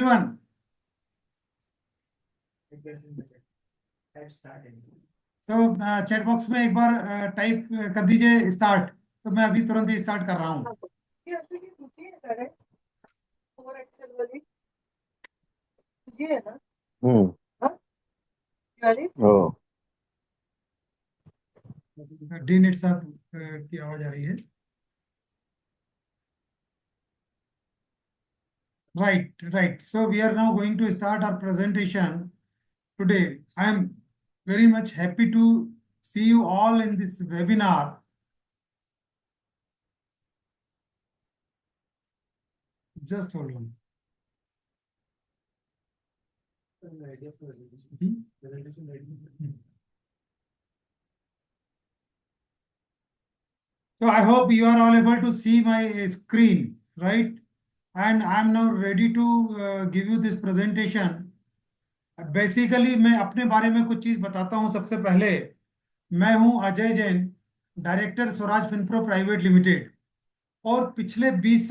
everyone. तो chat box में एक बार टाइप कर दीजिए स्टार्ट। तो मैं अभी तुरंत ही स्टार्ट कर रहा हूँ। हम्म। ओ। डी नेट साहब की आवाज आ रही है। Right. So we are now going to start our presentation today. I am very much happy to see you all in this webinar. Just hold on. So I hope you are all able to see my screen, right? And I am now ready to give you this presentation. Basically मैं अपने बारे में कुछ चीज बताता हूँ। सबसे पहले मैं हूँ Ajay Jain, director Swaraj Finpro private limited. और पिछले 20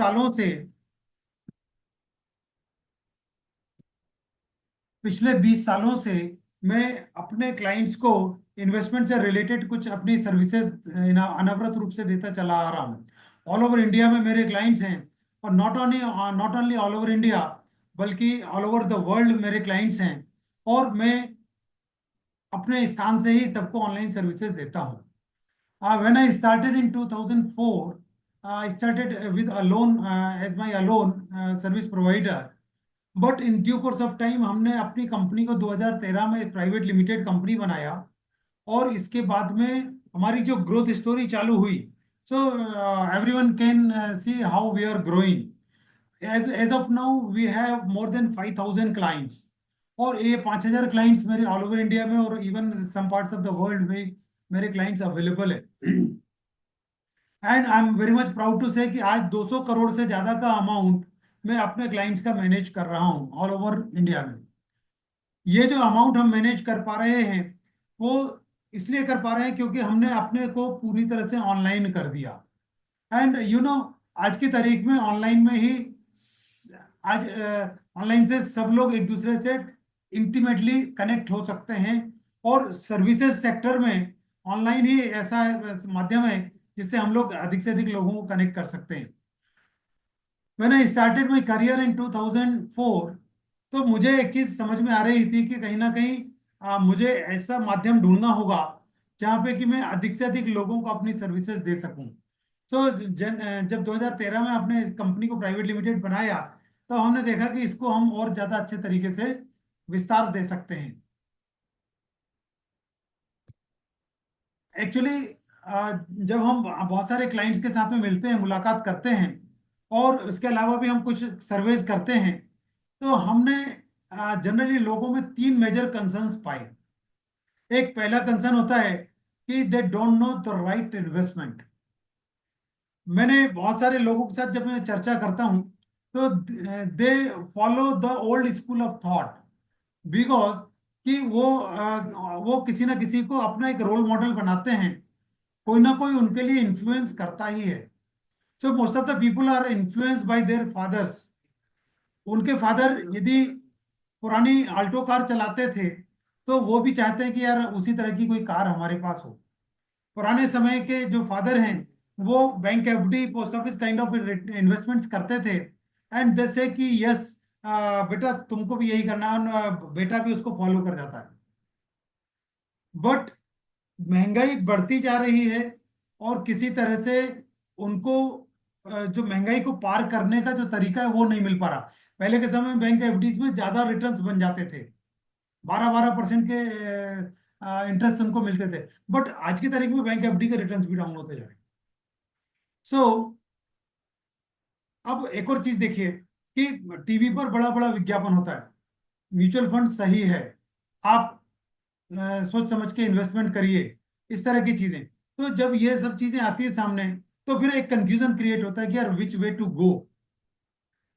सालों से मैं अपने क्लाइंट्स को इन्वेस्टमेंट से रिलेटेड कुछ अपनी सर्विसेज अनवरत रूप से देता चला आ रहा हूँ। ऑल ओवर इंडिया में मेरे क्लाइंट्स हैं। और not only all over India, बल्कि ऑल ओवर द वर्ल्ड मेरे क्लाइंट्स हैं। और मैं अपने स्थान से ही सबको ऑनलाइन सर्विसेज देता हूँ। When I started in 2004, I started with Alone as my Alone service provider. But in due course of time हमने अपनी कंपनी को 2013 में एक प्राइवेट लिमिटेड कंपनी बनाया। और इसके बाद में हमारी जो ग्रोथ स्टोरी चालू हुई। So everyone can see how we are growing. As of now we have more than 5,000 clients. और ये 5,000 क्लाइंट्स मेरे ऑल ओवर इंडिया में और even some parts of the world में मेरे क्लाइंट्स अवेलेबल है। And I am very much proud to say कि आज 200 करोड़ से ज्यादा का अमाउंट मैं अपने क्लाइंट्स का मैनेज कर रहा हूँ ऑल ओवर इंडिया में। ये जो अमाउंट हम मैनेज कर पा रहे हैं वो इसलिए कर पा रहे हैं क्योंकि हमने अपने को पूरी तरह से ऑनलाइन कर दिया। एंड आज की तारीख में ऑनलाइन में ही आज ऑनलाइन से सब लोग एक दूसरे से इंटीमेटली कनेक्ट हो सकते हैं। और सर्विसेज सेक्टर में ऑनलाइन ही ऐसा माध्यम है जिससे हम लोग अधिक से अधिक लोगों को कनेक्ट कर सकते हैं। When I started my career in 2004, तो मुझे एक चीज समझ में आ रही थी कि कहीं ना कहीं मुझे ऐसा माध्यम ढूंढना होगा जहाँ पे कि मैं अधिक से अधिक लोगों को अपनी सर्विसेज दे सकूं। जब 2013 में अपने कंपनी को प्राइवेट लिमिटेड बनाया तो हमने देखा कि इसको हम और ज्यादा अच्छे तरीके से विस्तार दे सकते हैं। एक्चुअली जब हम बहुत सारे क्लाइंट्स के साथ में मिलते हैं, मुलाकात करते हैं और उसके अलावा भी हम कुछ सर्वेज करते हैं तो हमने जनरली लोगों में 3 मेजर कंसर्न्स पाए। एक पहला कंसर्न होता है कि they don't know the right investment. मैंने बहुत सारे लोगों के साथ जब मैं चर्चा करता हूं तो they follow the old school of thought. Because कि वो किसी ना किसी को अपना एक रोल मॉडल बनाते हैं। कोई ना कोई उनके लिए इन्फ्लुएंस करता ही है। So most of the people are influenced by their fathers. उनके फादर यदि पुरानी आल्टो कार चलाते थे तो वो भी चाहते हैं कि यार उसी तरह की कोई कार हमारे पास हो। पुराने समय के जो फादर हैं वो bank FD, post office kind of investments करते थे। एंड दे से कि यस बेटा तुमको भी यही करना है। बेटा भी उसको फॉलो कर जाता है। बट महंगाई बढ़ती जा रही है और किसी तरह से उनको जो महंगाई को पार करने का जो तरीका है वो नहीं मिल पा रहा। पहले के समय में बैंक एफडीज में ज्यादा रिटर्न्स बन जाते थे। 12-12% के इंटरेस्ट उनको मिलते थे। बट आज की तारीख में बैंक एफडी के रिटर्न्स भी डाउन होते जा रहे हैं। सो अब एक और चीज देखिए कि टीवी पर बड़ा बड़ा विज्ञापन होता है, म्यूचुअल फंड सही है, आप सोच समझ के इन्वेस्टमेंट करिए, इस तरह की चीजें। तो जब ये सब चीजें आती है सामने तो फिर एक कंफ्यूजन क्रिएट होता है कि यार which way to go.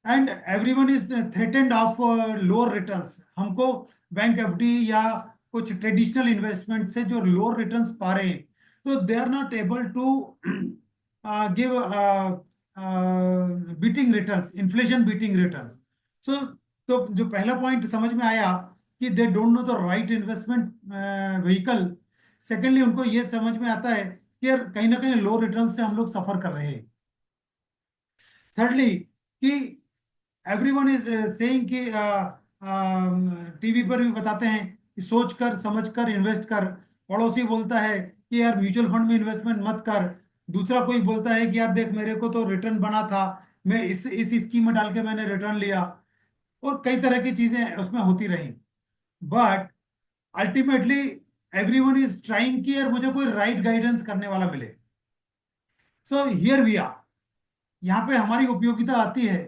And everyone is threatened of lower returns. हमको बैंक एफडी या कुछ ट्रेडिशनल इन्वेस्टमेंट से जो लोअर रिटर्न्स पा रहे हैं तो they are not able to give beating returns, inflation beating returns. So तो जो पहला पॉइंट समझ में आया कि they don't know the right investment vehicle. Secondly, उनको ये समझ में आता है कि यार कहीं ना कहीं लो रिटर्न से हम लोग सफर कर रहे हैं। थर्डली, कि एवरीवन इज सेइंग कि टीवी पर भी बताते हैं कि सोच कर समझ कर इन्वेस्ट कर। पड़ोसी बोलता है कि यार म्यूचुअल फंड में इन्वेस्टमेंट मत कर। दूसरा कोई बोलता है कि यार देख, मेरे को तो रिटर्न बना था, मैं इस स्कीम में डाल के मैंने रिटर्न लिया। और कई तरह की चीजें उसमें होती रही। But ultimately everyone is trying कि यार मुझे कोई राइट गाइडेंस करने वाला मिले। सो हियर वी आर, यहाँ पे हमारी उपयोगिता आती है।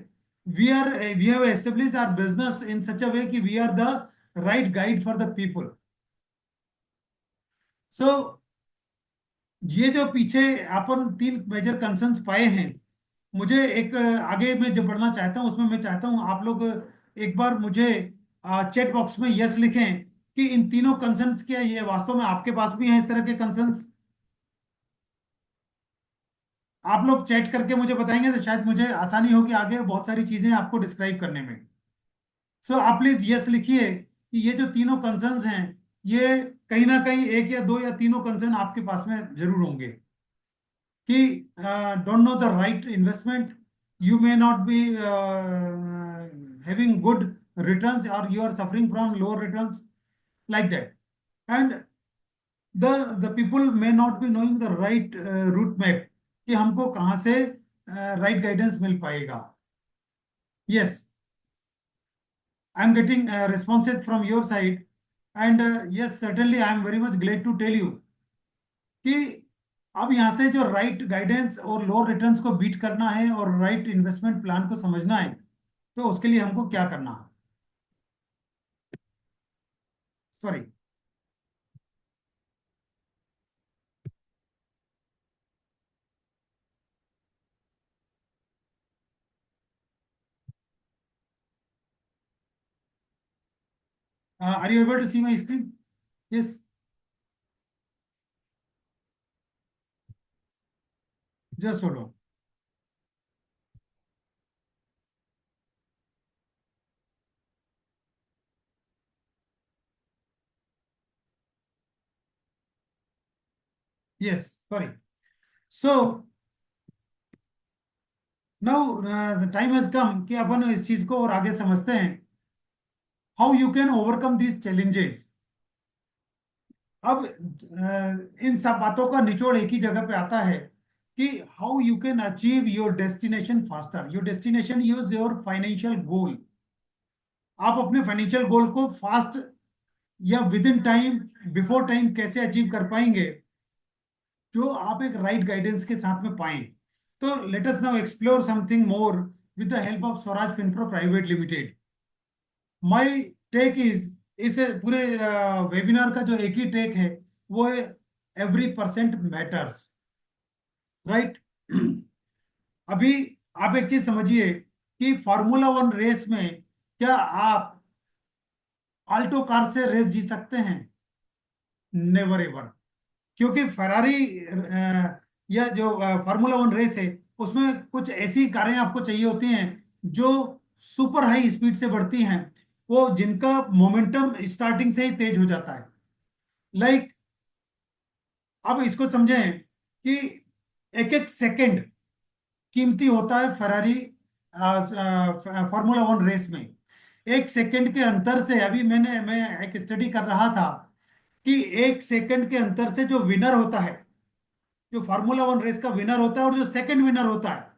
We have established our business in such a way कि we are the right guide for the people. So ये जो पीछे अपन तीन मेजर कंसर्न्स पाए हैं, मुझे एक आगे मैं जो बढ़ना चाहता हूँ उसमें मैं चाहता हूँ आप लोग एक बार मुझे चैट बॉक्स में यस लिखें कि इन तीनों कंसर्न्स क्या ये वास्तव में आपके पास भी हैं इस तरह के कंसर्न्स। आप लोग चैट करके मुझे बताएंगे तो शायद मुझे आसानी होगी आगे बहुत सारी चीजें आपको डिस्क्राइब करने में। सो आप प्लीज यस लिखिए कि ये जो तीनों कंसर्न्स हैं, ये कहीं ना कहीं एक या दो या तीनों कंसर्न आपके पास में जरूर होंगे। कि don't know the right investment, you may not be having good returns, or you are suffering from low returns, like that. And the people may not be knowing the right route map कि हमको कहाँ से right guidance मिल पाएगा। Yes, I am getting responses from your side, and yes, certainly I am very much glad to tell you कि अब यहाँ से जो राइट गाइडेंस और लो रिटर्न्स को बीट करना है और राइट इन्वेस्टमेंट प्लान को समझना है, तो उसके लिए हमको क्या करना है। Sorry. Are you able to see my screen? Yes, just hold on. Yes, sorry. So now the time has come कि अपन इस चीज को और आगे समझते हैं, how you can overcome these challenges. अब इन सब बातों का निचोड़ एक ही जगह पे आता है कि how you can achieve your destination faster. Your destination use your financial goal. आप अपने फाइनेंशियल गोल को फास्ट या with in time, before time कैसे अचीव कर पाएंगे, जो आप एक राइट गाइडेंस के साथ में पाएं। तो let us now explore something more with the help of Swaraj Finpro private limited. My take is, इस पूरे वेबिनार का जो एक ही टेक है वो है एवरी परसेंट मैटर्स, राइट। अभी आप एक चीज समझिए कि फार्मूला वन रेस में क्या आप आल्टो कार से रेस जीत सकते हैं? Never ever. क्योंकि फरारी या जो फार्मूला वन रेस है उसमें कुछ ऐसी कारें आपको चाहिए होती हैं जो सुपर हाई स्पीड से बढ़ती हैं, वो जिनका मोमेंटम स्टार्टिंग से ही तेज हो जाता है। लाइक, अब इसको समझें कि एक एक सेकंड कीमती होता है फरारी फार्मूला वन रेस में। एक सेकंड के अंतर से, अभी मैं एक स्टडी कर रहा था कि एक सेकंड के अंतर से जो विनर होता है, जो फार्मूला वन रेस का विनर होता है और जो सेकंड विनर होता है,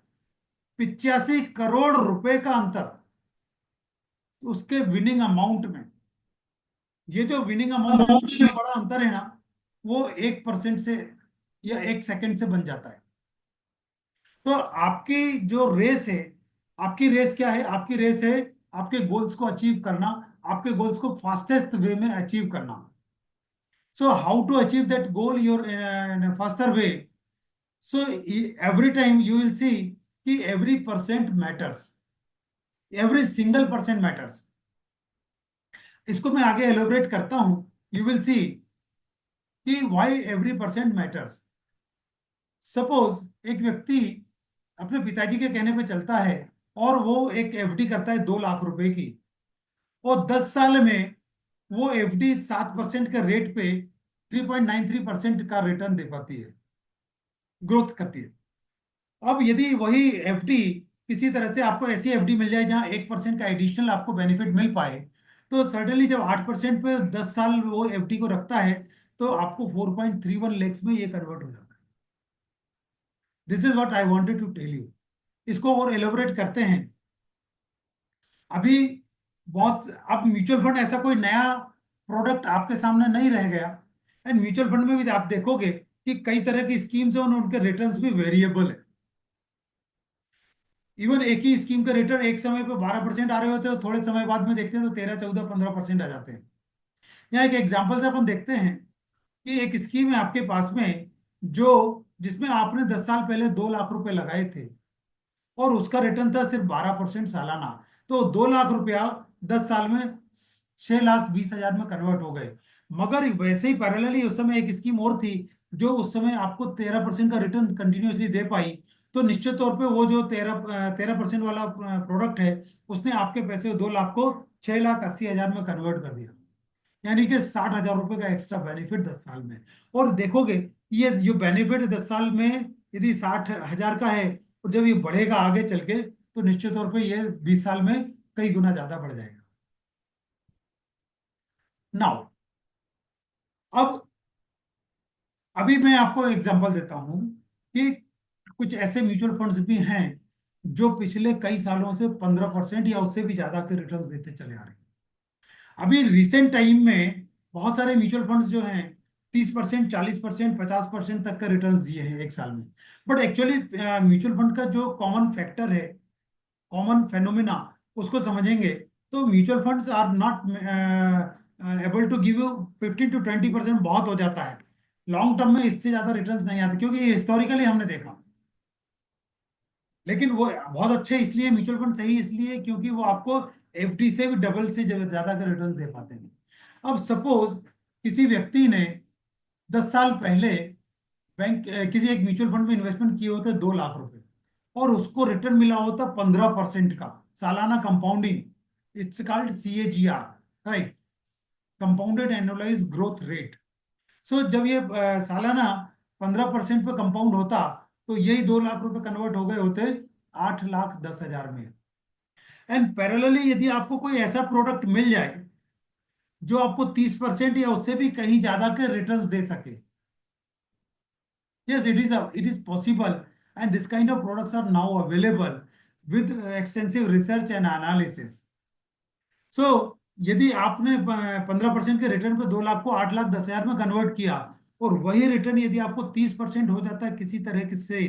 85 करोड़ रुपए का अंतर उसके विनिंग अमाउंट में। ये जो विनिंग अमाउंट में इतना बड़ा अंतर है ना, वो 1% से या 1 सेकंड से बन जाता है। तो आपकी जो रेस है, आपकी रेस क्या है? आपकी रेस है आपके गोल्स को अचीव करना, आपके गोल्स को फास्टेस्ट वे में अचीव करना। So how to achieve that goal your in faster way? So every time you will see कि every percent matters, every single percent matters। इसको मैं आगे एलोबरेट करता हूं। यू विल सी कि why every percent matters। Suppose एक व्यक्ति अपने पिताजी के कहने पे चलता है और वो एक एफडी करता है 2 लाख रुपए की। और 10 साल में वो एफडी 7% के रेट पे 3.93% का रिटर्न दे पाती है, ग्रोथ करती है। अब यदि वही एफडी किसी तरह से आपको ऐसी एफडी मिल जाए जहां 1% का एडिशनल आपको बेनिफिट मिल पाए, तो सर्टेनली जब 8% पे 10 साल वो एफडी को रखता है, तो आपको 4.31 lakhs में ये कन्वर्ट हो जाता है। This is what I wanted to tell you. इसको और एलोबरेट करते हैं। अभी बहुत, अब म्यूचुअल फंड ऐसा कोई नया प्रोडक्ट आपके सामने नहीं रह गया। एंड म्यूचुअल फंड में भी आप देखोगे कि कई तरह की स्कीम्स हैं और उनके रिटर्न्स भी वेरिएबल है। इवन एक ही स्कीम के रिटर्न एक समय पे 12% आ रहे होते हैं और थोड़े समय बाद में देखते हैं तो 13, 14, 15% आ जाते हैं। यहाँ एक एग्जाम्पल से अपन देखते हैं कि एक स्कीम है आपके पास में, जो जिसमें आपने 10 साल पहले 2 लाख रुपए लगाए थे और उसका रिटर्न था सिर्फ 12% सालाना। तो 2 लाख रुपया 10 साल में 6,20,000 में कन्वर्ट हो गए। मगर वैसे ही पैरेलली उस समय एक स्कीम और थी जो उस समय आपको 13% का रिटर्न कंटिन्यूसली दे पाई। तो निश्चित तौर पे वो जो 13% वाला प्रोडक्ट है, उसने आपके पैसे 2 लाख को 6,80,000 में कन्वर्ट कर दिया। यानी कि 60,000 रुपए का एक्स्ट्रा बेनिफिट 10 साल में। और देखोगे ये जो बेनिफिट 10 साल में यदि 60,000 का है, और जब ये बढ़ेगा आगे चल के, तो निश्चित तौर पे ये 20 साल में कई गुना ज्यादा बढ़ जाएगा। नाउ, अब अभी मैं आपको एग्जांपल देता हूं कि कुछ ऐसे म्यूचुअल फंड्स भी हैं जो पिछले कई सालों से 15% या उससे भी ज्यादा के रिटर्न्स देते चले आ रहे हैं। अभी रिसेंट टाइम में बहुत सारे म्यूचुअल फंड्स जो हैं 30%, 40%, 50% तक का रिटर्न्स दिए हैं एक साल में। बट एक्चुअली म्यूचुअल फंड का जो कॉमन फैक्टर है, कॉमन फेनोमिना, उसको समझेंगे तो mutual funds are not able to give you 15 to 20%, बहुत हो जाता है। लॉन्ग टर्म में इससे ज्यादा रिटर्न्स नहीं आते, क्योंकि ये हिस्टोरिकली हमने देखा। लेकिन वो बहुत अच्छे इसलिए म्यूचुअल फंड सही इसलिए क्योंकि वो आपको एफडी से भी डबल से ज्यादा का रिटर्न दे पाते हैं। अब सपोज किसी व्यक्ति ने 10 साल पहले किसी एक म्यूचुअल फंड में इन्वेस्टमेंट किए होते 2 लाख रुपए, और उसको रिटर्न मिला होता 15% का सालाना compounding. It's called CAGR, right? Compounded annualize growth rate. So जब ये सालाना 15% पे कंपाउंड होता, तो यही 2 लाख रुपए कन्वर्ट हो गए होते 8,10,000 में। एंड पैरेलली यदि आपको कोई ऐसा प्रोडक्ट मिल जाए जो आपको 30% या उससे भी कहीं ज्यादा के रिटर्न्स दे सके, yes, it is possible, and this kind of products are now available with extensive research and analysis. So यदि आपने 15% के रिटर्न पे 2 लाख को 8,10,000 में कन्वर्ट किया, और वही रिटर्न यदि आपको 30% हो जाता है किसी तरह से,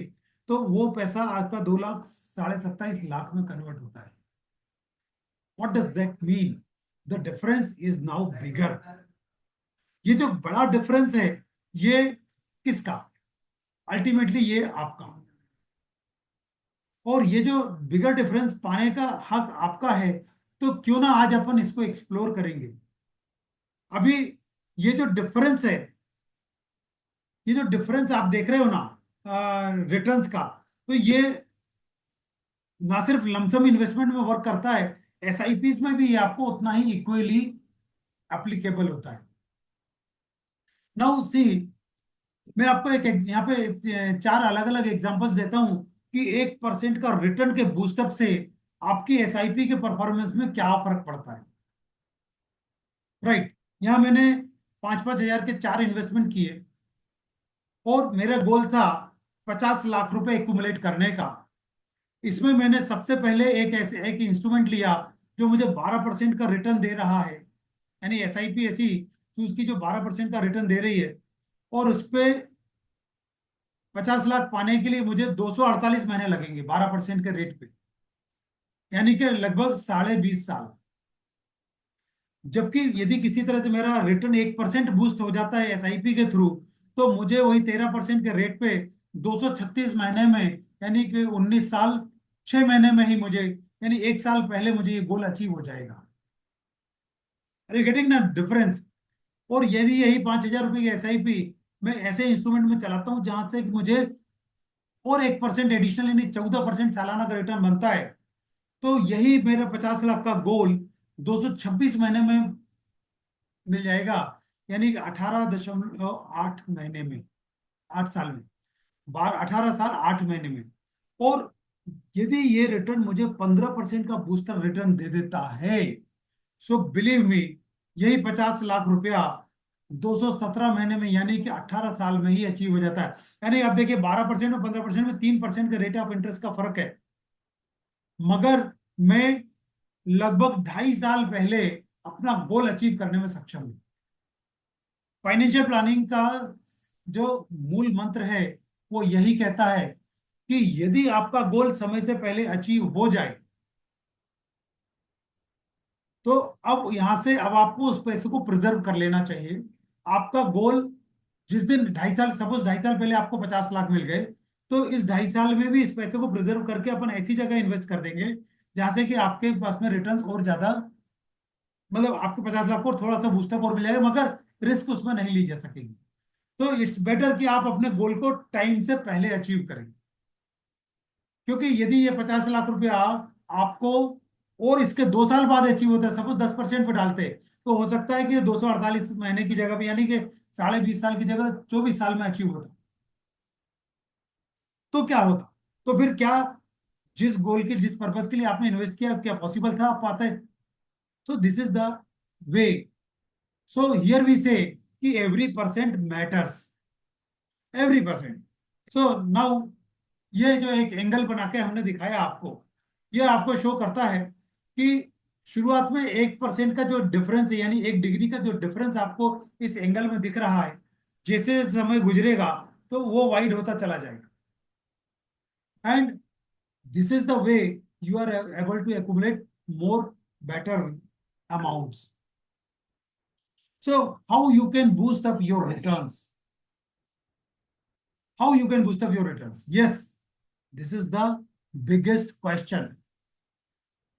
तो वो पैसा आपका 2 लाख 27.5 लाख में कन्वर्ट होता है। What does that mean? The difference is now bigger. ये जो बड़ा डिफरेंस है, ये किसका? अल्टीमेटली ये आपका। और ये जो बिगर डिफरेंस पाने का हक आपका है, तो क्यों ना आज अपन इसको एक्सप्लोर करेंगे। अभी ये जो डिफरेंस है, ये जो डिफरेंस आप देख रहे हो ना रिटर्न्स का, तो ये ना सिर्फ लमसम इन्वेस्टमेंट में वर्क करता है, एसआईपीज में भी ये आपको उतना ही इक्वली एप्लीकेबल होता है। नाउ सी, मैं आपको यहाँ पे 4 अलग अलग एग्जांपल्स देता हूँ कि 1% का रिटर्न के बूस्टअप से आपकी एसआईपी के परफॉर्मेंस में क्या फर्क पड़ता है। राइट? यहाँ मैंने 5-5 हजार के 4 इन्वेस्टमेंट किए, और मेरा गोल था 50 लाख रुपए एक्यूमुलेट करने का। इसमें मैंने सबसे पहले एक इंस्ट्रूमेंट लिया जो मुझे 12% का रिटर्न दे रहा है, यानी एसआईपी ऐसी चूज की जो 12% का रिटर्न दे रही है, और उस पे 50 लाख पाने के लिए मुझे 248 महीने लगेंगे 12% के रेट पे, यानी कि लगभग 20.5 साल। जबकि यदि किसी तरह से मेरा रिटर्न 1% बूस्ट हो जाता है एसआईपी के थ्रू, तो मुझे वही 13% के रेट पे 236 महीने में, यानी कि 19 साल 6 महीने में ही मुझे, यानी एक साल पहले मुझे ये गोल अचीव हो जाएगा। अरे गेटिंग ना डिफरेंस? और यदि यही 5,000 रुपये की एसआईपी मैं ऐसे इंस्ट्रूमेंट में चलाता हूँ जहां से कि मुझे और 1% एडिशनल, यानी 14% सालाना का रिटर्न बनता है, तो यही मेरा 50 लाख का गोल 226 महीने में मिल जाएगा, यानी कि 18.8 महीने में, 8 साल में, 18 साल 8 महीने में। और यदि ये रिटर्न मुझे 15% का बूस्टर रिटर्न दे देता है, सो बिलीव मी, यही 50 लाख रुपया 217 महीने में यानी कि 18 साल में ही अचीव हो जाता है। यानी अब देखिए, 12% और 15% में 3% का रेट ऑफ इंटरेस्ट का फर्क है, मगर मैं लगभग 2.5 साल पहले अपना गोल अचीव करने में सक्षम हूँ। फाइनेंशियल प्लानिंग का जो मूल मंत्र है वो यही कहता है कि यदि आपका गोल समय से पहले अचीव हो जाए, तो अब यहां से अब आपको उस पैसे को प्रिजर्व कर लेना चाहिए। आपका गोल जिस दिन 2.5 साल, सपोज 2.5 साल पहले आपको 50 लाख मिल गए, तो इस 2.5 साल में भी इस पैसे को प्रिजर्व करके अपन ऐसी जगह इन्वेस्ट कर देंगे जहां से कि आपके पास में रिटर्न्स और ज्यादा, मतलब आपके 50 लाख को थोड़ा सा बूस्टअप और मिल जाएगा, मगर रिस्क उसमें नहीं ली जा सकेगी। तो इट्स बेटर कि आप अपने गोल को टाइम से पहले अचीव करें, क्योंकि यदि ये 50 लाख रुपया आपको और इसके 2 साल बाद अचीव होता है, सपोज 10% पे डालते, तो हो सकता है कि 248 महीने की जगह पे, यानी कि 20.5 साल की जगह 24 साल में अचीव होता। तो क्या होता? तो फिर क्या, जिस गोल के जिस पर्पज के लिए आपने इन्वेस्ट किया, क्या पॉसिबल था आप पाते? So this is the way. So here we say कि every percent matters, every percent. So now, ये जो एक एंगल बना के हमने दिखाया आपको, ये आपको शो करता है कि शुरुआत में 1% का जो डिफरेंस है, यानी 1 डिग्री का जो डिफरेंस आपको इस एंगल में दिख रहा है, जैसे समय गुजरेगा तो वो वाइड होता चला जाएगा। And this is the way you are able to accumulate more better amounts. So how you can boost up your returns, how you can boost up your returns? Yes, this is the biggest question.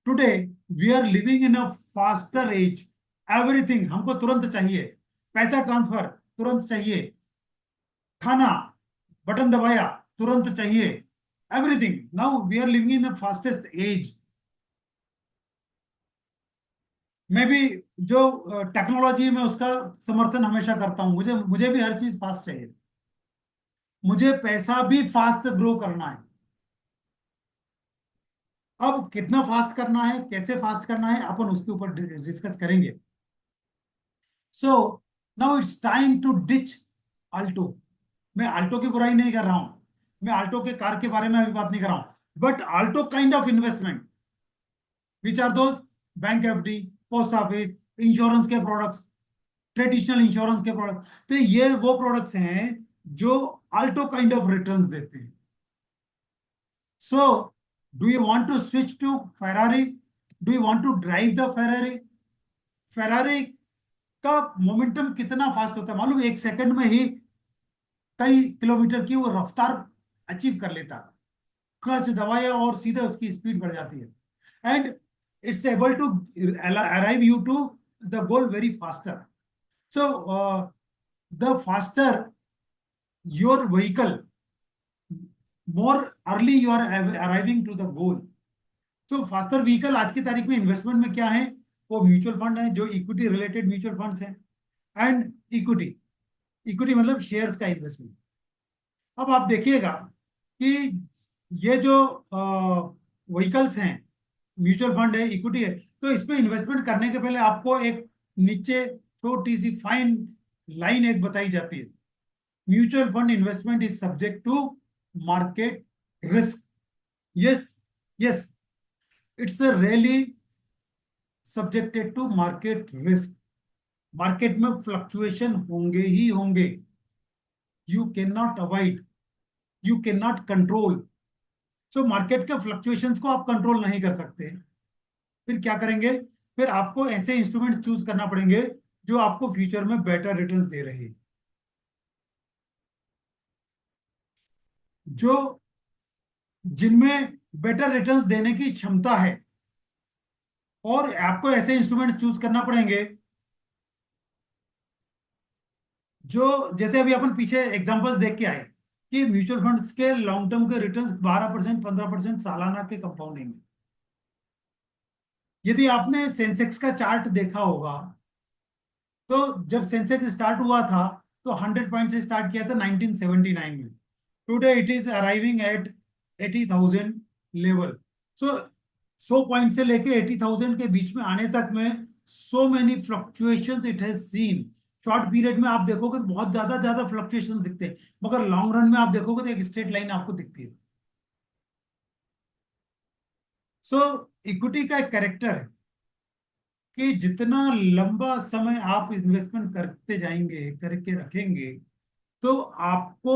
Today, we are living in a faster age. Everything हमको तुरंत चाहिए, पैसा transfer तुरंत चाहिए, खाना button दबाया तुरंत चाहिए, everything. Now we are living in the fastest age. मैं भी जो टेक्नोलॉजी में उसका समर्थन हमेशा करता हूं, मुझे मुझे भी हर चीज फास्ट चाहिए, मुझे पैसा भी फास्ट ग्रो करना है। अब कितना फास्ट करना है, कैसे फास्ट करना है, अपन उसके ऊपर डिस्कस करेंगे। So now it's time to ditch Alto. मैं अल्टो की बुराई नहीं कर रहा हूं, मैं अल्टो के कार के बारे में अभी बात नहीं कर रहा हूं, but Alto kind of investment which are those, bank FD, post office, insurance के प्रोडक्ट्स, ट्रेडिशनल इंश्योरेंस के प्रोडक्ट, तो ये वो प्रोडक्ट्स हैं जो अल्टो काइंड ऑफ रिटर्न्स देते हैं। So do you want to switch to Ferrari? Do you want to drive the Ferrari? Ferrari का मोमेंटम कितना फास्ट होता है मालूम? 1 सेकंड में ही कई किलोमीटर की वो रफ्तार अचीव कर लेता है। क्लच दबाया और सीधे उसकी स्पीड बढ़ जाती है, and it's able to arrive you to the goal very faster. So the faster your vehicle, more early you are arriving to the goal. तो फास्टर व्हीकल आज की तारीख में इन्वेस्टमेंट में क्या है? वो म्यूचुअल फंड है, जो इक्विटी रिलेटेड म्यूचुअल फंड्स हैं, एंड इक्विटी, इक्विटी मतलब शेयर्स का इन्वेस्टमेंट। अब आप देखिएगा कि ये जो व्हीकल्स हैं, म्यूचुअल फंड है, इक्विटी है, तो इसमें इन्वेस्टमेंट करने के पहले आपको एक नीचे छोटी सी फाइन लाइन एक बताई जाती है। Mutual fund investment is subject to market risk. Yes, yes, it's really subjected to market risk. Market में फ्लक्चुएशन होंगे ही होंगे, you can not avoid, you can not control. So market के फ्लक्चुएशंस को आप कंट्रोल नहीं कर सकते। फिर क्या करेंगे? फिर आपको ऐसे इंस्ट्रूमेंट्स चूज करना पड़ेंगे जो आपको फ्यूचर में बेटर रिटर्न्स दे रहे हैं, जो जिनमें बेटर रिटर्न्स देने की क्षमता है। और आपको ऐसे इंस्ट्रूमेंट्स चूज करना पड़ेंगे जो, जैसे अभी अपन पीछे एग्जांपल्स देख के आए कि म्यूचुअल फंड्स के लॉन्ग टर्म के रिटर्न्स 12%, 15% सालाना के कंपाउंडिंग। यदि आपने सेंसेक्स का चार्ट देखा होगा, तो जब सेंसेक्स स्टार्ट हुआ था तो 100 पॉइंट से स्टार्ट किया था 1979 में। Today it is arriving at 80,000 level. So 100 point से लेके 80,000 के बीच में आने तक में सो many fluctuations it has seen. Short period में आप देखोगे तो बहुत ज्यादा ज्यादा फ्लक्चुएशंस दिखते हैं, मगर लॉन्ग रन में आप देखोगे तो एक स्ट्रेट लाइन आपको दिखती है। सो इक्विटी का एक कैरेक्टर है कि जितना लंबा समय आप इन्वेस्टमेंट करते जाएंगे, करके रखेंगे, तो आपको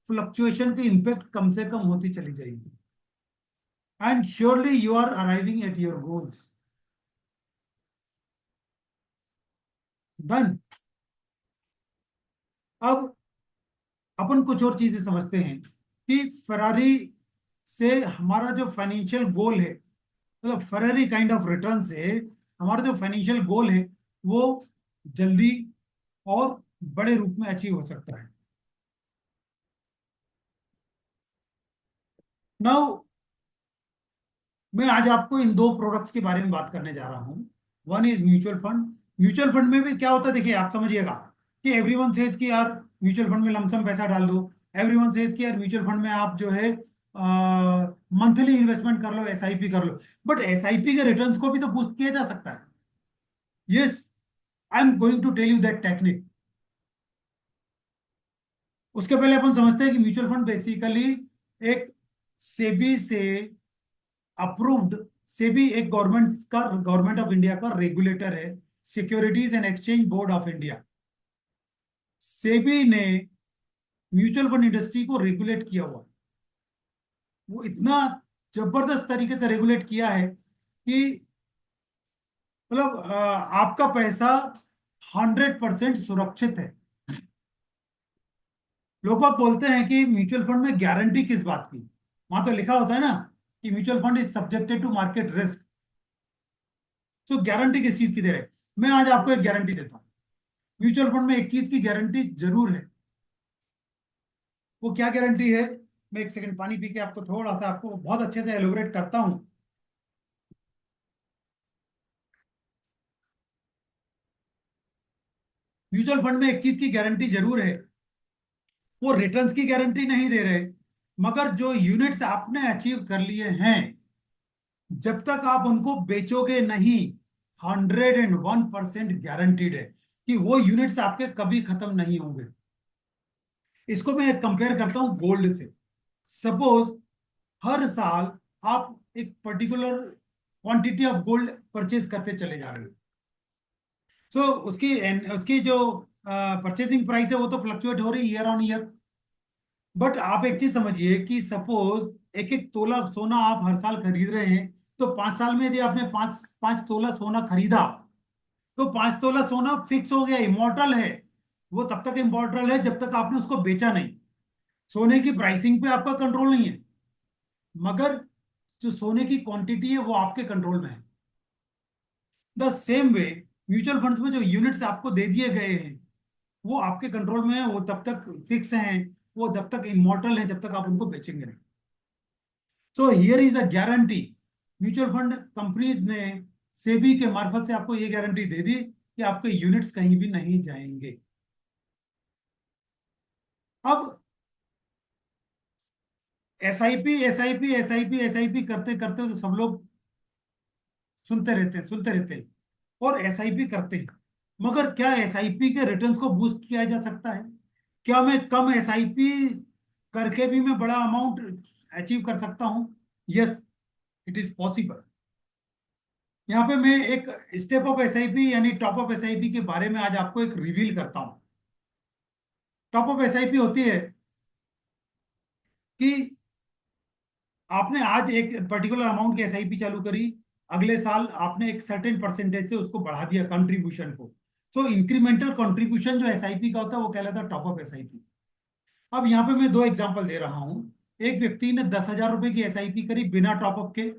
फ्लक्चुएशन की इम्पेक्ट कम से कम होती चली जाएगी, and surely you are arriving at your goals. Done. अब अपन कुछ और चीजें समझते हैं कि फरारी से हमारा जो फाइनेंशियल गोल है, मतलब फरारी काइंड ऑफ रिटर्न से हमारा जो फाइनेंशियल गोल है, वो जल्दी और बड़े रूप में अचीव हो सकता है। नाउ मैं आज आपको इन दो प्रोडक्ट्स के बारे में बात करने जा रहा हूँ। One is mutual fund. Mutual fund में भी क्या होता है, देखिए आप समझिएगा कि एवरीवन सेज कि यार म्यूचुअल फंड में लमसम पैसा डाल दो। एवरीवन सेज कि यार म्यूचुअल फंड में आप जो है मंथली इन्वेस्टमेंट कर लो, एसआईपी कर लो। बट एसआईपी के रिटर्न्स को भी तो बूस्ट किया जा सकता है। Yes, I am going to tell you that technique. उसके पहले अपन समझते हैं कि म्यूचुअल फंड बेसिकली एक सेबी से अप्रूव्ड, सेबी एक गवर्नमेंट ऑफ इंडिया का रेगुलेटर है, securities and exchange board of India. SEBI ने म्यूचुअल फंड इंडस्ट्री को रेगुलेट किया हुआ है। वो इतना जबरदस्त तरीके से रेगुलेट किया है कि मतलब आपका पैसा 100% सुरक्षित है। लोग बाग बोलते हैं कि म्यूचुअल फंड में गारंटी किस बात की, वहां तो लिखा होता है ना कि mutual fund is subjected to market risk. तो गारंटी किस चीज की दे रहे हैं? मैं आज आपको एक गारंटी देता हूँ। म्यूचुअल फंड में एक चीज की गारंटी जरूर है। वो क्या गारंटी है? मैं एक सेकंड पानी पी के आपको थोड़ा सा आपको बहुत अच्छे से एलोबरेट करता हूं। म्यूचुअल फंड में एक चीज की गारंटी जरूर है। वो रिटर्न्स की गारंटी नहीं दे रहे, मगर जो यूनिट्स आपने अचीव कर लिए हैं, जब तक आप उनको बेचोगे नहीं, 101% गारंटीड है कि वो यूनिट्स आपके कभी खत्म नहीं होंगे। इसको मैं कंपेयर करता हूं गोल्ड से। सपोज हर साल आप एक particular quantity of gold purchase करते चले जा रहे हो। सो उसकी जो परचेजिंग प्राइस है वो तो फ्लक्चुएट हो रही है ईयर ऑन ईयर। बट आप एक चीज समझिए कि सपोज एक एक तोला सोना आप हर साल खरीद रहे हैं, तो 5 साल में यदि आपने पांच पांच तोला सोना खरीदा, तो 5 तोला सोना फिक्स हो गया, इमॉर्टल है। वो तब तक इम्पोर्टल है जब तक आपने उसको बेचा नहीं। सोने की प्राइसिंग पे आपका कंट्रोल नहीं है, मगर जो सोने की क्वांटिटी है वो आपके कंट्रोल में है। The same way mutual funds में जो यूनिट्स आपको दे दिए गए हैं, वो आपके कंट्रोल में है, वो तब तक फिक्स हैं, वो तब तक इमॉर्टल हैं जब तक आप उनको बेचेंगे नहीं। So here is a guarantee. Mutual fund companies ने सेबी के मार्फत से आपको ये गारंटी दे दी कि आपके यूनिट्स कहीं भी नहीं जाएंगे। अब एसआईपी एसआईपी एसआईपी एसआईपी करते करते तो सब लोग सुनते रहते हैं और एसआईपी करते हैं। मगर क्या एसआईपी के रिटर्न्स को बूस्ट किया जा सकता है? क्या मैं कम एसआईपी करके भी मैं बड़ा अमाउंट अचीव कर सकता हूं? Yes, it is possible. यहाँ पे मैं एक स्टेप ऑफ एसआईपी यानी टॉप ऑफ एसआईपी के बारे में आज आपको एक रिवील करता हूँ। टॉप ऑफ एसआईपी होती है कि आपने आज एक पर्टिकुलर अमाउंट की एसआईपी चालू करी, अगले साल आपने एक सर्टेन परसेंटेज से उसको बढ़ा दिया कंट्रीब्यूशन को। सो इंक्रीमेंटल कंट्रीब्यूशन जो एसआईपी का होता है वो कहलाता है टॉप ऑफ एसआईपी। अब यहाँ पे मैं दो एग्जांपल दे रहा हूँ। एक व्यक्ति ने 10,000 रुपए की एसआईपी करी बिना टॉपअप के,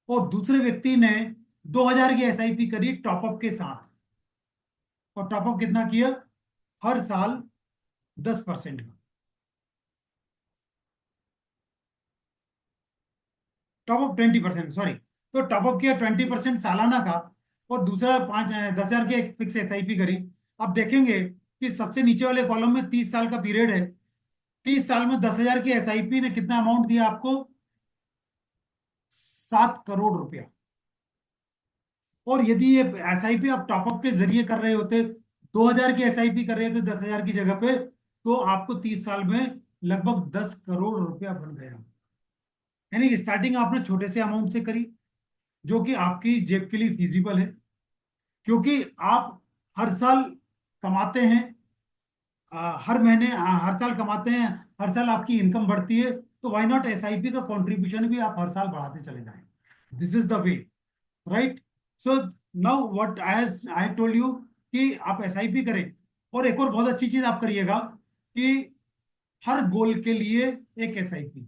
और दूसरे व्यक्ति ने 2,000 की एसआईपी करी टॉपअप के साथ। और टॉपअप कितना किया? हर साल 10% का टॉपअप, 20%, सॉरी। तो टॉपअप किया 20% सालाना का, और दूसरा 10,000 की एक फिक्स एसआईपी करी। अब देखेंगे कि सबसे नीचे वाले कॉलम में 30 साल का पीरियड है। 30 साल में 10,000 की एसआईपी ने कितना अमाउंट दिया आपको? 7 करोड़ रुपया। और यदि ये एसआईपी आप टॉपअप के जरिए कर रहे होते, 2,000 की एसआईपी कर रहे होते 10,000 की जगह पे, तो आपको 30 साल में लगभग 10 करोड़ रुपया बन गया। यानी स्टार्टिंग आपने छोटे से अमाउंट से करी, जो कि आपकी जेब के लिए फिजिबल है, क्योंकि आप हर साल कमाते हैं, हर महीने, हर साल कमाते हैं, हर साल आपकी इनकम बढ़ती है, तो व्हाई नॉट एसआईपी का कंट्रीब्यूशन भी आप हर साल बढ़ाते चले जाएं। This is the way, right? So now what I told you कि आप एसआईपी करें। और एक और बहुत अच्छी चीज आप करिएगा कि हर गोल के लिए एक एसआईपी,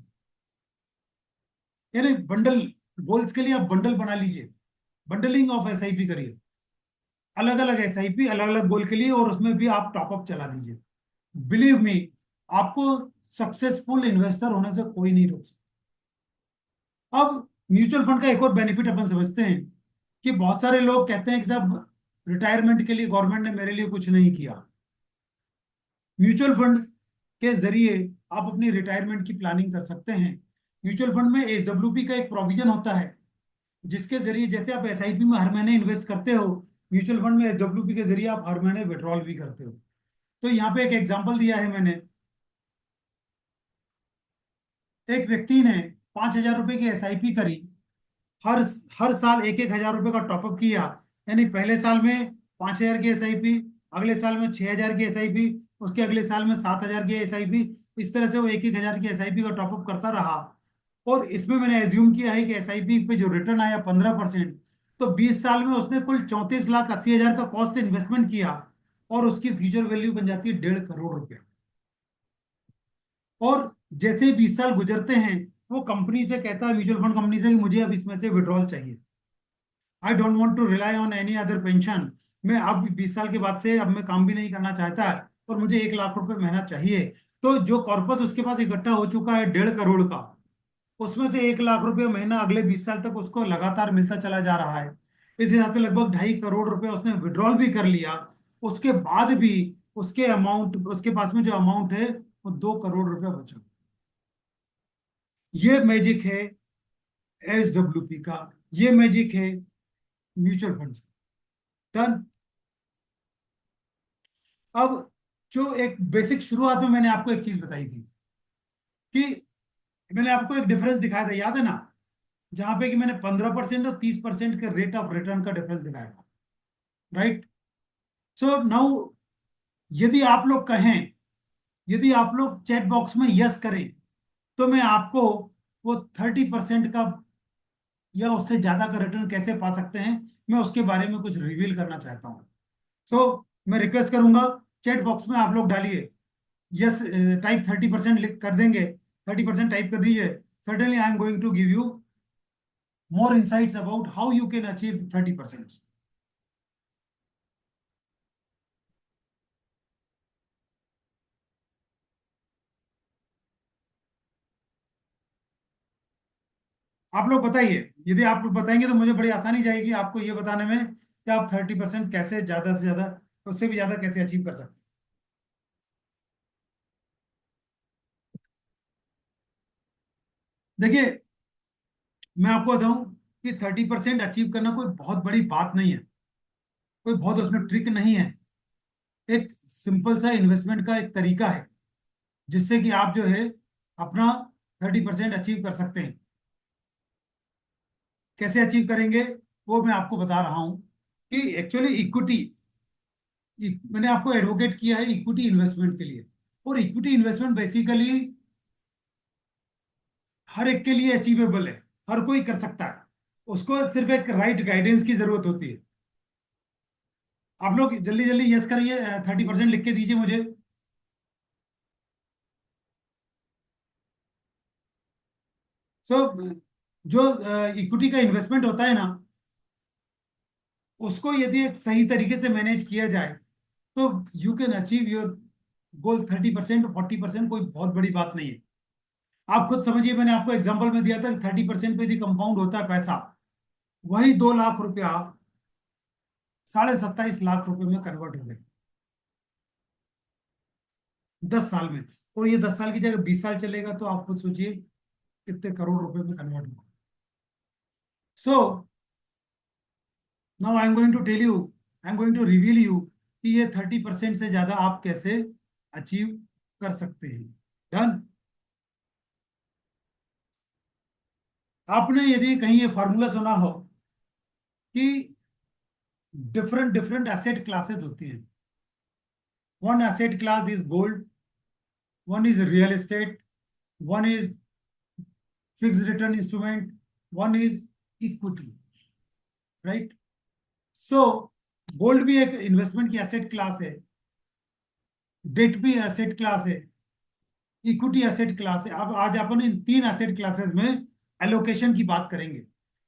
यानी बंडल, गोल्स के लिए आप बंडल बना लीजिए, बंडलिंग ऑफ एसआईपी करिए, अलग अलग एसआईपी अलग अलग गोल के लिए, और उसमें भी आप टॉपअप चला दीजिए। बिलीव मी, आपको सक्सेसफुल इन्वेस्टर होने से कोई नहीं रोक सकता। अब म्यूचुअल फंड का एक और बेनिफिट अपन समझते हैं कि बहुत सारे लोग कहते हैं कि साहब रिटायरमेंट के लिए गवर्नमेंट ने मेरे लिए कुछ नहीं किया। म्यूचुअल फंड के जरिए आप अपनी रिटायरमेंट की प्लानिंग कर सकते हैं। म्यूचुअल फंड में एसडब्ल्यूपी का एक प्रोविजन होता है, जिसके जरिए जैसे आप एसआईपी में हर महीने इन्वेस्ट करते हो, म्यूचुअल फंड में एसडब्ल्यूपी के जरिए आप हर महीने विड्रॉल भी करते हो। तो यहाँ पे एक एग्जांपल दिया है मैंने। एक व्यक्ति ने 5,000 रुपए की एसआईपी करी, हर हर साल 1,000 रुपए का टॉपअप किया। यानी पहले साल में 5,000 की एसआईपी, अगले साल में 6,000 की एसआईपी, उसके अगले साल में 7,000 की एसआईपी। इस तरह से वो 1,000 की एसआईपी का टॉपअप करता रहा। और इसमें मैंने एज्यूम किया है कि एसआईपी पे जो रिटर्न आया 15%, तो 20 साल में उसने कुल 34,80,000 का कॉस्ट इन्वेस्टमेंट किया, और उसकी फ्यूचर वैल्यू बन जाती है 1.5 करोड़ रुपया। और जैसे ही 20 साल गुजरते हैं, वो कंपनी से कहता है, म्यूचुअल फंड कंपनी से, कि मुझे अब इसमें से विड्रॉल चाहिए, I don't want to rely on any other pension. मैं अब 20 साल के बाद से अब मैं काम भी नहीं करना चाहता, और मुझे 1 लाख रुपए महीना चाहिए। तो जो कॉर्पस उसके पास इकट्ठा हो चुका है 1.5 करोड़ का, उसमें से 1 लाख रुपए महीना अगले 20 साल तक उसको लगातार मिलता चला जा रहा है। इस हिसाब से लगभग 2.5 करोड़ रुपए उसने विड्रॉल भी कर लिया। उसके बाद भी उसके अमाउंट, उसके पास में जो अमाउंट है वो 2 करोड़ रुपया बचा। ये मैजिक है एसडब्ल्यूपी का, ये मैजिक है म्यूचुअल फंड का। डन। अब जो एक बेसिक शुरुआत में मैंने आपको एक चीज बताई थी कि मैंने आपको एक डिफरेंस दिखाया था, याद है ना? जहां पे कि मैंने 15% और 30% के रेट ऑफ रिटर्न का डिफरेंस दिखाया था, राइट? सो नाउ, यदि आप लोग कहें, यदि आप लोग चैट बॉक्स में यस करें, तो मैं आपको वो 30% का या उससे ज्यादा का रिटर्न कैसे पा सकते हैं, मैं उसके बारे में कुछ रिवील करना चाहता हूँ। मैं रिक्वेस्ट करूंगा, चैट बॉक्स में आप लोग डालिए यस, टाइप 30% लिख कर देंगे, 30% टाइप कर दीजिए। Certainly I am going to give you more insights about how you can achieve 30%। आप लोग बताइए, यदि आप लोग बताएंगे तो मुझे बड़ी आसानी जाएगी आपको ये बताने में कि आप 30% कैसे ज्यादा से ज्यादा, उससे भी ज्यादा कैसे अचीव कर सकते हैं। देखिए, मैं आपको बताऊं कि 30% अचीव करना कोई बहुत बड़ी बात नहीं है, कोई बहुत उसमें ट्रिक नहीं है। एक सिंपल सा इन्वेस्टमेंट का एक तरीका है, जिससे कि आप जो है अपना 30% अचीव कर सकते हैं। कैसे अचीव करेंगे, वो मैं आपको बता रहा हूं कि एक्चुअली इक्विटी, मैंने आपको एडवोकेट किया है इक्विटी इन्वेस्टमेंट के लिए। और इक्विटी इन्वेस्टमेंट बेसिकली हर एक के लिए अचीवेबल है, हर कोई कर सकता है। उसको सिर्फ एक राइट गाइडेंस की जरूरत होती है। आप लोग जल्दी जल्दी यस करिए, 30% लिख के दीजिए मुझे। सो जो इक्विटी का इन्वेस्टमेंट होता है ना, उसको यदि एक सही तरीके से मैनेज किया जाए, तो you can achieve your goal. 30% 40% कोई बहुत बड़ी बात नहीं है। आप खुद समझिए, मैंने आपको एग्जांपल में दिया था कि 30% पे यदि कंपाउंड होता है पैसा, वही 2 लाख रुपया 27.5 लाख रुपए में कन्वर्ट हो गए 10 साल में। और ये 10 साल की जगह 20 साल चलेगा तो आप खुद सोचिए कितने करोड़ रुपए में कन्वर्ट होगा। So now I am going to tell you, I am going to reveal you कि ये 30% से ज्यादा आप कैसे अचीव कर सकते हैं। डन। आपने यदि कहीं ये फॉर्मूला सुना हो कि डिफरेंट डिफरेंट एसेट क्लासेस होती हैं। One asset class is gold, one is real estate, one is fixed return instrument, one is equity. Right. So gold भी एक इन्वेस्टमेंट की एसेट क्लास है, डेट भी एसेट क्लास है, इक्विटी एसेट क्लास है। अब आज अपन इन तीन एसेट क्लासेस में एलोकेशन की बात करेंगे।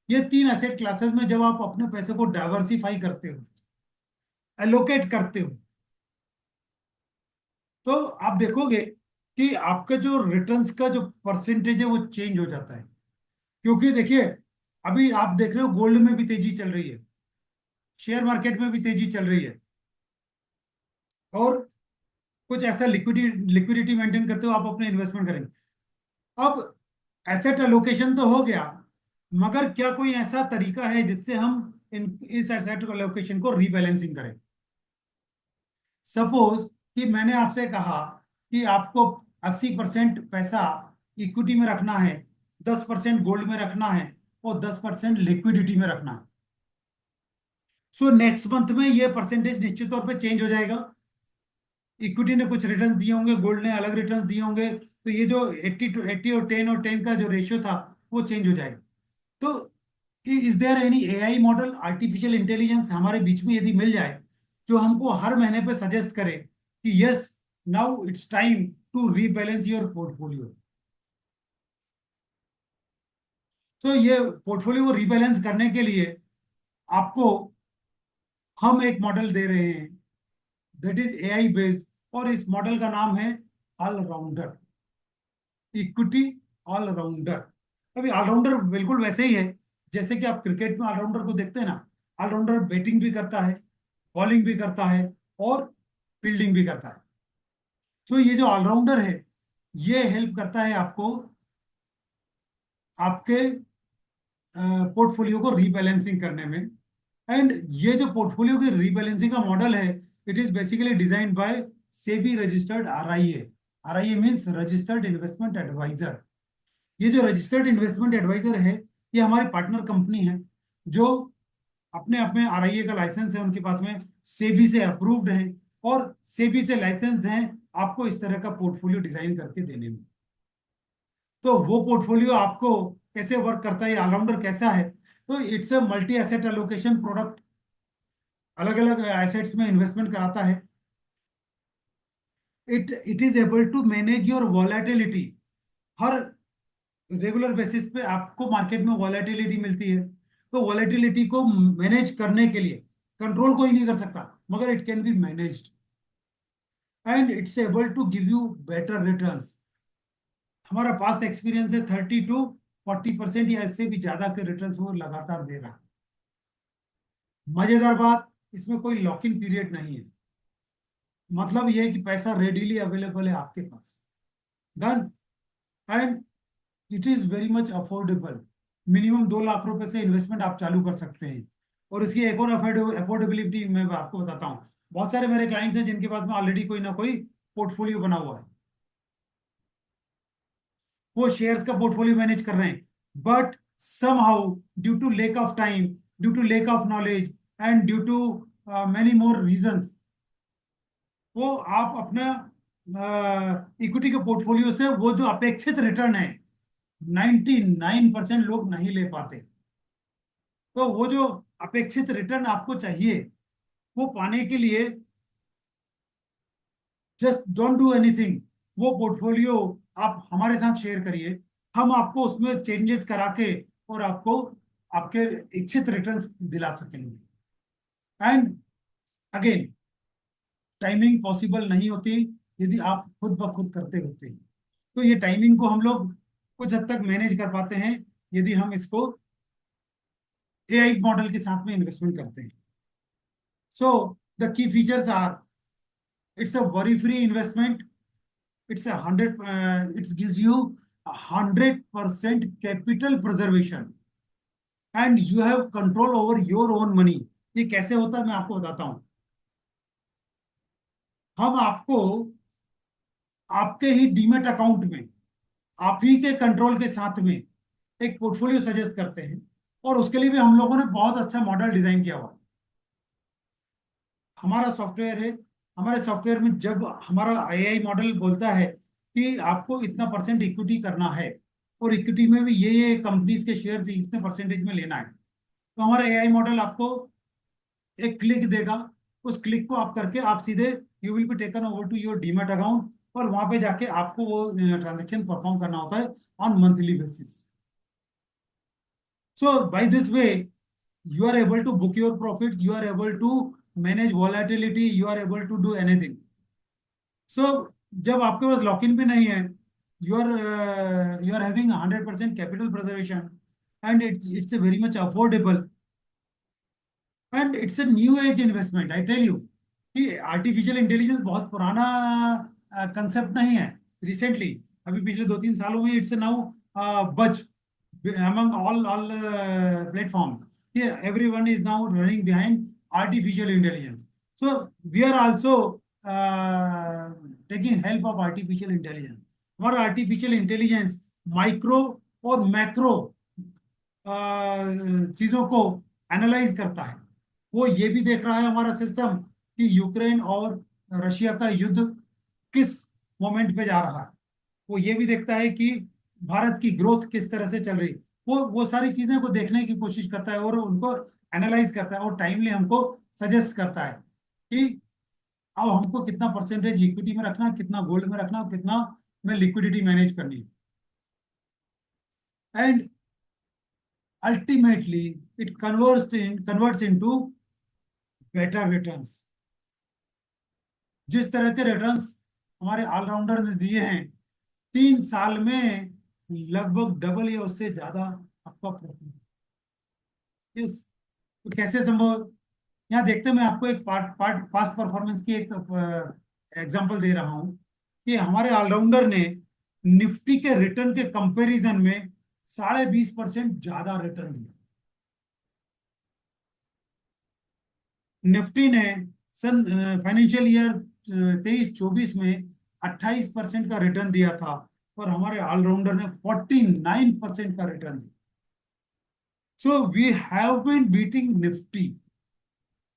ये तीन एसेट क्लासेस में जब आप अपने पैसे को डाइवर्सिफाई करते हो, एलोकेट करते हो, तो आप देखोगे कि आपका जो रिटर्न्स का जो परसेंटेज है वो चेंज हो जाता है। क्योंकि देखिए, अभी आप देख रहे हो गोल्ड में भी तेजी चल रही है, शेयर मार्केट में भी तेजी चल रही है, और कुछ ऐसा लिक्विडिटी लिक्विडिटी मेंटेन करते हो आप अपने इन्वेस्टमेंट करेंगे। अब एसेट एलोकेशन तो हो गया, मगर क्या कोई ऐसा तरीका है जिससे हम इस एसेट एलोकेशन को रीबैलेंसिंग करें? सपोज कि मैंने आपसे कहा कि आपको 80% पैसा इक्विटी में रखना है, 10% गोल्ड में रखना है, और 10% लिक्विडिटी में रखना है। सो नेक्स्ट मंथ में ये परसेंटेज निश्चित तौर पे चेंज हो जाएगा। इक्विटी ने कुछ रिटर्न्स दिए होंगे, गोल्ड ने अलग रिटर्न्स दिए होंगे, तो ये जो 80 और 10 का जो रेशियो था वो चेंज हो जाएगा। तो is there any AI model, artificial intelligence हमारे बीच में यदि मिल जाए, जो हमको हर महीने पे सजेस्ट करे कि yes, now it's time to rebalance your portfolio. तो ये पोर्टफोलियो को रीबैलेंस करने के लिए आपको हम एक मॉडल दे रहे हैं, दैट इज एआई बेस्ड, और इस मॉडल का नाम है ऑलराउंडर, इक्विटी ऑलराउंडर। अभी ऑलराउंडर बिल्कुल वैसे ही है जैसे कि आप क्रिकेट में ऑलराउंडर को देखते हैं ना। ऑलराउंडर बैटिंग भी करता है, बॉलिंग भी करता है, और फील्डिंग भी करता है। तो ये जो ऑलराउंडर है, ये हेल्प करता है आपको आपके पोर्टफोलियो को रीबैलेंसिंग करने में। एंड ये जो पोर्टफोलियो की रीबैलेंसिंग का मॉडल है, it is basically design by SEBI registered RIA. RIA means registered investment advisor. ये जो रजिस्टर्ड इन्वेस्टमेंट एडवाइजर है, ये हमारी पार्टनर कंपनी है, जो अपने अपने आरआईए का लाइसेंस है उनके पास में, सेबी से अप्रूव्ड है, और सेबी से लाइसेंस्ड हैं आपको इस तरह का पोर्टफोलियो डिजाइन करके देने में। तो वो पोर्टफोलियो आपको कैसे वर्क करता है, ऑलराउंडर कैसा है? तो it's a multi asset allocation product, अलग अलग एसेट्स में इन्वेस्टमेंट कराता है। It is able to manage your volatility. हर रेगुलर बेसिस पे आपको मार्केट में वॉलेटिलिटी मिलती है, तो वॉलेटिलिटी को मैनेज करने के लिए, कंट्रोल कोई नहीं कर सकता, मगर it can be managed, and it's able to give you better returns. हमारा पास्ट एक्सपीरियंस है 30 to 40% या इससे भी ज्यादा के रिटर्न्स वो लगातार दे रहा है। मजेदार बात, इसमें कोई लॉक इन पीरियड नहीं है। मतलब ये है कि पैसा रेडीली अवेलेबल है आपके पास। Done. And it is very much affordable. Minimum 2 lakh रुपए से इन्वेस्टमेंट आप चालू कर सकते हैं। और इसकी एक और अफोर्डेबिलिटी मैं आपको बताता हूँ। बहुत सारे मेरे क्लाइंट्स हैं जिनके पास में ऑलरेडी कोई ना कोई पोर्टफोलियो बना हुआ है, वो शेयर्स का पोर्टफोलियो मैनेज कर रहे हैं, but somehow due to lack of time, due to lack of knowledge, and due to many more reasons, वो आप अपना इक्विटी के पोर्टफोलियो से वो जो अपेक्षित रिटर्न है 99% लोग नहीं ले पाते। तो वो जो अपेक्षित रिटर्न आपको चाहिए, वो पाने के लिए जस्ट डोंट डू एनीथिंग। वो पोर्टफोलियो आप हमारे साथ शेयर करिए, हम आपको उसमें चेंजेस करा के और आपको आपके इच्छित रिटर्न्स दिला सकेंगे। एंड अगेन, टाइमिंग पॉसिबल नहीं होती यदि आप खुद ब खुद करते होते। तो ये टाइमिंग को हम लोग कुछ हद तक मैनेज कर पाते हैं यदि हम इसको एआई मॉडल के साथ में इन्वेस्टमेंट करते हैं। So the key features are, it's a very free investment, it's a 100 it gives you 100% capital preservation and you have control over your own money। ये कैसे होता है मैं आपको बताता हूं। हम आपको आपके ही डीमेट अकाउंट में, आप ही के कंट्रोल के साथ में एक पोर्टफोलियो सजेस्ट करते हैं, और उसके लिए भी हम लोगों ने बहुत अच्छा मॉडल डिजाइन किया हुआ है। हमारा सॉफ्टवेयर है, हमारे सॉफ्टवेयर में जब हमारा एआई मॉडल बोलता है कि आपको इतना परसेंट इक्विटी करना है, और इक्विटी में भी ये कंपनीज के शेयर इतने परसेंटेज में लेना है, तो हमारा एआई मॉडल आपको एक क्लिक देगा। उस क्लिक को आप करके आप सीधे you will be taken over to your demat account, और वहां पे जाके आपको वो ट्रांजेक्शन परफॉर्म करना होता है on monthly basis. So by this way you are able to book your profits, you are able to manage volatility, you are able to do anything। So जब आपके पास लॉक इन भी नहीं है, you are having 100% capital preservation, and it's a very much affordable, and it's a new age investment। I tell you कि artificial intelligence बहुत पुराना concept नहीं है। रिसेंटली, अभी पिछले 2-3 सालों में इट्स नाउ बज among all platforms। Yeah, everyone is now running behind artificial intelligence। So we are also taking help of artificial intelligence। हमारा आर्टिफिशियल इंटेलिजेंस माइक्रो और मैक्रो चीजों को एनालाइज करता है। वो ये भी देख रहा है हमारा सिस्टम कि यूक्रेन और रशिया का युद्ध किस मोमेंट पे जा रहा है। वो ये भी देखता है कि भारत की ग्रोथ किस तरह से चल रही है। वो सारी चीजें को देखने की कोशिश करता है और उनको एनालाइज करता है, और टाइमली हमको सजेस्ट करता है कि अब हमको कितना परसेंटेज इक्विटी में रखना है, कितना गोल्ड में रखना है, कितना में लिक्विडिटी मैनेज करनी है। And ultimately it converts into better returns. जिस तरह के रिटर्न्स हमारे ऑलराउंडर ने दिए हैं, 3 साल में लगभग डबल या उससे ज्यादा आपका प्रॉफिट। यस। तो कैसे संभव, यहाँ देखते हैं। मैं आपको एक पार्ट पार्ट पास्ट परफॉर्मेंस की एक एग्जांपल दे रहा हूँ कि हमारे ऑलराउंडर ने निफ्टी के रिटर्न के कंपैरिजन में 20.5% ज्यादा रिटर्न दिया। निफ्टी ने सन फाइनेंशियल ईयर 23-24 में 28% का रिटर्न दिया था, और हमारे ऑलराउंडर ने 49% का रिटर्न दिया। So we have been beating Nifty.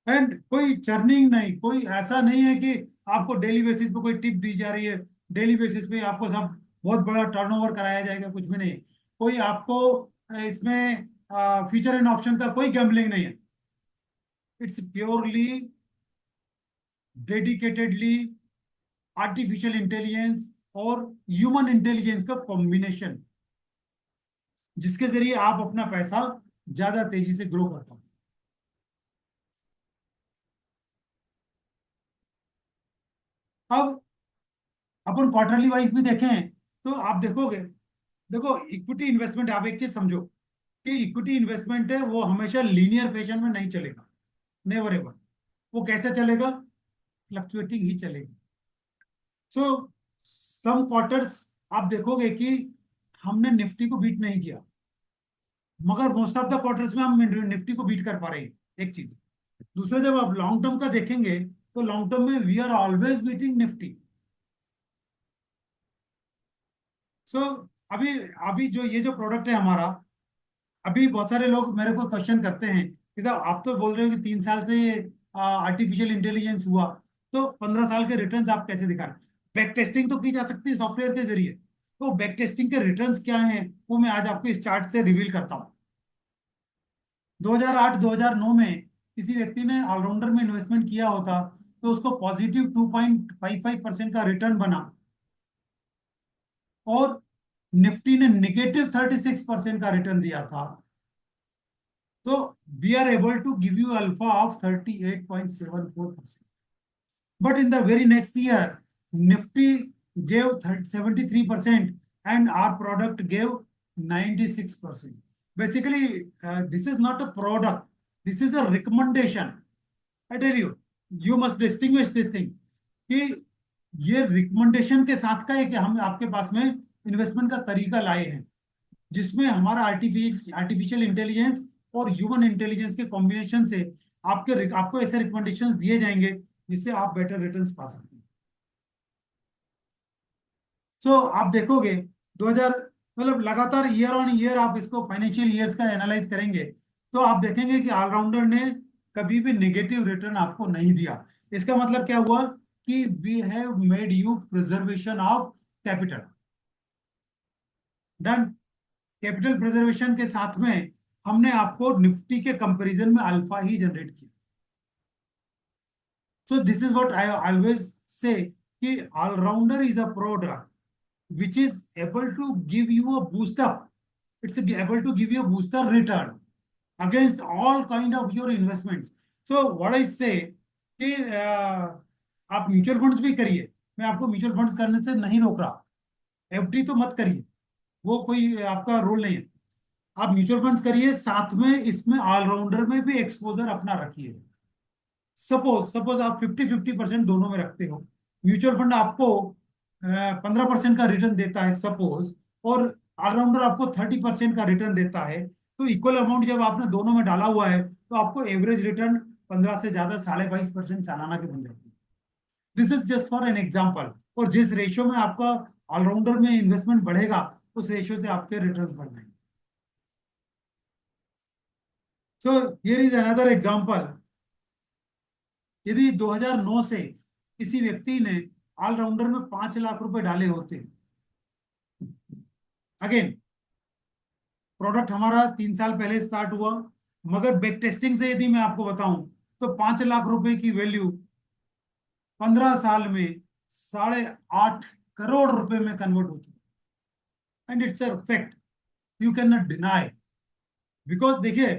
And कोई चर्निंग नहीं, कोई ऐसा नहीं है कि आपको डेली बेसिस पे कोई टिप दी जा रही है, डेली बेसिस पे आपको सब बहुत बड़ा टर्नओवर कराया जाएगा, कुछ भी नहीं। कोई आपको इसमें फ्यूचर एंड ऑप्शन का कोई गैम्बलिंग नहीं है। It's purely dedicatedly artificial intelligence और ह्यूमन इंटेलिजेंस का कॉम्बिनेशन, जिसके जरिए आप अपना पैसा ज्यादा तेजी से ग्रो कर पाओ। अब अपन क्वार्टरली वाइज भी देखें तो आप देखोगे, देखो इक्विटी इन्वेस्टमेंट, आप एक चीज समझो कि इक्विटी इन्वेस्टमेंट है वो हमेशा लीनियर फैशन में नहीं चलेगा। Never ever. वो कैसे चलेगा? फ्लक्चुएटिंग ही चलेगी। सो सम क्वार्टर्स आप देखोगे कि हमने निफ्टी को बीट नहीं किया, मगर मोस्ट ऑफ द क्वार्टर्स में हम निफ्टी को बीट कर पा रहे हैं। एक चीज। दूसरा, जब आप लॉन्ग टर्म का देखेंगे तो लॉन्ग टर्म में we are always beating Nifty. So अभी अभी जो ये जो प्रोडक्ट है हमारा, अभी बहुत सारे लोग मेरे को क्वेश्चन करते हैं कि साहब आप तो बोल रहे हो कि 3 साल से आर्टिफिशियल इंटेलिजेंस हुआ, तो 15 साल के रिटर्न्स आप कैसे दिखा रहे हैं? बैक टेस्टिंग तो की जा सकती है सॉफ्टवेयर के जरिए। तो बैक टेस्टिंग के रिटर्न्स क्या हैं वो मैं आज आपको इस चार्ट से रिवील करता हूँ। 2008-2009 में किसी व्यक्ति ने ऑलराउंडर में इन्वेस्टमेंट किया होता तो उसको पॉजिटिव 2.55% का रिटर्न बना, और निफ्टी ने निगेटिव 36% का रिटर्न दिया था। तो we are able to give you alpha of 38.74%। But in the very next year Nifty gave 73% and our product gave 96%। Basically this is not a product, this is a recommendation. I tell you, you must distinguish this thing कि ये recommendation के साथ का है कि हम आपके पास में इन्वेस्टमेंट का तरीका लाए हैं, जिसमें हमारा आर्टिफिशियल इंटेलिजेंस और ह्यूमन इंटेलिजेंस के कॉम्बिनेशन से आपको ऐसे रिकमेंडेशंस दिए जाएंगे जिससे आप बेटर रिटर्न्स पा सकते हैं। सो आप देखोगे 2000, मतलब लगातार ईयर ऑन ईयर आप इसको फाइनेंशियल ईयर्स का एनालाइज करेंगे तो आप देखेंगे कि ऑलराउंडर ने कभी भी नेगेटिव रिटर्न आपको नहीं दिया। इसका मतलब क्या हुआ कि we have made you preservation of capital. Done. Capital preservation के साथ में हमने आपको निफ्टी के कंपैरिजन में अल्फा ही जनरेट किया। So this is what I always say कि allrounder is a product which is able to give you a boost up. It's able to give you a booster return against all kind of your investments. So what I say कि आप mutual funds भी करिए, मैं आपको mutual funds करने से नहीं रोक रहा, एफडी तो मत करिए, वो कोई आपका रोल नहीं है। आप म्यूचुअल फंड्स करिए, साथ में इसमें ऑलराउंडर में भी एक्सपोजर अपना रखिए। सपोज सपोज आप 50-50% दोनों में रखते हो, म्यूचुअल फंड आपको 15% का रिटर्न देता है सपोज, और ऑलराउंडर आपको 30% का रिटर्न देता है, तो इक्वल अमाउंट जब आपने दोनों में डाला हुआ है तो आपको एवरेज रिटर्न 15 से ज्यादा 22.5% सालाना की बन जाती है। This is just for an example. और जिस रेशियो में आपका ऑलराउंडर में इन्वेस्टमेंट बढ़ेगा उस रेशियो से आपके रिटर्न बढ़ जाएंगे। So here is another example. यदि 2009 से किसी व्यक्ति ने ऑलराउंडर में 5 लाख रुपए डाले होते, अगेन प्रोडक्ट हमारा 3 साल पहले स्टार्ट हुआ, मगर बैक टेस्टिंग से यदि मैं आपको बताऊं तो 5 लाख रुपए की वैल्यू 15 साल में 8.5 करोड़ रुपए में कन्वर्ट हो चुकी। And it's a fact, you can not deny. Because देखिए,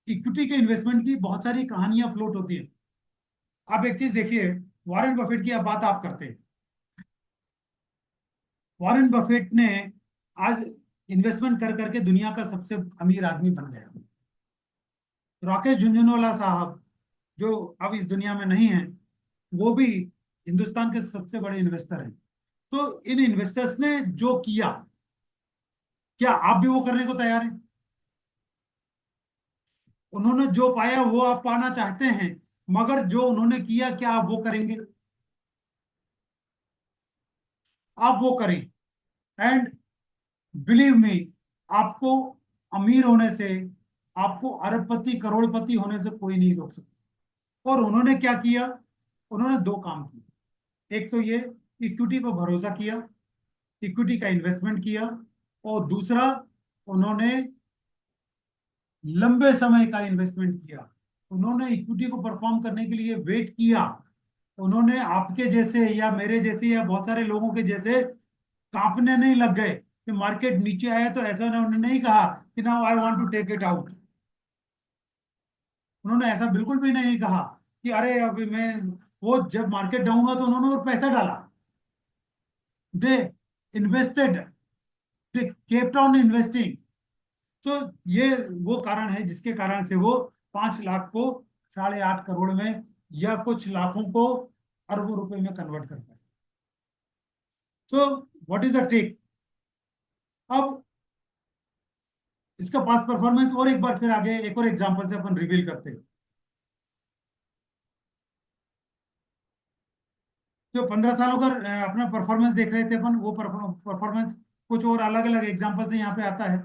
इक्विटी के इन्वेस्टमेंट की बहुत सारी कहानियां फ्लोट होती है। आप एक चीज देखिए, वॉरेन बफेट की आप बात आप करते हैं, वॉरेन बफेट ने आज इन्वेस्टमेंट कर करके दुनिया का सबसे अमीर आदमी बन गया। राकेश झुंझुनवाला साहब जो अब इस दुनिया में नहीं है, वो भी हिंदुस्तान के सबसे बड़े इन्वेस्टर हैं। तो इन इन्वेस्टर्स ने जो किया, क्या आप भी वो करने को तैयार हैं? उन्होंने जो पाया वो आप पाना चाहते हैं, मगर जो उन्होंने किया क्या आप वो करेंगे? आप वो करें। एंड बिलीव मी, आपको अमीर होने से, आपको अरबपति करोड़पति होने से कोई नहीं रोक सकता। और उन्होंने क्या किया? उन्होंने दो काम किए। एक तो ये इक्विटी पर भरोसा किया, इक्विटी का इन्वेस्टमेंट किया, और दूसरा उन्होंने लंबे समय का इन्वेस्टमेंट किया। उन्होंने इक्विटी को परफॉर्म करने के लिए वेट किया। उन्होंने आपके जैसे या मेरे जैसे या बहुत सारे लोगों के जैसे कांपने नहीं लग गए कि मार्केट नीचे आया तो ऐसा उन्होंने नहीं कहा कि now I want to take it out. उन्होंने ऐसा बिल्कुल भी नहीं कहा कि अरे अभी मैं, वो जब मार्केट डाउन हुआ तो उन्होंने और पैसा डाला। दे invested, they kept on investing. तो ये वो कारण है जिसके कारण से वो 5 लाख को 8.5 करोड़ में या कुछ लाखों को अरबों रुपए में कन्वर्ट कर पाए। So what is the trick? अब इसका पास परफॉर्मेंस और एक बार फिर आगे एक और एग्जांपल से अपन रिवील करते हैं। जो 15 सालों का अपना परफॉर्मेंस देख रहे थे अपन, वो परफॉर्मेंस कुछ और अलग अलग एग्जांपल से यहाँ पे आता है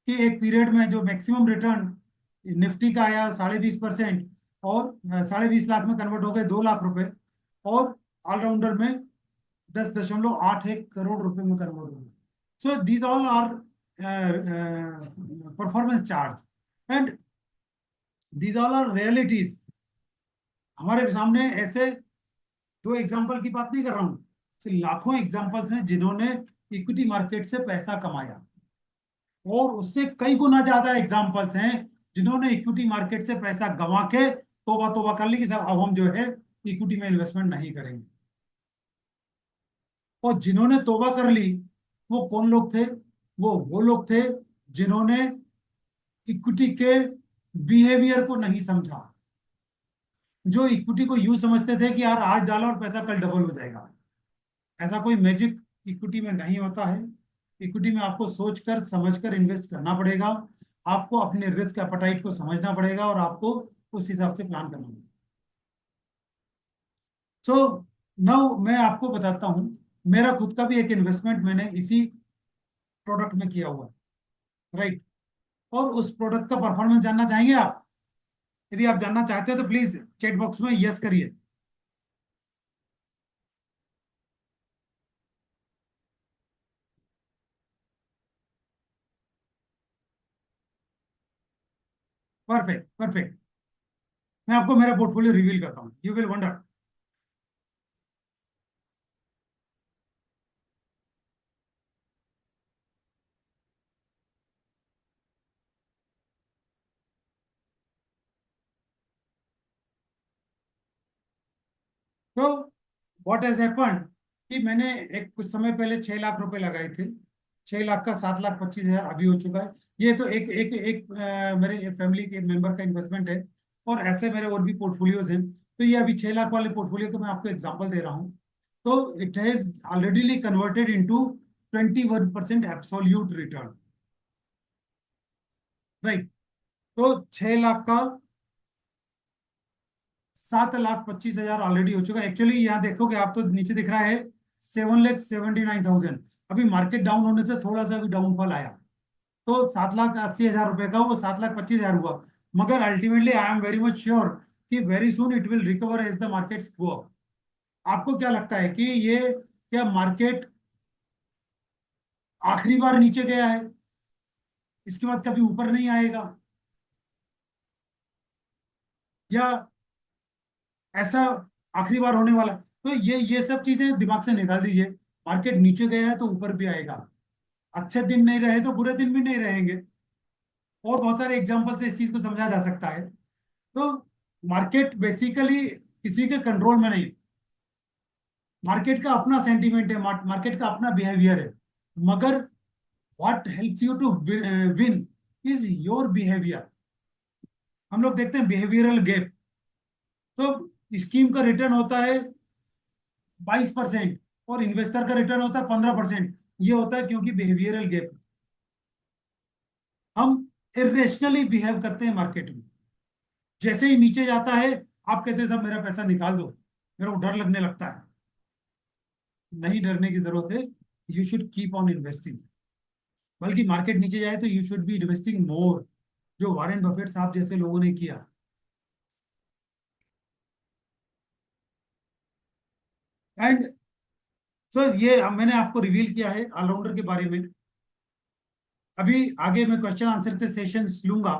कि एक पीरियड में जो मैक्सिमम रिटर्न निफ्टी का आया 20.5%, और 20.5 लाख में कन्वर्ट हो गए 2 लाख रुपए, और ऑलराउंडर में 10.81 करोड़ रुपए में कन्वर्ट हो गए। So these all are performance chart, and these all are realities. हमारे सामने ऐसे दो एग्जाम्पल की बात नहीं कर रहा हूँ, लाखों एग्जाम्पल्स हैं जिन्होंने इक्विटी मार्केट से पैसा कमाया, और उससे कई गुना ज्यादा एग्जाम्पल्स हैं जिन्होंने इक्विटी मार्केट से पैसा गंवा के तोबा तोबा कर ली कि साहब अब हम जो है इक्विटी में इन्वेस्टमेंट नहीं करेंगे। और जिन्होंने तोबा कर ली वो कौन लोग थे? वो लोग थे जिन्होंने इक्विटी के बिहेवियर को नहीं समझा। जो इक्विटी को यूं समझते थे कि यार आज डालो और पैसा कल डबल हो जाएगा, ऐसा कोई मैजिक इक्विटी में नहीं होता है। इक्विटी में आपको सोच कर समझ कर इन्वेस्ट करना पड़ेगा। आपको अपने रिस्क एपेटाइट को समझना पड़ेगा और आपको उस हिसाब से प्लान करना पड़ेगा। सो नाउ मैं आपको बताता हूँ, मेरा खुद का भी एक इन्वेस्टमेंट मैंने इसी प्रोडक्ट में किया हुआ है, राइट। और उस प्रोडक्ट का परफॉर्मेंस जानना चाहेंगे आप? यदि आप जानना चाहते हैं तो प्लीज चैट बॉक्स में यस करिए। Perfect perfect. मैं आपको मेरा पोर्टफोलियो रिवील करता हूँ, यू विल वंडर। तो व्हाट हैज हैपेंड कि मैंने एक कुछ समय पहले 6 लाख रुपए लगाए थे। 6 लाख का 7,25,000 अभी हो चुका है। ये तो एक एक एक मेरे फैमिली के मेंबर का इन्वेस्टमेंट है। और ऐसे मेरे और भी पोर्टफोलियोज हैं। तो ये अभी 6 लाख वाले पोर्टफोलियो को मैं आपको एग्जांपल दे रहा हूँ। तो it has already converted into 21% absolute return, right. तो 6 लाख का 7,25,000 ऑलरेडी हो चुका है। एक्चुअली यहाँ देखोगे आप तो नीचे दिख रहा है 7,79,000। अभी मार्केट डाउन होने से थोड़ा सा भी डाउनफॉल आया, तो 7,80,000 रुपए का वो 7,25,000 हुआ। मगर ultimately I am very much sure कि very soon it will recover as the markets go up. आपको क्या लगता है कि ये क्या मार्केट आखिरी बार नीचे गया है, इसके बाद कभी ऊपर नहीं आएगा, या ऐसा आखिरी बार होने वाला? तो ये सब चीजें दिमाग से निकाल दीजिए। मार्केट नीचे गया है तो ऊपर भी आएगा, अच्छे दिन नहीं रहे तो बुरे दिन भी नहीं रहेंगे। और बहुत सारे एग्जांपल से इस चीज को समझा जा सकता है। तो मार्केट बेसिकली किसी के कंट्रोल में नहीं। मार्केट का अपना सेंटीमेंट है, मार्केट का अपना बिहेवियर है। मगर what helps you to win is your behaviour. हम लोग देखते हैं बिहेवियरल गैप। तो स्कीम का रिटर्न होता है 22% और इन्वेस्टर का रिटर्न होता है 15%। ये होता है क्योंकि बिहेवियरल गैप। हम इरेशनली बिहेव करते हैं मार्केट में। जैसे ही नीचे जाता है आप कहते हैं साहब मेरा पैसा निकाल दो, मेरे को डर लगने लगता है। नहीं डरने की जरूरत है। You should keep on investing. बल्कि मार्केट नीचे जाए तो यू शुड बी इन्वेस्टिंग मोर, जो वॉरेन बफेट साहब जैसे लोगों ने किया। एंड सो ये अब मैंने आपको रिवील किया है ऑलराउंडर के बारे में। अभी आगे मैं क्वेश्चन आंसर के सेशंस लूंगा।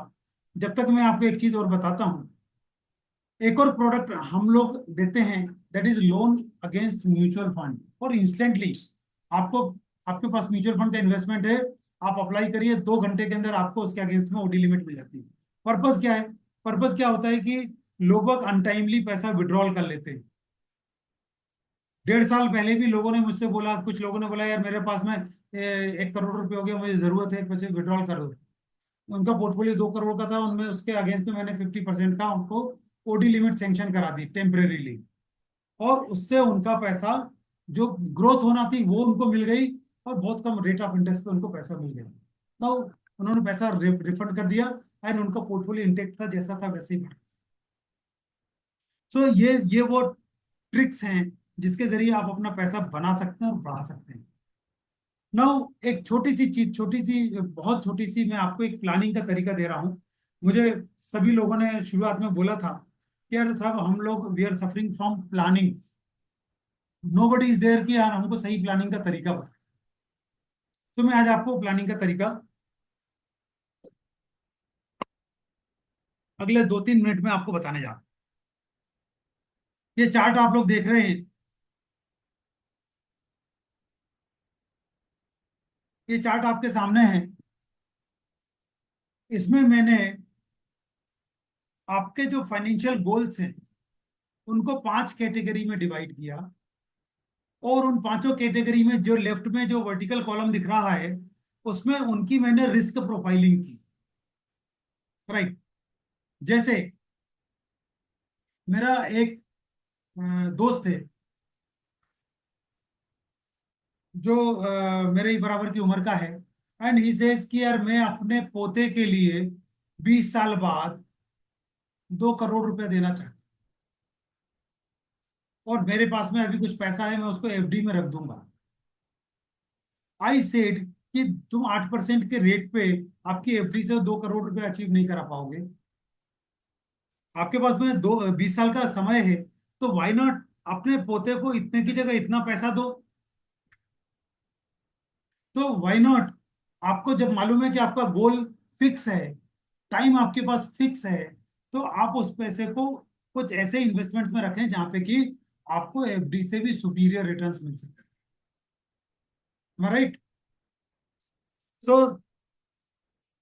जब तक मैं आपको एक चीज और बताता हूँ। एक और प्रोडक्ट हम लोग देते हैं, that is loan against mutual fund. और इंस्टेंटली आपको, आपके पास म्यूचुअल फंड का इन्वेस्टमेंट है, आप अप्लाई करिए, 2 घंटे के अंदर आपको उसके अगेंस्ट में ओडी लिमिट मिल जाती है। पर्पस क्या है? पर्पस क्या होता है कि लोग अनटाइमली पैसा विड्रॉल कर लेते हैं। 1.5 साल पहले भी लोगों ने मुझसे बोला, कुछ लोगों ने बोला यार मेरे पास में 1 करोड़ रुपए हो गया, मुझे जरूरत है, पैसे विड्रॉल कर दो। उनका पोर्टफोलियो 2 करोड़ का था, उनमें उसके अगेंस्ट में मैंने 50% का उनको ओडी लिमिट सेंक्शन करा दी टेम्परेरीली। और उससे उनका पैसा, जो ग्रोथ होना थी वो उनको मिल गई, और बहुत कम रेट ऑफ इंटरेस्ट पे उनको पैसा मिल गया। तो उन्होंने पैसा रिफंड कर दिया। एंड उनका पोर्टफोलियो इंटेक्ट था, जैसा था वैसे ही बढ़ा। सो ये वो ट्रिक्स हैं जिसके जरिए आप अपना पैसा बना सकते हैं और बढ़ा सकते हैं। नाउ एक छोटी सी चीज, छोटी सी, बहुत छोटी सी, मैं आपको एक प्लानिंग का तरीका दे रहा हूँ। मुझे सभी लोगों ने शुरुआत में बोला था कि यार साहब हम लोग we are suffering from planning, nobody is there कि यार हमको सही प्लानिंग का तरीका बता। तो मैं आज आपको प्लानिंग का तरीका अगले 2-3 मिनट में आपको बताने जा रहा हूं। ये चार्ट आप लोग देख रहे हैं, ये चार्ट आपके सामने है। इसमें मैंने आपके जो फाइनेंशियल गोल्स हैं उनको 5 कैटेगरी में डिवाइड किया। और उन पांचों कैटेगरी में जो लेफ्ट में जो वर्टिकल कॉलम दिख रहा है, उसमें उनकी मैंने रिस्क प्रोफाइलिंग की। राइट। जैसे मेरा एक दोस्त है जो मेरे ही बराबर की उम्र का है, एंड ही सेज कि यार मैं अपने पोते के लिए 20 साल बाद 2 करोड़ रुपया देना चाहता हूँ, और मेरे पास में अभी कुछ पैसा है, मैं उसको एफडी में रख दूंगा। आई सेड कि तुम 8% के रेट पे आपकी एफडी से 2 करोड़ रुपया अचीव नहीं करा पाओगे। आपके पास में 20 साल का समय है, तो व्हाई नॉट अपने पोते को इतने की जगह इतना पैसा दो। तो व्हाई नॉट, आपको जब मालूम है कि आपका गोल फिक्स है, टाइम आपके पास फिक्स है, तो आप उस पैसे को कुछ ऐसे इन्वेस्टमेंट्स में रखें जहां पे कि आपको एफडी से भी सुपीरियर रिटर्न्स मिल सके। राइट। सो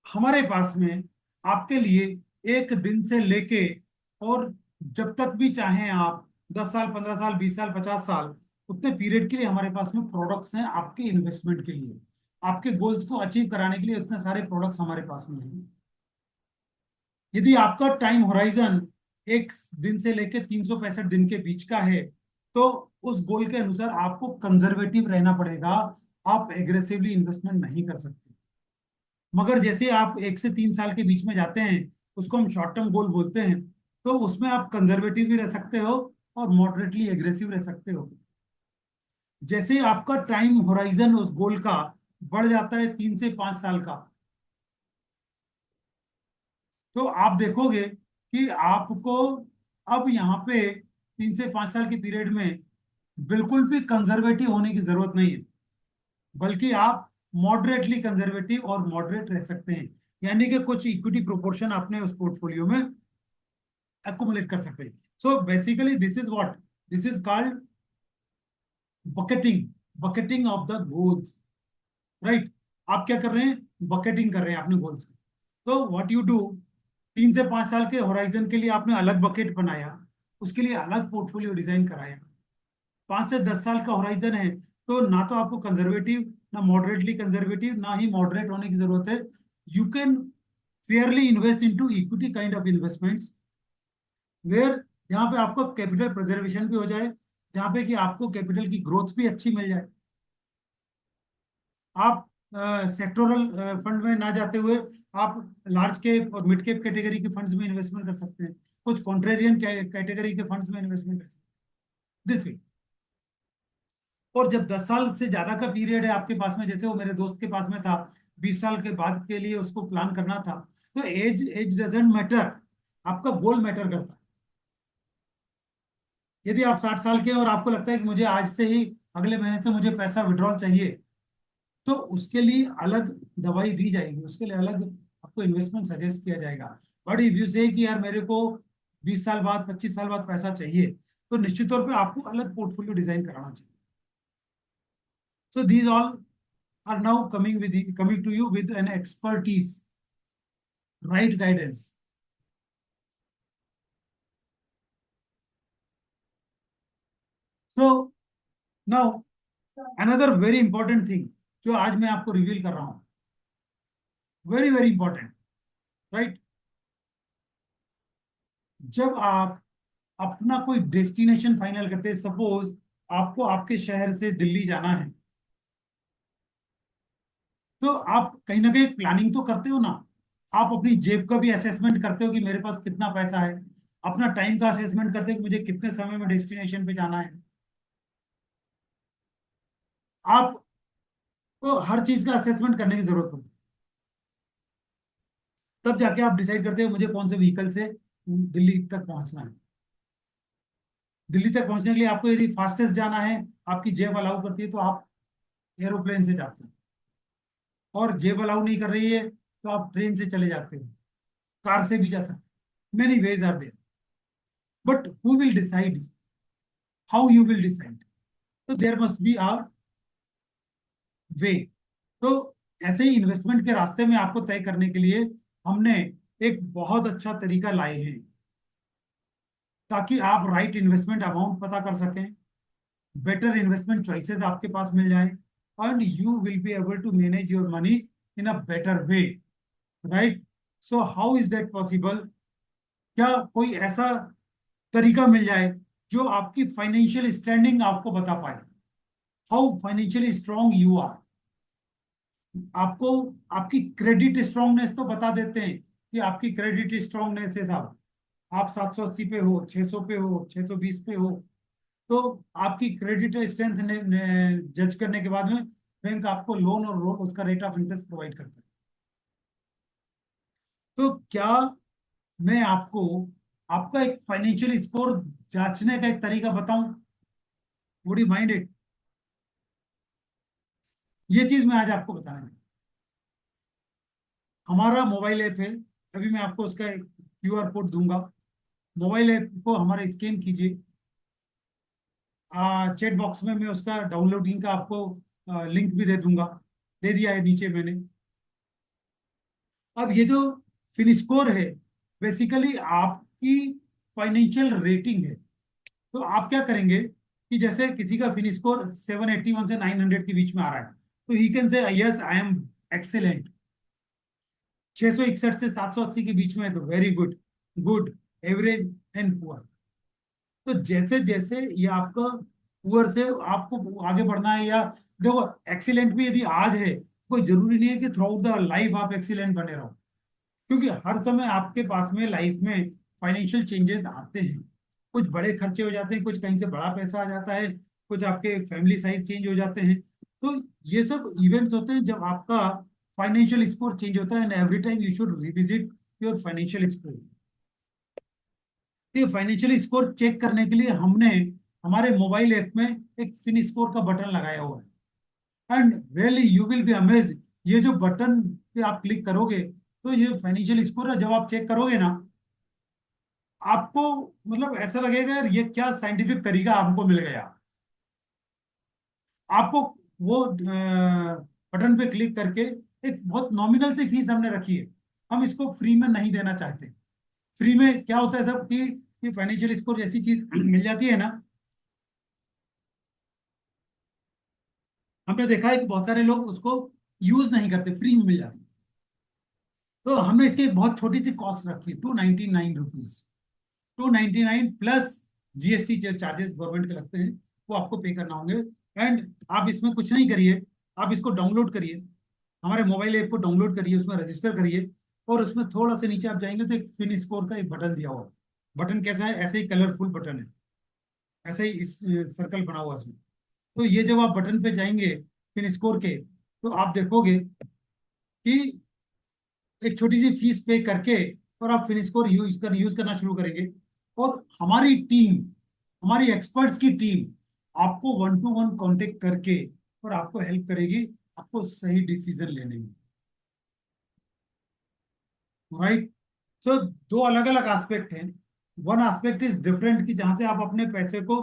हमारे पास में आपके लिए एक दिन से लेके और जब तक भी चाहें आप, 10 साल, 15 साल, 20 साल, 50 साल, उतने पीरियड के लिए हमारे पास में प्रोडक्ट्स हैं आपके इन्वेस्टमेंट के लिए। आपके गोल्स को अचीव कराने के लिए इतने सारे प्रोडक्ट्स हमारे पास में हैं। यदि आपका टाइम होराइजन एक दिन से लेके 365 दिन के बीच का है, तो उस गोल के अनुसार आपको कंजर्वेटिव रहना पड़ेगा। आप एग्रेसिवली इन्वेस्टमेंट नहीं कर सकते। मगर जैसे आप 1 से 3 साल के बीच में जाते हैं, उसको हम शॉर्ट टर्म गोल बोलते हैं, तो उसमें आप कंजर्वेटिव भी रह सकते हो और मॉडरेटली एग्रेसिव रह सकते हो। जैसे आपका टाइम होराइजन उस गोल का बढ़ जाता है 3 से 5 साल का, तो आप देखोगे कि आपको अब यहाँ पे 3 से 5 साल के पीरियड में बिल्कुल भी कंजर्वेटिव होने की जरूरत नहीं है, बल्कि आप मॉडरेटली कंजर्वेटिव और मॉडरेट रह सकते हैं। यानी कि कुछ इक्विटी प्रोपोर्शन अपने उस पोर्टफोलियो में एक्युमुलेट कर सकते हैं। So basically this is called bucketing, bucketing of the goals. Right. आप क्या कर रहे हैं? बकेटिंग कर रहे हैं अपने गोल्स की। तो व्हाट यू डू, 3 से 5 साल के होराइजन के लिए आपने अलग बकेट बनाया, उसके लिए अलग पोर्टफोलियो डिजाइन कराया। 5 से 10 साल का होराइजन है, तो ना तो आपको कंजर्वेटिव, ना मॉडरेटली कंजर्वेटिव, ना ही मॉडरेट होने की जरूरत है। You can fairly invest into equity kind of investments, where जहाँ पे आपको कैपिटल प्रिजर्वेशन भी हो जाए, जहाँ पे कि आपको कैपिटल की ग्रोथ भी अच्छी मिल जाए। आप सेक्टोरल फंड में ना जाते हुए आप लार्ज कैप और मिड कैप कैटेगरी के फंड्स में इन्वेस्टमेंट कर सकते हैं, कुछ कॉन्ट्रेरियन कैटेगरी के फंड्स में इन्वेस्टमेंट कर सकते हैं, दिस वे। और जब 10 साल से ज्यादा का पीरियड है आपके पास में, जैसे वो मेरे दोस्त के पास में था, 20 साल के बाद के लिए उसको प्लान करना था, तो एज एज डजेंट मैटर, आपका गोल मैटर करता है। यदि आप 60 साल के हैं और आपको लगता है कि मुझे आज से ही, अगले महीने से मुझे पैसा विड्रॉल चाहिए, तो उसके लिए अलग दवाई दी जाएगी, उसके लिए अलग आपको इन्वेस्टमेंट सजेस्ट किया जाएगा। बट इफ यू से कि यार मेरे को 20 साल बाद, 25 साल बाद पैसा चाहिए, तो निश्चित तौर पे आपको अलग पोर्टफोलियो डिजाइन कराना चाहिए। सो these all are now coming to you with an expertise, right guidance. So now another very important thing जो आज मैं आपको रिवील कर रहा हूं, वेरी वेरी इंपॉर्टेंट। राइट। जब आप अपना कोई डेस्टिनेशन फाइनल करते हैं, सपोज आपको आपके शहर से दिल्ली जाना है, तो आप कहीं ना कहीं प्लानिंग तो करते हो ना। आप अपनी जेब का भी असेसमेंट करते हो कि मेरे पास कितना पैसा है, अपना टाइम का असेसमेंट करते हो कि मुझे कितने समय में डेस्टिनेशन पे जाना है। आपको हर चीज का असेसमेंट करने की जरूरत होती है, तब जाके आप डिसाइड करते हो मुझे कौन से व्हीकल से दिल्ली तक पहुंचना है। दिल्ली तक पहुंचने के लिए आपको यदि फास्टेस्ट जाना है, आपकी जेब अलाउ करती है, तो आप एरोप्लेन से जाते हैं, और जेब अलाउ नहीं कर रही है तो आप ट्रेन से चले जाते हो, कार से भी जा सकते, many ways are there. But who will decide how you will decide? तो there must be our way. तो ऐसे ही इन्वेस्टमेंट के रास्ते में आपको तय करने के लिए हमने एक बहुत अच्छा तरीका लाए हैं, ताकि आप राइट इन्वेस्टमेंट अमाउंट पता कर सकें, बेटर इन्वेस्टमेंट चॉइसेस आपके पास मिल जाए, and you will be able to manage your money in a better way. Right. So how is that possible? क्या कोई ऐसा तरीका मिल जाए जो आपकी फाइनेंशियल स्टैंडिंग आपको बता पाए, how financially strong you are. आपको आपकी क्रेडिट स्ट्रांगनेस तो बता देते हैं कि आपकी क्रेडिट स्ट्रांगनेस है साहब, आप 780 पे हो, 600 पे हो, 620 पे हो, तो आपकी क्रेडिट स्ट्रेंथ ने जज करने के बाद में बैंक आपको लोन और उसका रेट ऑफ इंटरेस्ट प्रोवाइड करता है। तो क्या मैं आपको आपका एक फाइनेंशियल स्कोर जांचने का एक तरीका बताऊं? Would you mind it? ये चीज मैं आज आपको बताना है। हमारा मोबाइल ऐप है, अभी मैं आपको उसका क्यूआर कोड दूंगा। मोबाइल ऐप को हमारा स्कैन कीजिए। चैट बॉक्स में मैं उसका डाउनलोडिंग का आपको लिंक भी दे दूंगा, दे दिया है नीचे मैंने। अब ये जो फिनिस्कोर है, बेसिकली आपकी फाइनेंशियल रेटिंग है। तो आप क्या करेंगे कि जैसे किसी का फिनिस्कोर 781 से 900 के बीच में आ रहा है, तो he can say yes I M excellent. 661 से 780 के बीच में है तो very good, good, average and poor. तो जैसे जैसे ये आपका पुअर से आपको आगे बढ़ना है, या देखो एक्सीलेंट भी यदि आज है, कोई जरूरी नहीं है कि थ्रू आउट द लाइफ आप एक्सीलेंट बने रहो, क्योंकि हर समय आपके पास में लाइफ में फाइनेंशियल चेंजेस आते हैं। कुछ बड़े खर्चे हो जाते हैं, कुछ कहीं से बड़ा पैसा आ जाता है, कुछ आपके फैमिली साइज चेंज हो जाते हैं। तो ये सब इवेंट्स होते हैं जब आपका फाइनेंशियल स्कोर चेंज होता है, and every time you should revisit your financial score. ये फाइनेंशियल स्कोर चेक करने के लिए हमने हमारे मोबाइल ऐप में एक फिन स्कोर का बटन लगाया हुआ है, and really you will be amazed. ये जो बटन पे आप क्लिक करोगे तो ये फाइनेंशियल स्कोर है, जब आप चेक करोगे ना, आपको मतलब ऐसा लगेगा यार ये क्या साइंटिफिक तरीका हमको मिल गया। आपको वो बटन पे क्लिक करके एक बहुत नॉमिनल सी फीस हमने रखी है, हम इसको फ्री में नहीं देना चाहते। फ्री में क्या होता है सब कि फाइनेंशियल स्कोर जैसी चीज मिल जाती है ना, हमने देखा है कि बहुत सारे लोग उसको यूज नहीं करते, फ्री में मिल जाती है। तो हमने इसकी एक बहुत छोटी सी कॉस्ट रखी है, 299 रुपीज। 299 प्लस जीएसटी जो चार्जेस गवर्नमेंट के लगते हैं वो आपको पे करना होंगे। एंड आप इसमें कुछ नहीं करिए, आप इसको डाउनलोड करिए, हमारे मोबाइल ऐप को डाउनलोड करिए, उसमें रजिस्टर करिए, और उसमें थोड़ा सा नीचे आप जाएंगे तो एक फिन स्कोर का एक बटन दिया हुआ है। बटन कैसा है? ऐसे ही कलरफुल बटन है, ऐसे ही इस सर्कल बना हुआ है उसमें। तो ये जब आप बटन पे जाएंगे फिन स्कोर के, तो आप देखोगे कि एक छोटी सी फीस पे करके और आप फिनिश को यूज करना शुरू करेंगे। और हमारी टीम, हमारी एक्सपर्ट्स की टीम आपको वन टू वन कांटेक्ट करके और आपको हेल्प करेगी आपको सही डिसीजन लेने में। राइट? सो दो अलग अलग एस्पेक्ट हैं। वन एस्पेक्ट इज डिफरेंट कि जहां से आप अपने पैसे को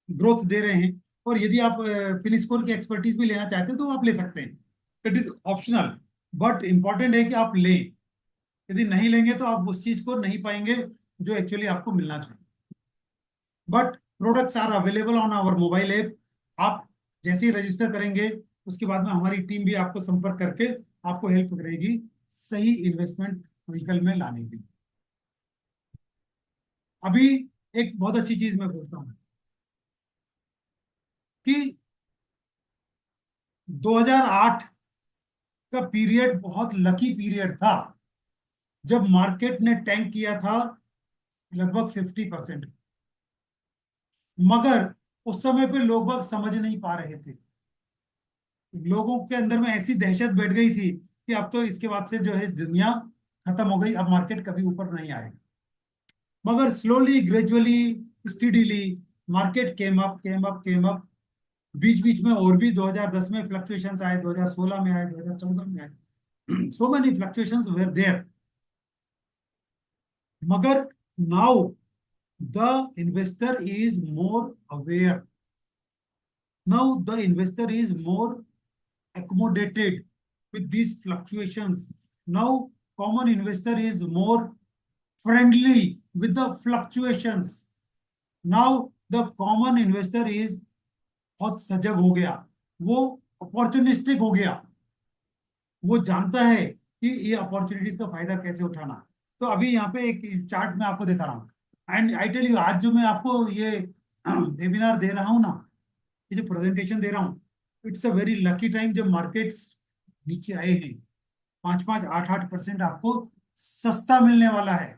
ग्रोथ दे रहे हैं, और यदि आप फिनिश स्कोर की एक्सपर्टीज भी लेना चाहते हैं तो आप ले सकते हैं, it is optional. But important है कि आप लें। यदि नहीं लेंगे तो आप उस चीज को नहीं पाएंगे जो एक्चुअली आपको मिलना चाहिए। But products are available on our mobile app. आप जैसे ही रजिस्टर करेंगे उसके बाद में हमारी टीम भी आपको संपर्क करके आपको हेल्प करेगी सही इन्वेस्टमेंट व्हीकल में लाने के लिए। अभी एक बहुत अच्छी चीज मैं बोलता हूँ कि 2008 का पीरियड बहुत लकी पीरियड था, जब मार्केट ने टैंक किया था लगभग 50%। मगर उस समय पे लोग बाग समझ नहीं पा रहे थे, लोगों के अंदर में ऐसी दहशत बैठ गई थी कि अब तो इसके बाद से जो है दुनिया खत्म हो गई, अब मार्केट कभी ऊपर नहीं आएगा। मगर slowly gradually steadily market came up. बीच बीच में और भी 2010 में फ्लक्चुएशंस आए, 2016 में आए, 2014 में आए, so many fluctuations were there. मगर now the investor is more aware, now the investor is more accommodated with these fluctuations. Now common investor is more friendly with the fluctuations. Now the common investor is बहुत सजग हो गया, वो opportunistic हो गया। वो जानता है कि ये अपॉर्चुनिटीज का फायदा कैसे उठाना। तो अभी यहाँ पे एक चार्ट में आपको दिखा रहा हूँ। एंड आई टेल यू, आज जो मैं आपको ये वेबिनार दे रहा हूँ ना, ये जो प्रेजेंटेशन दे रहा हूँ, it's a very lucky time जब मार्केट्स नीचे आए हैं। 5-5, 8-8% आपको सस्ता मिलने वाला है।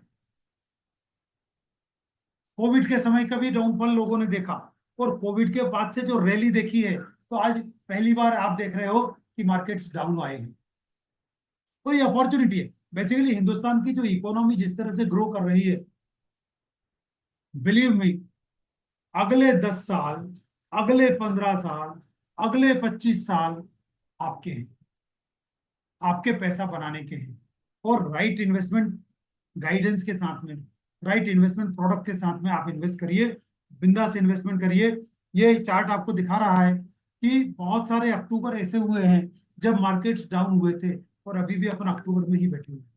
कोविड के समय का भी डाउनफॉल लोगों ने देखा, और कोविड के बाद से जो रैली देखी है, तो आज पहली बार आप देख रहे हो कि मार्केट्स डाउन आए हैं। तो ये अपॉर्चुनिटी है। बेसिकली हिंदुस्तान की जो इकोनॉमी जिस तरह से ग्रो कर रही है, बिलीव मी, अगले 10 साल, अगले 15 साल, अगले 25 साल आपके हैं, आपके पैसा बनाने के हैं। और राइट इन्वेस्टमेंट गाइडेंस के साथ में, राइट इन्वेस्टमेंट प्रोडक्ट के साथ में आप इन्वेस्ट करिए, बिंदास इन्वेस्टमेंट करिए। ये चार्ट आपको दिखा रहा है कि बहुत सारे अक्टूबर ऐसे हुए हैं जब मार्केट्स डाउन हुए थे, और अभी भी अपन अक्टूबर में ही बैठे हुए हैं।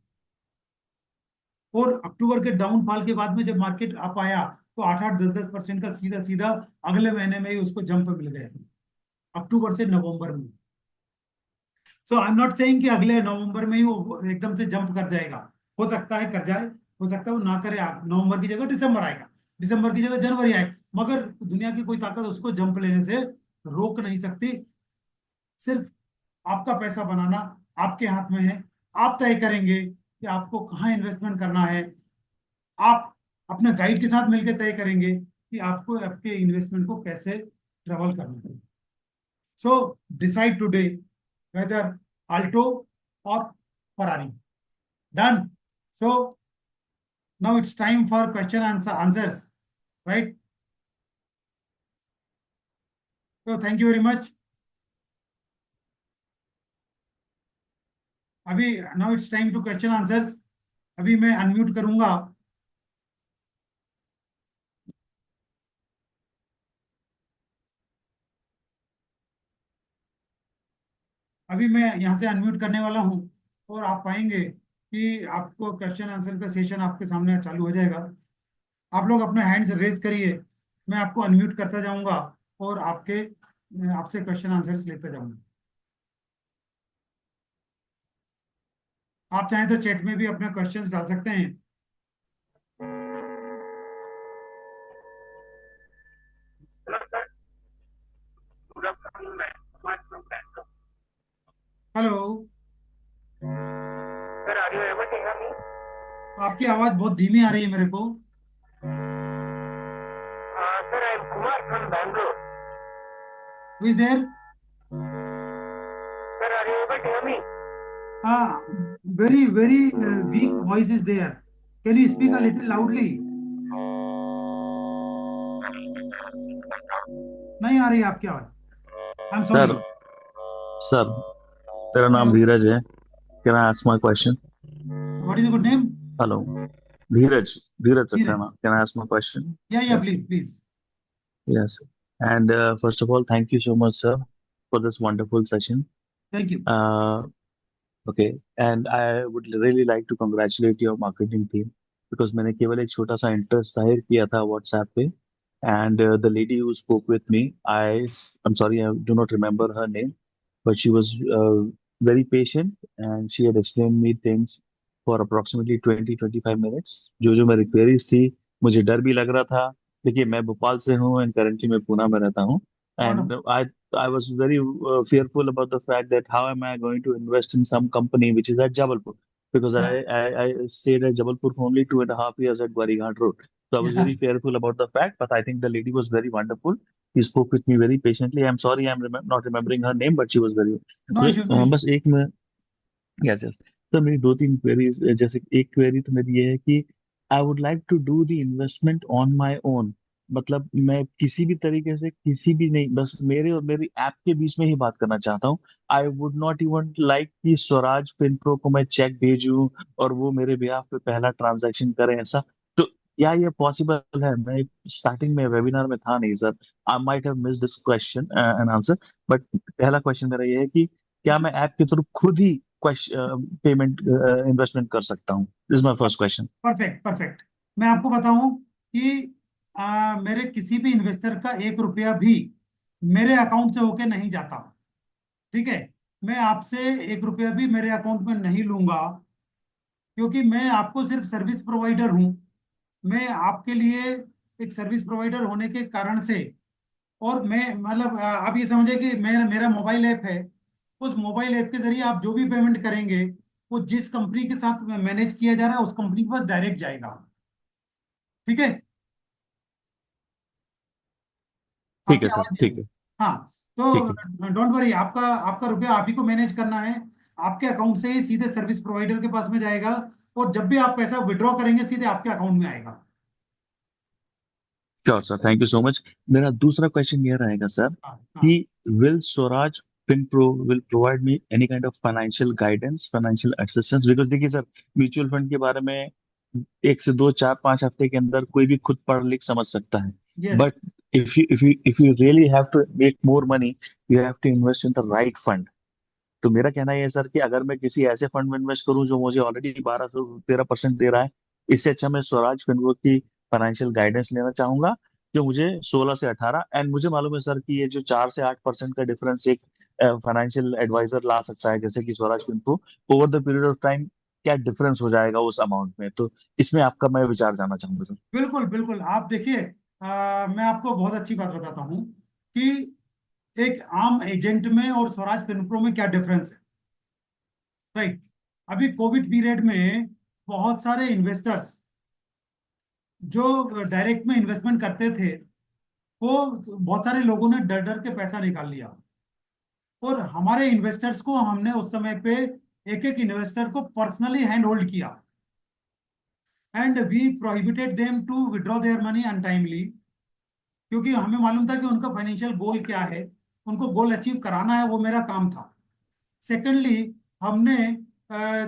और अक्टूबर के डाउनफॉल के बाद में जब मार्केट अप आया, तो 8-8, 10-10% का सीधा सीधा अगले महीने में ही उसको जंप मिल गया, अक्टूबर से नवंबर में। सो आई एम नॉट सेइंग कि अगले नवंबर में ही वो एकदम से जंप कर जाएगा। हो सकता है कर जाए, हो सकता है वो ना करे, नवंबर की जगह दिसंबर आएगा, दिसंबर की जगह जनवरी आए, मगर दुनिया की कोई ताकत उसको जंप लेने से रोक नहीं सकती। सिर्फ आपका पैसा बनाना आपके हाथ में है। आप तय करेंगे कि आपको कहाँ इन्वेस्टमेंट करना है। आप अपने गाइड के साथ मिलकर तय करेंगे कि आपको आपके इन्वेस्टमेंट को कैसे ट्रेवल करना है। So decide today whether Alto और Ferrari. Done. So now it's time for question answers, right? तो थैंक यू वेरी मच। अभी now it's time to question answers. अभी मैं अनम्यूट करूंगा। अभी मैं यहाँ से अनम्यूट करने वाला हूँ, और आप पाएंगे कि आपको क्वेश्चन आंसर का सेशन आपके सामने चालू हो जाएगा। आप लोग अपने हैंड्स रेज करिए, मैं आपको अनम्यूट करता जाऊंगा, और आपसे क्वेश्चन आंसर्स लेता जाऊंगा। आप चाहें तो चैट में भी अपने क्वेश्चंस डाल सकते हैं। Hello. Sir, are you able to hear me? आपकी आवाज बहुत धीमी आ रही है मेरे को। Sir, I am Kumar from Bangalore. Who is there? Sir, are you able to hear me? हाँ, very very weak voice is there. Can you speak a little loudly? नहीं आ रही है आपकी आवाज। I am sorry. Sir sir मेरा नाम hello, Dheeraj है। Can I ask my question? What is good name? Hello. Dheeraj. Dheeraj Dheeraj. Saxena. Can I ask my question? Yeah yes. Please please. Yes. And first of all, thank you so much, sir, for this wonderful session. Thank you. Uh, okay, and I would really like to congratulate your marketing team because मैंने केवल एक छोटा सा interest जाहिर किया था WhatsApp पे, and the lady who spoke with me, I'm sorry, I do not remember her name, but she was very patient and she had explained me things for approximately 20-25 minutes. जो जो मेरी queries थी, मुझे डर भी लग रहा था। देखिए, मैं भोपाल से हूँ and currently मैं पुणे में रहता हूँ, and wonderful. I was very fearful about the fact that how am I going to invest in some company which is at Jabalpur, because या I stayed at Jabalpur for only 2.5 years at Gwarighat Road. So I was या very fearful about the fact, but I think the lady was very wonderful. He spoke with me very patiently. I'm sorry, not remembering her name, but she was very. No मुझे issue, no issue. बस एक में, yes yes, तो मेरी दो तीन queries, जैसे एक क्वेरी तो मेरी ये है कि I would like to do the investment on my own. मतलब मैं किसी भी तरीके से, किसी भी नहीं, बस मेरे और मेरी ऐप के बीच में ही बात करना चाहता हूँ। I would not even like कि स्वराज फिनप्रो को मैं चेक भेजूं और वो मेरे बिहाफ पे पहला ट्रांजैक्शन करें, ऐसा तो क्या ये पॉसिबल है? मैं स्टार्टिंग में वेबिनार में था नहीं sir. I might have miss this question and answer, but पहला क्वेश्चन मेरा ये है कि क्या मैं ऐप के थ्रू खुद ही पेमेंट इन्वेस्टमेंट कर सकता हूँ? This is my first question. Perfect perfect. मैं आपको बताऊं कि मेरे किसी भी इन्वेस्टर का 1 रुपया भी मेरे अकाउंट से होके नहीं जाता। ठीक है? मैं आपसे 1 रुपया भी मेरे अकाउंट में नहीं लूंगा, क्योंकि मैं आपको सिर्फ सर्विस प्रोवाइडर हूँ। मैं आपके लिए एक सर्विस प्रोवाइडर होने के कारण से, और मैं मतलब आप ये समझे कि मेरा मेरा मोबाइल ऐप है। उस मोबाइल ऐप के जरिए आप जो भी पेमेंट करेंगे, वो जिस कंपनी के साथ मैनेज किया जा रहा है उस कंपनी के पास डायरेक्ट जाएगा। ठीक है? ठीक आपकी है सर, आवाज नहीं आ ठीक रही। है। हाँ, ठीक है। तो डोंट वरी, आपका आपका रुपया आप ही को मैनेज करना है। आपके अकाउंट से ही सीधे सर्विस प्रोवाइडर के पास में जाएगा, और जब भी आप पैसा विड्रॉ करेंगे सीधे आपके अकाउंट में आएगा। Sure sir, thank you so much. मेरा दूसरा क्वेश्चन ये रहेगा सर हाँ कि हाँ। Will Swaraj FinPro will provide me any kind of financial guidance, financial assistance? Because देखिए सर, म्यूचुअल फंड के बारे में 1 से 2, 4, 5 हफ्ते के अंदर कोई भी खुद पढ़ लिख समझ सकता है। Yes. But if you really have to make more money, you have to invest in the right fund. तो मेरा कहना यह है सर कि अगर मैं किसी ऐसे फंड में इन्वेस्ट करूं जो मुझे ऑलरेडी 12 से 13% दे रहा है, इससे अच्छा मैं स्वराज फिनवो की फाइनेंशियल गाइडेंस लेना चाहूंगा, जो मुझे 16 से 18, एंड मुझे मालूम है सर कि ये जो 4 से 8% का डिफरेंस एक फाइनेंशियल एडवाइजर ला सकता है जैसे कि Swaraj Finvo, over the period of time क्या डिफरेंस हो जाएगा उस अमाउंट में, तो इसमें आपका मैं विचार जानना चाहूंगा सर। बिल्कुल बिल्कुल, आप देखिए, मैं आपको बहुत अच्छी बात बताता हूँ कि एक आम एजेंट में और स्वराज फिनप्रो में क्या डिफरेंस है। राइट। अभी कोविड पीरियड में बहुत सारे इन्वेस्टर्स जो डायरेक्ट में इन्वेस्टमेंट करते थे, वो बहुत सारे लोगों ने डर डर के पैसा निकाल लिया। और हमारे इन्वेस्टर्स को हमने उस समय पे एक एक इन्वेस्टर को पर्सनली हैंड होल्ड किया, and we prohibited them to withdraw their money untimely, क्योंकि हमें मालूम था कि उनका फाइनेंशियल गोल क्या है। उनको गोल अचीव कराना है, वो मेरा काम था। सेकेंडली, हमने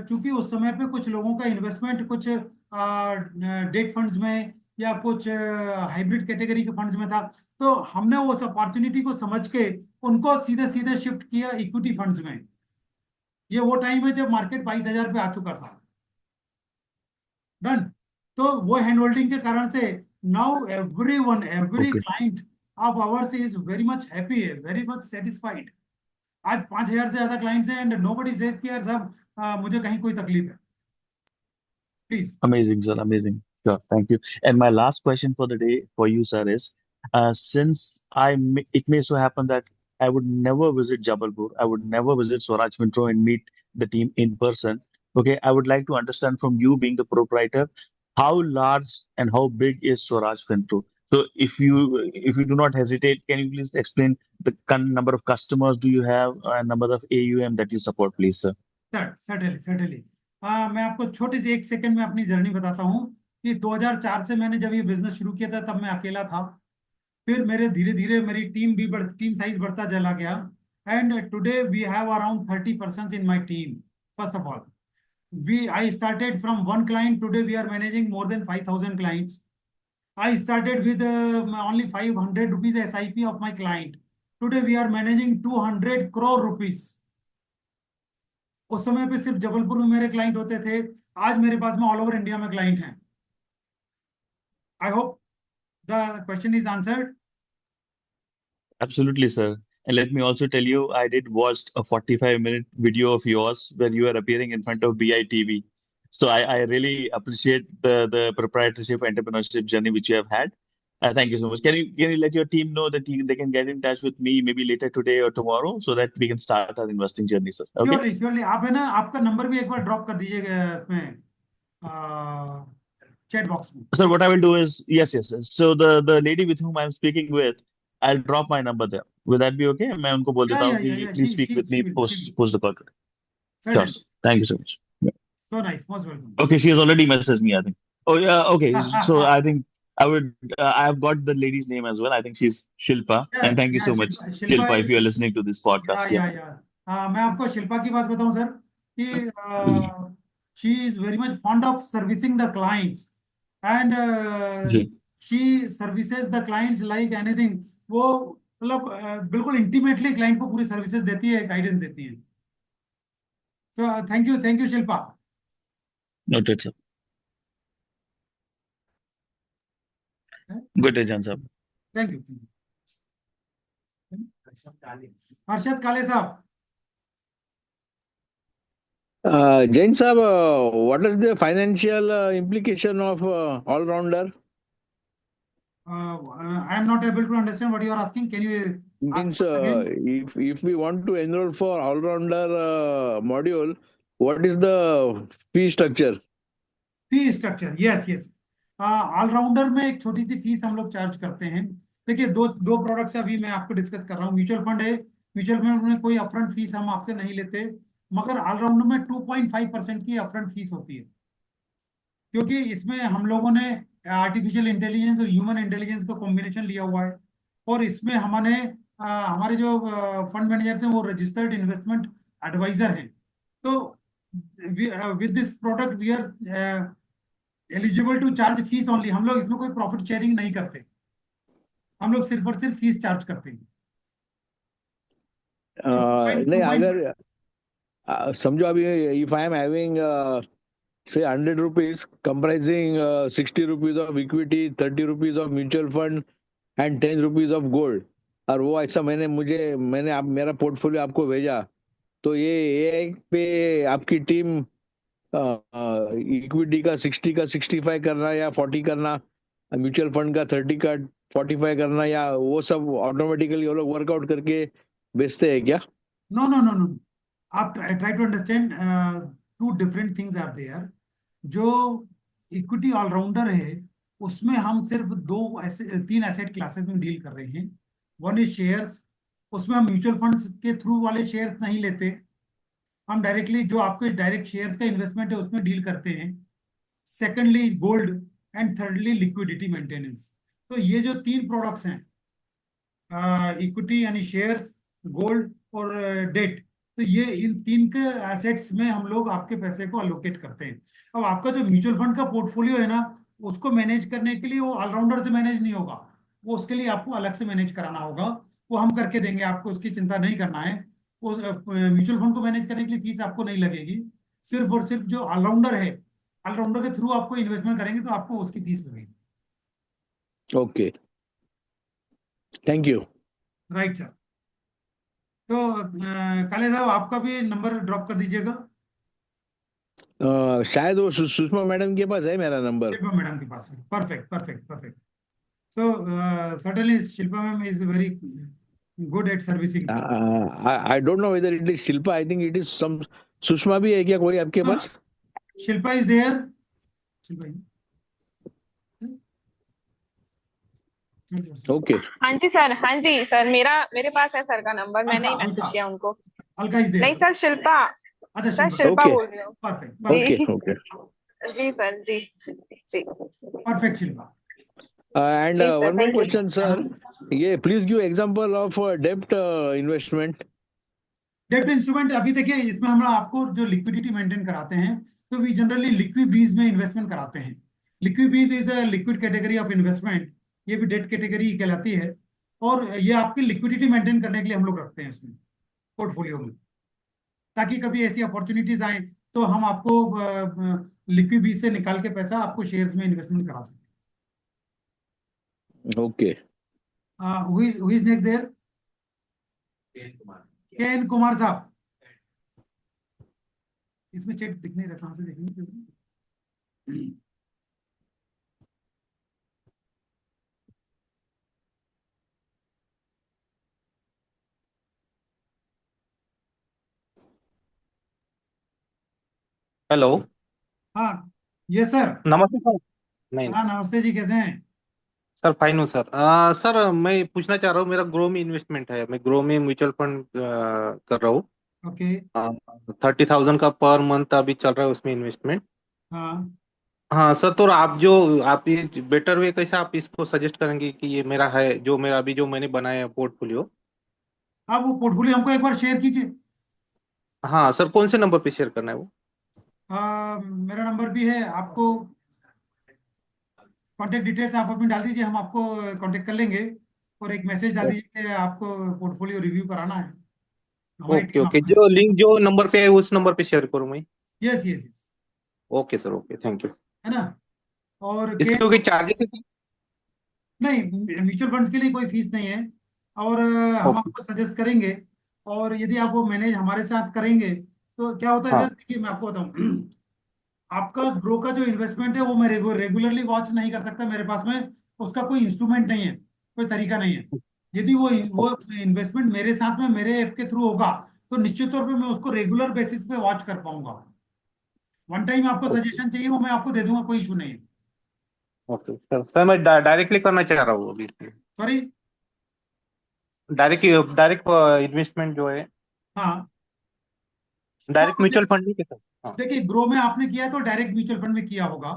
चूंकि उस समय पे कुछ लोगों का इन्वेस्टमेंट कुछ डेट फंड्स में या कुछ हाइब्रिड कैटेगरी के फंड्स में था, तो हमने उस अपॉर्चुनिटी को समझ के उनको सीधे सीधे शिफ्ट किया इक्विटी फंड्स में। ये वो टाइम है जब मार्केट 22,000 पे आ चुका था। डन। तो वो हैंड होल्डिंग के कारण से now every one, every okay. Client of hours is very much happy, है वेरी मच सेटिस्फाइड। आज 5,000 से ज्यादा क्लाइंट्स हैं, एंड नोबडी सेज कि यार साहब मुझे कहीं कोई तकलीफ है। Please. Amazing, sir. Amazing. Sure. Thank you. And my last question for the day for you, sir, is since it may so happen that I would never visit Jabalpur, I would never visit Swaraj Metro and meet the team in person. Okay. I would like to understand from you, being the proprietor, how large and how big is Swaraj Finpro? So if you do not hesitate, can you please explain the number of customers do you have and number of AUM that you support, please, sir? Certainly certainly. मैं आपको छोटी सी 1 second में अपनी journey बताता हूँ कि 2004 से मैंने जब ये बिजनेस शुरू किया था तब मैं अकेला था। फिर मेरे धीरे धीरे मेरी टीम साइज बढ़ता चला गया, and today we have around 30 person in my team. First of all, we I started from one client, today we are managing more than 5,000 clients. I started with only 500 rupees SIP of my client. Today we are managing 200 crore rupees. उस समय पे सिर्फ जबलपुर में मेरे client होते थे, आज मेरे पास में ऑल ओवर इंडिया में क्लाइंट हैं। I hope the question is answered. Absolutely, sir. And let me also tell you, I did watch a 45-minute video of yours where you are appearing in front of BITV. So I really appreciate the proprietorship entrepreneurship journey which you have had. Thank you so much. Can you let your team know that they can get in touch with me maybe later today or tomorrow so that we can start our investing journey, sir? Okay. Surely surely, आप है ना, आपका number भी एक बार drop कर दीजिएगा इसमें, chat box में, Sir, ठीक what I will do is yes. So the lady with whom I'm speaking with, I'll drop my number there. Will that be okay? मैं उनको बोल है? देता हूँ कि या please speak with me she post will, post the call. Sure, certainly. sir. Thank you so much. Yeah. So nice, most welcome. Okay, she has already messaged me, I think. Oh, yeah, okay. So I think I have got the lady's name as well. I think she's Shilpa. And thank you या so much, Shilpa Shilpa Shilpa, if you're listening to this podcast. Yeah. मैं आपको शिल्पा की बात बताऊं sir, कि she is very much fond of servicing the clients, and जी। She services the clients like anything. वो मतलब बिल्कुल इंटीमेटली क्लाइंट को पूरी सर्विसेज देती है, गाइडेंस देती है। तो thank you Shilpa. Noted, sir. Good day, Jan sir. Thank you. Harshad काले साहब। Jain Saab, what is the financial implication of all-rounder? I am not able to understand what you are asking. Can you ask Means once again? if we want to enroll for all-rounder module, what is the fee structure? Fee structure, yes yes. All rounder में एक छोटी सी fees हम लोग charge करते हैं। देखिए, दो दो प्रोडक्ट्स अभी मैं आपको डिस्कस कर रहा हूँ। म्यूचुअल फंड है, म्यूचुअल फंड में कोई अपफ्रंट फीस हम आपसे नहीं लेते, मगर ऑलराउंडर में 2.5% की अपफ्रंट फीस होती है, क्योंकि इसमें हम लोगों ने आर्टिफिशियल इंटेलिजेंस और ह्यूमन इंटेलिजेंस का कॉम्बिनेशन लिया हुआ है। और इसमें हमारे जो फंड मैनेजर्स हैं वो रजिस्टर्ड इन्वेस्टमेंट एडवाइजर हैं। तो with this product we are eligible to charge fees only. हम लोग इसमें कोई प्रॉफिट शेयरिंग नहीं करते, हम लोग सिर्फ और सिर्फ फीस चार्ज करते हैं। तो नहीं, 2.5 अगर समझो अभी if I am having say 100 rupees comprising 60 rupees of equity, 30 rupees of mutual fund and 10 rupees of gold, और वो ऐसा मैंने आप मेरा पोर्टफोलियो आपको भेजा, तो ये एक पे आपकी टीम इक्विटी का 60 का 65 करना या 40 करना, म्यूचुअल फंड का 30 का 45 करना, या वो सब ऑटोमेटिकली वो लोग वर्कआउट करके बेचते हैं क्या? नो नो नो नो, आप try to understand, two different things are there. जो इक्विटी ऑलराउंडर है उसमें हम सिर्फ तीन एसेट क्लासेस में डील कर रहे हैं। वन इज शेयर्स, उसमें हम म्यूचुअल फंड्स के थ्रू वाले शेयर्स नहीं लेते, हम डायरेक्टली जो आपके डायरेक्ट शेयर्स का इन्वेस्टमेंट है उसमें डील करते हैं। Secondly gold, and thirdly liquidity maintenance. तो ये जो तीन प्रोडक्ट्स हैं, इक्विटी यानी शेयर्स, गोल्ड और डेट, तो ये इन तीन के एसेट्स में हम लोग आपके पैसे को अलोकेट करते हैं। अब आपका जो म्यूचुअल फंड का पोर्टफोलियो है ना, उसको मैनेज करने के लिए वो ऑलराउंडर से मैनेज नहीं होगा, वो उसके लिए आपको अलग से मैनेज कराना होगा। वो हम करके देंगे, आपको उसकी चिंता नहीं करना है। वो म्यूचुअल फंड को मैनेज करने के लिए फीस आपको नहीं लगेगी। सिर्फ और सिर्फ जो ऑलराउंडर है, ऑलराउंडर के थ्रू आपको इन्वेस्टमेंट करेंगे तो आपको उसकी फीस लगेगी। Okay, thank you. Right sir. तो काले साहब, आपका भी नंबर ड्रॉप कर दीजिएगा। शायद वो सुषमा मैडम के पास है मेरा नंबर। शिल्पा मैडम के पास है। Perfect perfect perfect. So certainly Shilpa ma'am is very good at servicing sir. I don't know whether it is Shilpa, I think it is some. Sushma भी है क्या कोई आपके पास? Shilpa is there. Shilpa okay, हाँ जी सर, हाँ जी सर, मेरे पास है सर का नंबर, मैंने ही अलका मैसेज अलका किया उनको। अलका इज नहीं देयर। सर, शिल्पा। अच्छा, सर शिल्पा। शिल्पा ओके बोल रही हूँ। Perfect ji perfect okay, okay. Ji sir, ji ji perfect Shilpa. And ji sir, one more thank you. Question sir, ये प्लीज गिव एग्जांपल ऑफ डेब्ट इन्वेस्टमेंट। डेब्ट इंस्ट्रूमेंट, अभी देखिए इसमें हम आपको जो लिक्विडिटी मेंटेन कराते हैं, तो वी जनरली लिक्विड बीज में इन्वेस्टमेंट कराते हैं। लिक्विड बीज is a liquid category of investment, ये भी डेट कैटेगरी कहलाती है। और ये आपकी लिक्विडिटी मेंटेन करने के लिए हम लोग रखते हैं उसमें, पोर्टफोलियो में, ताकि कभी ऐसी अपॉर्चुनिटीज आए तो हम आपको लिक्विड बीज से निकाल के पैसा आपको शेयर्स में इन्वेस्टमेंट करा सकते ओके, हैं। Who is next there? K N Kumar साहब। इसमें चेक दिखने कहाँ से देखने? हेलो। हाँ, ये सर। नमस्ते सर। नहीं, हाँ नमस्ते जी, कैसे हैं? सर फाइन हूँ सर। सर मैं पूछना चाह रहा हूँ, मेरा ग्रो में इन्वेस्टमेंट है, मैं ग्रो में म्यूचुअल फंड कर रहा हूँ। ओके। 30,000 का पर मंथ अभी चल रहा है उसमें इन्वेस्टमेंट। हाँ, हाँ सर, तो आप ये बेटर वे कैसे आप इसको सजेस्ट करेंगे कि ये मेरा है, जो मेरा अभी जो मैंने बनाया है पोर्टफोलियो। आप वो पोर्टफोलियो हमको एक बार शेयर कीजिए। हाँ सर, कौन से नंबर पे शेयर करना है वो? मेरा नंबर भी है, आपको कांटेक्ट डिटेल्स आप अपनी डाल दीजिए, हम आपको कांटेक्ट कर लेंगे। और एक मैसेज डाल दीजिए कि आपको पोर्टफोलियो रिव्यू कराना है, हमारी ओके टीम ओके, आपको। जो लिंक जो नंबर पे है उस नंबर पे शेयर करूँ मैं? Yes yes yes, okay sir, okay, thank you. है ना? और के इसके कोई चार्जेस है? नहीं, म्यूचुअल फंड्स के लिए कोई फीस नहीं है। और हम ओके आपको सजेस्ट करेंगे। और यदि आप वो मैनेज हमारे साथ करेंगे तो क्या होता है हाँ सर, देखिए मैं आपको बताऊं, आपका ग्रो का जो इन्वेस्टमेंट है वो मैं रेगुलरली वॉच नहीं कर सकता, मेरे पास में उसका कोई इंस्ट्रूमेंट नहीं है, कोई तरीका नहीं है। यदि वो इन्वेस्टमेंट मेरे साथ में मेरे ऐप के थ्रू होगा तो निश्चित तौर पे मैं उसको रेगुलर बेसिस पे वॉच कर पाऊंगा। वन टाइम आपको सजेशन चाहिए वो मैं आपको दे दूंगा, कोई इशू नहीं है। ओके सर, सर मैं डायरेक्टली करना चाह रहा हूँ अभी। सॉरी। डायरेक्ट डायरेक्ट इन्वेस्टमेंट जो है, हाँ डायरेक्ट हाँ, म्यूचुअल फंड नहीं है सर? हाँ देखिए ग्रो में आपने किया तो डायरेक्ट म्यूचुअल फंड में किया होगा,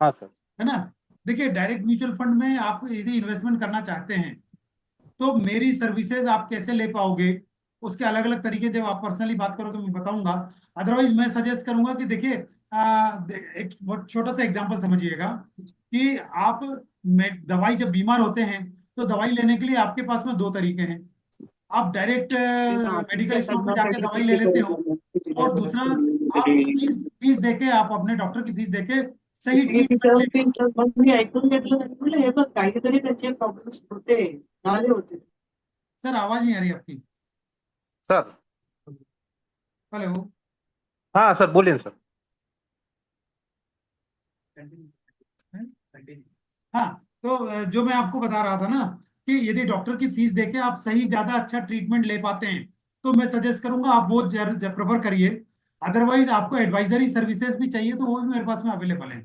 हाँ सर। है ना। देखिए डायरेक्ट म्यूचुअल फंड में आप यदि इन्वेस्टमेंट करना चाहते हैं तो मेरी सर्विसेज आप कैसे ले पाओगे, उसके अलग अलग तरीके जब आप पर्सनली बात करोगे मैं बताऊंगा। अदरवाइज मैं सजेस्ट करूंगा कि देखिए एक बहुत छोटा सा एग्जांपल समझिएगा कि आप दवाई जब बीमार होते हैं तो दवाई लेने के लिए आपके पास में दो तरीके हैं। आप डायरेक्ट मेडिकल स्टोर में जाके दवाई ले लेते हो, और दूसरा आप फीस फीस देके आप अपने डॉक्टर की फीस देके सही ट्रीटमेंट ले। मी ऐकून घेतलं आणि म्हणलं हे बघ काहीतरी त्याचे प्रॉब्लेम्स होते झाले होते. सर आवाज नहीं आ रही आपकी। Sir hello. हाँ सर, बोलिए सर। हाँ तो जो मैं आपको बता रहा था ना कि यदि डॉक्टर की फीस देके आप सही ज्यादा अच्छा ट्रीटमेंट ले पाते हैं तो मैं सजेस्ट करूंगा आप वो प्रेफर करिए। अदरवाइज आपको एडवाइजरी सर्विसेज भी चाहिए तो वो भी मेरे पास में अवेलेबल है।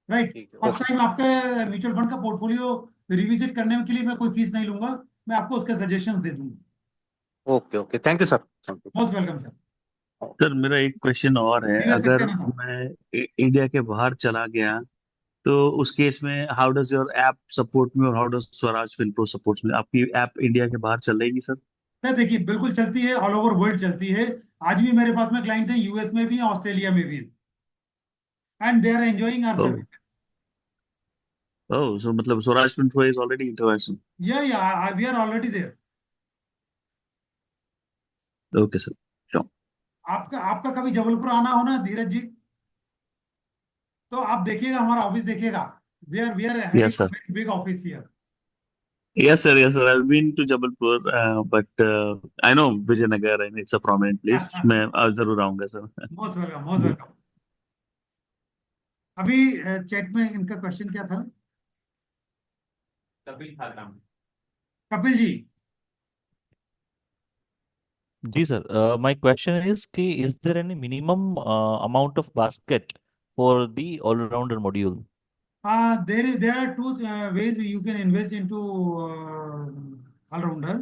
राइट। ठीक है, फर्स्ट ओके। टाइम आपके म्यूचुअल फंड का पोर्टफोलियो रिविजिट करने के लिए मैं कोई फीस नहीं लूंगा, मैं आपको उसके सजेशन दे दूंगा। Okay okay, thank you sir, thank you. Most welcome sir. Sir मेरा एक क्वेश्चन और है, सीनियर अगर सक्सेना साहब। मैं इंडिया के बाहर चला गया तो उस केस में how does your app support me और हाउ डज स्वराज फिनप्रो सपोर्ट्स मी? आपकी ऐप इंडिया के बाहर चलेगी सर? सर देखिए बिल्कुल चलती है, ऑल ओवर वर्ल्ड चलती है। आज भी मेरे पास में क्लाइंट्स हैं, यूएस में भी हैं, ऑस्ट्रेलिया में भी हैं, and they are enjoying our oh, service. Oh, so मतलब Swaraj Finpro is already international? Yeah we are already there. Okay sir, sure. आपका आपका कभी जबलपुर आना हो ना धीरज जी, तो आप देखिएगा हमारा ऑफिस देखिएगा। We are yes having sir, big office here. yes sir, yes sir, I've been to Jabalpur, but I know Vijayanagar and it's a prominent place. मैं जरूर आऊंगा sir. Most welcome, most welcome. अभी chat में इनका question क्या था? कपिल खारनाम। कपिल जी। जी सर, माय क्वेश्चन इज कि is there any minimum amount of basket for the allrounder module? There are two ways you can invest into all-rounder.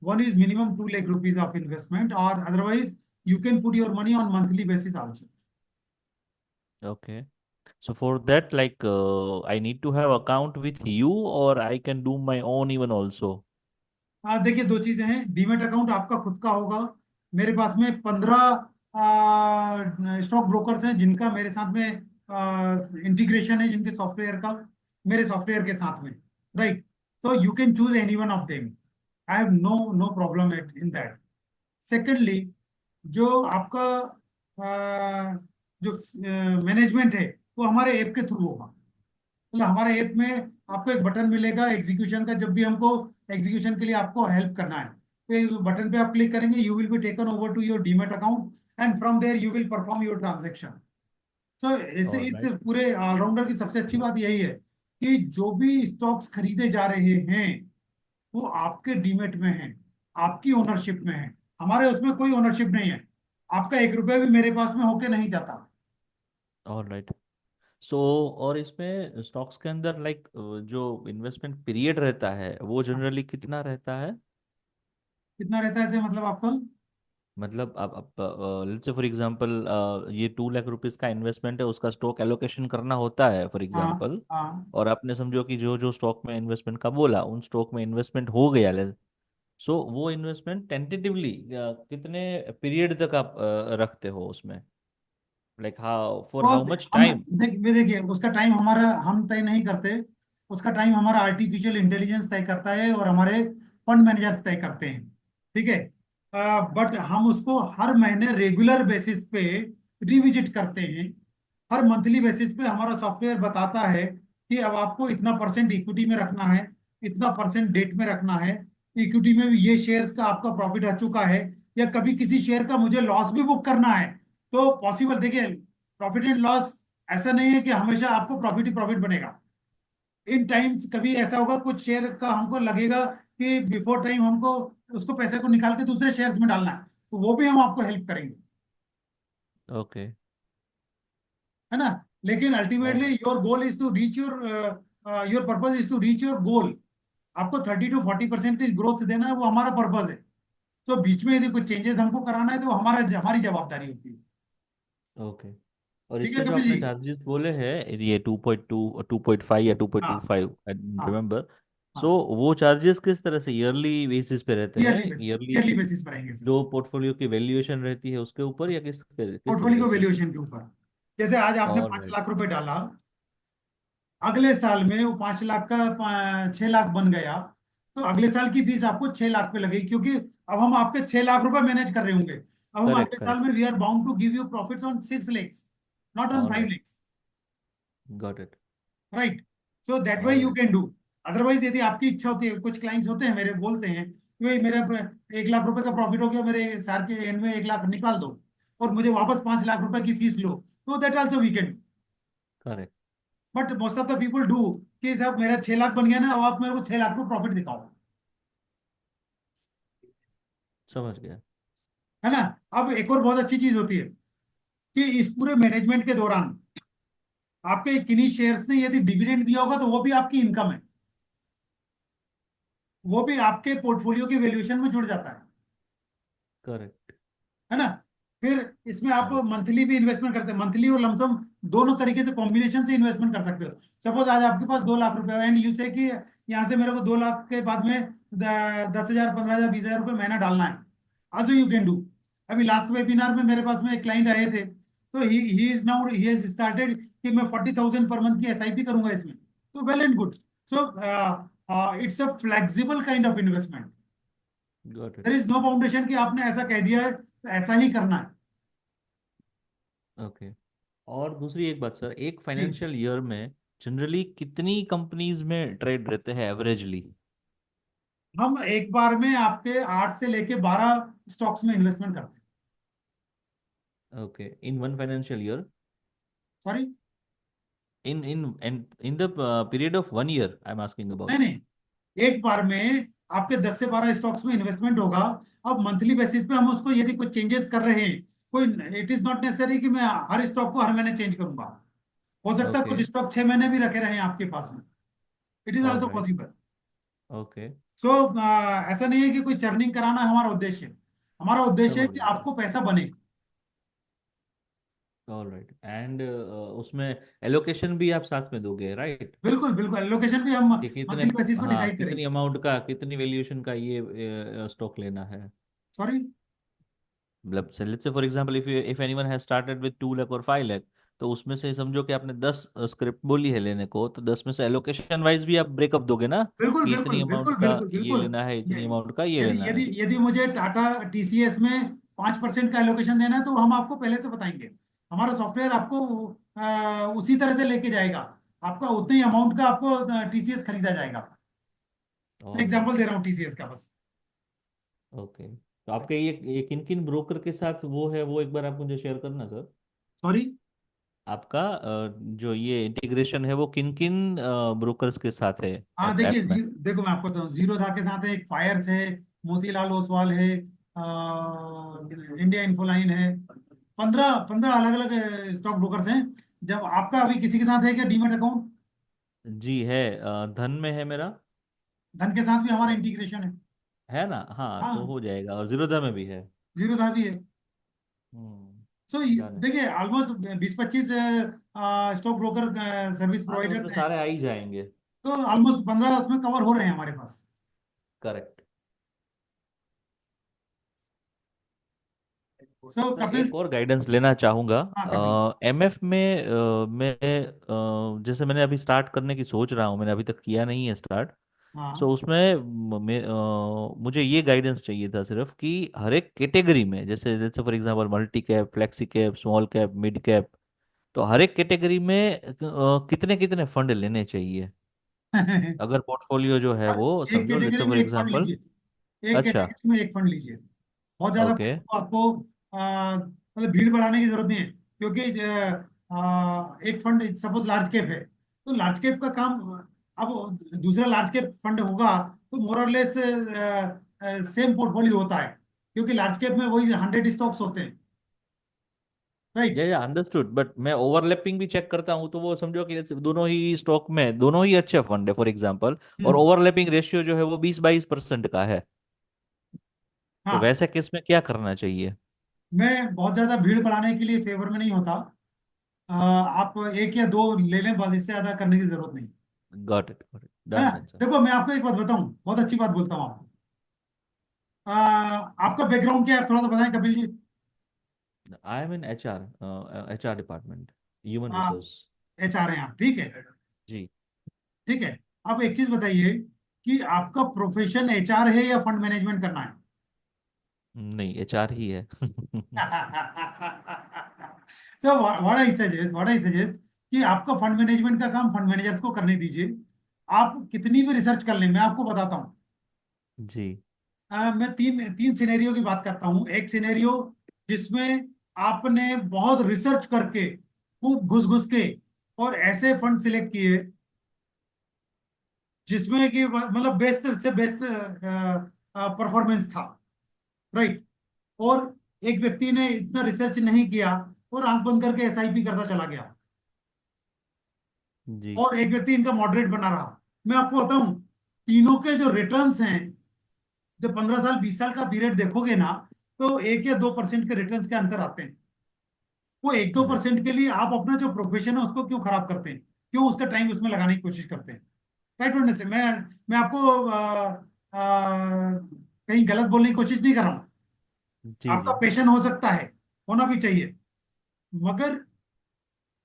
One is minimum 2 lakh rupees of investment, or otherwise you can put your money on monthly basis also. Okay. So for that, like, I need to have account with you, or I can do my own even also. देखिए दो चीजें हैं, demat account आपका खुद का होगा। मेरे पास में 15 स्टॉक ब्रोकर्स हैं जिनका मेरे साथ में इंटीग्रेशन है, जिनके सॉफ्टवेयर का मेरे सॉफ्टवेयर के साथ में। राइट। तो you can choose any one of them, I have no no problem in that. Secondly जो आपका जो मैनेजमेंट है वो हमारे ऐप के थ्रू होगा। मतलब हमारे ऐप में आपको एक बटन मिलेगा एग्जीक्यूशन का, जब भी हमको एग्जीक्यूशन के लिए आपको हेल्प करना है तो इस बटन पे आप क्लिक करेंगे, you will be taken over to your demat account, and from there you will perform your transaction. तो ऐसे All इस right. पूरे ऑलराउंडर की सबसे अच्छी बात यही है कि जो भी स्टॉक्स खरीदे जा रहे हैं वो आपके डीमेट में है, आपकी ओनरशिप में है। हमारे उसमें कोई ओनरशिप नहीं है, आपका 1 रुपया भी मेरे पास में होके नहीं जाता। All right. सो और इसमें स्टॉक्स के अंदर लाइक जो इन्वेस्टमेंट पीरियड रहता है वो जनरली कितना रहता है? कितना रहता है ऐसे, मतलब आपका? मतलब अब लेट्स से फॉर एग्जांपल ये 2 लाख रुपीस का इन्वेस्टमेंट है, उसका स्टॉक एलोकेशन करना होता है फॉर हाँ एग्जांपल। हाँ। और आपने समझो कि जो जो स्टॉक में इन्वेस्टमेंट का बोला उन स्टॉक में इन्वेस्टमेंट हो गया ले, सो वो इन्वेस्टमेंट टेंटेटिवली कितने पीरियड तक आप रखते हो उसमें, लाइक हाउ फॉर वो हाउ मच हम टाइम? देखिए उसका टाइम हमारा हम तय नहीं करते, उसका टाइम हमारा आर्टिफिशियल इंटेलिजेंस तय करता है और हमारे फंड मैनेजर्स तय करते हैं। ठीक है। बट हम उसको हर महीने रेगुलर बेसिस पे रिविजिट करते हैं। हर मंथली बेसिस पे हमारा सॉफ्टवेयर बताता है कि अब आपको इतना परसेंट इक्विटी में रखना है, इतना परसेंट डेट में रखना है, इक्विटी में भी ये शेयर्स का आपका प्रॉफिट आ चुका है, या कभी किसी शेयर का मुझे लॉस भी बुक करना है तो पॉसिबल। देखिए, प्रॉफिट एंड लॉस ऐसा नहीं है कि हमेशा आपको प्रॉफिट ही प्रॉफिट बनेगा। इन टाइम्स कभी ऐसा होगा, कुछ शेयर का हमको लगेगा कि बिफोर टाइम हमको उसको पैसे को निकाल के दूसरे शेयर्स में डालना है, तो वो भी हम आपको हेल्प करेंगे, ओके। है ना। लेकिन और ultimately your goal is to reach your purpose is to reach your goal. आपको 30 to 40% की ग्रोथ देना है, वो हमारा पर्पज है। तो बीच में यदि कुछ चेंजेस हमको कराना है तो हमारी जवाबदारी होती है। ओके। और ठीक इसके है जो कपिल आपने जी। चार्जेस बोले हैं, ये 2.2 2.5 या 2.25, आई हाँ रिमेम्बर। सो हाँ, वो चार्जेस किस तरह से ईयरली बेसिस पे रहते हैं? ईयरली ईयरली बेसिस पर आएंगे सर। जो पोर्टफोलियो की वैल्यूएशन रहती है उसके ऊपर, या किस पोर्टफोलियो तरीके को से? वैल्यूएशन के ऊपर। जैसे आज आपने ऑल 5 राइट। लाख रुपए डाला, अगले साल में वो 5 लाख का 6 लाख बन गया, तो अगले साल की फीस आपको 6 लाख पे लगेगी, क्योंकि अब हम आपके 6 लाख रुपए मैनेज कर रहे होंगे। अब हम करेक्ट अगले साल करेक्ट। में we are bound to give you profits on 6 lakhs, not on all five right. lakhs got it. Right. So that way all you right. Can do. Otherwise यदि आपकी इच्छा होती है, कुछ क्लाइंट्स होते हैं मेरे, बोलते हैं कि भाई मेरे 1 लाख रुपए का प्रॉफिट हो गया, मेरे साल के एंड में 1 लाख निकाल दो और मुझे वापस 5 लाख रुपए की फीस लो, तो that also we can. Correct. But most of the people do कि साहब मेरा 6 लाख बन गया ना, अब आप मेरे को 6 लाख को प्रॉफिट दिखाओ, समझ गया। है ना। अब एक और बहुत अच्छी चीज होती है कि इस पूरे मैनेजमेंट के दौरान आपके किन्हीं शेयर्स ने यदि डिविडेंड दिया होगा तो वो भी आपकी इनकम है, वो भी आपके पोर्टफोलियो की वैल्यूएशन में जुड़ जाता करेक्ट। है ना। फिर इसमें आप राइट। मंथली भी इन्वेस्टमेंट कर सकते हैं, मंथली और लमसम दोनों तरीके से कॉम्बिनेशन से इन्वेस्टमेंट कर सकते हो। सपोज आज आपके पास 2 लाख रुपए एंड यू से कि यहाँ से मेरे को 2 लाख के बाद में 10,000 15,000 20,000 रुपये महीना डालना है, आल्सो यू कैन डू। अभी लास्ट वेबिनार में मेरे पास में एक क्लाइंट आए थे, तो he is now he has started कि मैं 40,000 पर मंथ की एसआईपी करूंगा इसमें, तो well and good. So it's a flexible kind of investment. Got it. There is no foundation कि आपने ऐसा कह दिया है तो ऐसा ही करना है। ओके। और दूसरी एक बात सर, एक जी, फाइनेंशियल ईयर में जनरली कितनी कंपनीज में ट्रेड रहते हैं एवरेजली? हम एक बार में आपके 8 से लेके 12 स्टॉक्स में इन्वेस्टमेंट करते हैं। Okay, in one financial year? Sorry, in the period of 1 year I am asking नहीं अबाउट। नहीं, एक बार में आपके 10 से 12 स्टॉक्स में इन्वेस्टमेंट होगा। अब मंथली बेसिस पे हम उसको यदि कुछ चेंजेस कर रहे हैं, कोई, इट इज नॉट नेसेसरी कि मैं हर स्टॉक को हर महीने चेंज करूंगा। हो सकता है ओके। कुछ स्टॉक 6 महीने भी रखे रहे हैं आपके पास में, it is all also right. Possible. Okay. So ऐसा नहीं है कि कोई चर्निंग कराना है हमारा उद्देश्य। हमारा उद्देश्य है समझ कि गया। आपको पैसा बने। All right. एंड उसमें एलोकेशन भी आप साथ में दोगे, राइट? बिल्कुल बिल्कुल, लोकेशन भी हम कि कितने, मंथली बेसिस पे हाँ, डिसाइड कितनी करेंगे। अमाउंट का, कितनी वैल्यूएशन का ये स्टॉक लेना है? सॉरी, मतलब से let's say for example, if anyone has started with 2 lakh और 5 लाख, तो उसमें से समझो कि आपने 10 स्क्रिप्ट बोली है लेने को, तो 10 में से एलोकेशन वाइज भी आप ब्रेकअप दोगे ना, बिल्कुल कि इतनी बिल्कुल अमाउंट बिल्कुल का बिल्कुल ये बिल्कुल। लेना है, ये- इतनी अमाउंट का ये यदि लेना यदि है। यदि मुझे टाटा टीसीएस में 5% का एलोकेशन देना है तो हम आपको पहले से बताएंगे। हमारा सॉफ्टवेयर आपको उसी तरह से लेके जाएगा, आपका उतने ही अमाउंट का आपको टीसीएस खरीदा जाएगा। मैं ऑल एग्जांपल राइट। दे रहा हूँ टीसीएस का बस। ओके। तो आपके ये किन किन ब्रोकर के साथ वो है, वो एक बार आप मुझे शेयर करना सर। सॉरी, आपका जो ये इंटीग्रेशन है वो किन किन ब्रोकर्स के साथ है हाँ ऐप देखिए, ऐप में? देखो मैं आपको बताऊँ, जीरो धा के साथ है, एक फायर्स है, मोतीलाल ओसवाल है, इंडिया इन्फोलाइन है। 15 अलग अलग स्टॉक ब्रोकर्स हैं। जब आपका अभी किसी के साथ है क्या डीमेट अकाउंट? जी है, धन में है मेरा। धन के साथ भी हमारा इंटीग्रेशन है। है ना? हाँ, तो हाँ, हो जाएगा। और जीरोधा में भी है। जीरो धा भी है। हम्म। सो डन है। देखिए, ऑलमोस्ट 20-25 स्टॉक ब्रोकर सर्विस हाँ, तो प्रोवाइडर्स उसमें हैं, सारे आ ही जाएंगे। तो ऑलमोस्ट 15 उसमें कवर हो रहे हैं हमारे पास। करेक्ट। सो सर, कपिल, एक और गाइडेंस लेना चाहूँगा। हाँ कपिल, एमएफ में मैं जैसे मैंने अभी स्टार्ट करने की सोच रहा हूँ, मैंने अभी तक किया नहीं है स्टार्ट। सो हाँ उसमें मुझे ये गाइडेंस चाहिए था सिर्फ कि हर एक कैटेगरी में, जैसे जैसे for example multi cap, flexi cap, small cap, mid cap, तो हर एक कैटेगरी में कितने कितने फंड लेने चाहिए, अगर पोर्टफोलियो जो है वो एक समझो, जैसे कैटेगरी फॉर में एक फंड एग्जांपल। लीजिए, एक अच्छा। कैटेगरी में एक फंड लीजिए। बहुत ज्यादा ओके। आपको मतलब भीड़ बढ़ाने की जरूरत नहीं है, क्योंकि एक फंड सपोज लार्ज कैप है, तो लार्ज कैप का काम, अब दूसरा लार्ज कैप फंड होगा तो मोर और लेस सेम पोर्टफोलियो होता है, क्योंकि लार्ज कैप में वही 100 स्टॉक्स होते हैं, राइट। या अंडरस्टूड, बट मैं ओवरलैपिंग भी चेक करता हूँ, तो वो समझो कि दोनों ही स्टॉक में दोनों ही अच्छे फंड है फॉर एग्जांपल, और ओवरलैपिंग रेशियो जो है वो 20-22% का है, तो हाँ, वैसे केस में क्या करना चाहिए? मैं बहुत ज्यादा भीड़ बढ़ाने के लिए फेवर में नहीं होता। आप एक या दो ले लें बस, इससे ज्यादा करने की जरूरत नहीं, गॉट इट, गॉट इट, है ना। Done done sir. देखो मैं आपको एक बात बताऊं, बहुत अच्छी बात बोलता हूँ आपको। आपका बैकग्राउंड क्या है, थोड़ा सा बताएं Kapil ji. I am in HR department, human आप रिसोर्स। HR हैं आप, ठीक है। जी। ठीक है। अब एक चीज बताइए कि आपका प्रोफेशन HR है या फंड मैनेजमेंट करना है? नहीं, एचआर ही है। सो व्हाट आई सजेस्ट कि आपका फंड मैनेजमेंट का काम फंड मैनेजर्स को करने दीजिए। आप कितनी भी रिसर्च कर लें, मैं आपको बताता हूँ। जी। मैं तीन तीन सिनेरियो की बात करता हूँ। एक सिनेरियो जिसमें आपने बहुत रिसर्च करके, खूब घुस घुस के, और ऐसे फंड सिलेक्ट किए जिसमें कि मतलब बेस्ट से बेस्ट परफॉर्मेंस था, राइट। और एक व्यक्ति ने इतना रिसर्च नहीं किया और आंख बंद करके SIP करता चला गया, जी। और एक व्यक्ति इनका मॉडरेट बना रहा। मैं आपको बताऊं, तीनों के जो रिटर्न्स हैं, जो 15 साल 20 साल का पीरियड देखोगे ना, तो 1 या 2% के रिटर्न्स के अंतर आते हैं। वो 1-2% के लिए आप अपना जो प्रोफेशन है उसको क्यों खराब करते हैं, क्यों उसका टाइम उसमें लगाने की कोशिश करते हैं? राइट होने से मैं आपको कहीं गलत बोलने की कोशिश नहीं कर रहा हूँ। जी। आपका जी। पैशन हो सकता है, होना भी चाहिए, मगर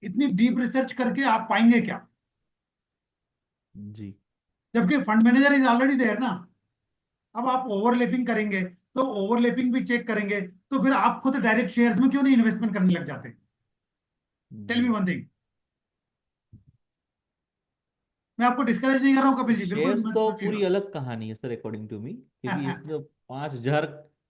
इतनी डीप रिसर्च करके आप पाएंगे क्या? जी। जबकि fund manager is already there ना। अब आप ओवरलैपिंग करेंगे तो ओवरलैपिंग भी चेक करेंगे, तो फिर आप खुद डायरेक्ट शेयर्स में क्यों नहीं इन्वेस्टमेंट करने लग जाते? टेल मी जी। One thing. मैं आपको डिस्करेज नहीं कर रहा हूँ कपिल जी, बिल्कुल शेयर्स मत तो पूरी सोचिएगा। अलग कहानी है सर, अकॉर्डिंग टू मी, क्योंकि इसमें 5,000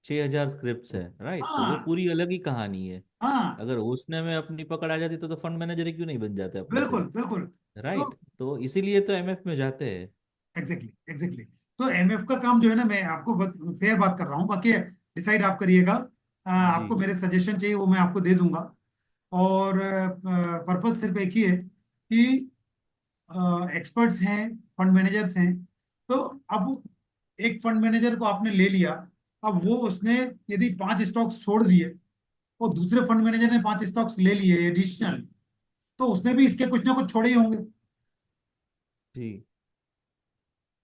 6,000 स्क्रिप्ट्स है, राइट, तो वो हाँ, पूरी अलग ही कहानी है। हाँ, अगर उसने में अपनी पकड़ आ जाती तो फंड मैनेजर ही क्यों नहीं बन जाते अपने बिल्कुल खुद, बिल्कुल। तो राइट, तो इसीलिए तो एमएफ में जाते हैं। Exactly exactly. तो MF का काम जो है ना, मैं आपको फेयर बात कर रहा हूँ, बाकी डिसाइड आप करिएगा। जी। आपको मेरे सजेशन चाहिए वो मैं आपको दे दूंगा। और पर्पज सिर्फ एक ही है कि एक्सपर्ट्स हैं, फंड मैनेजर्स हैं। तो अब एक फंड मैनेजर को आपने ले लिया, अब वो उसने यदि 5 स्टॉक्स छोड़ दिए और दूसरे फंड मैनेजर ने 5 स्टॉक्स ले लिए एडिशनल, तो उसने भी इसके कुछ ना कुछ छोड़े ही होंगे। जी।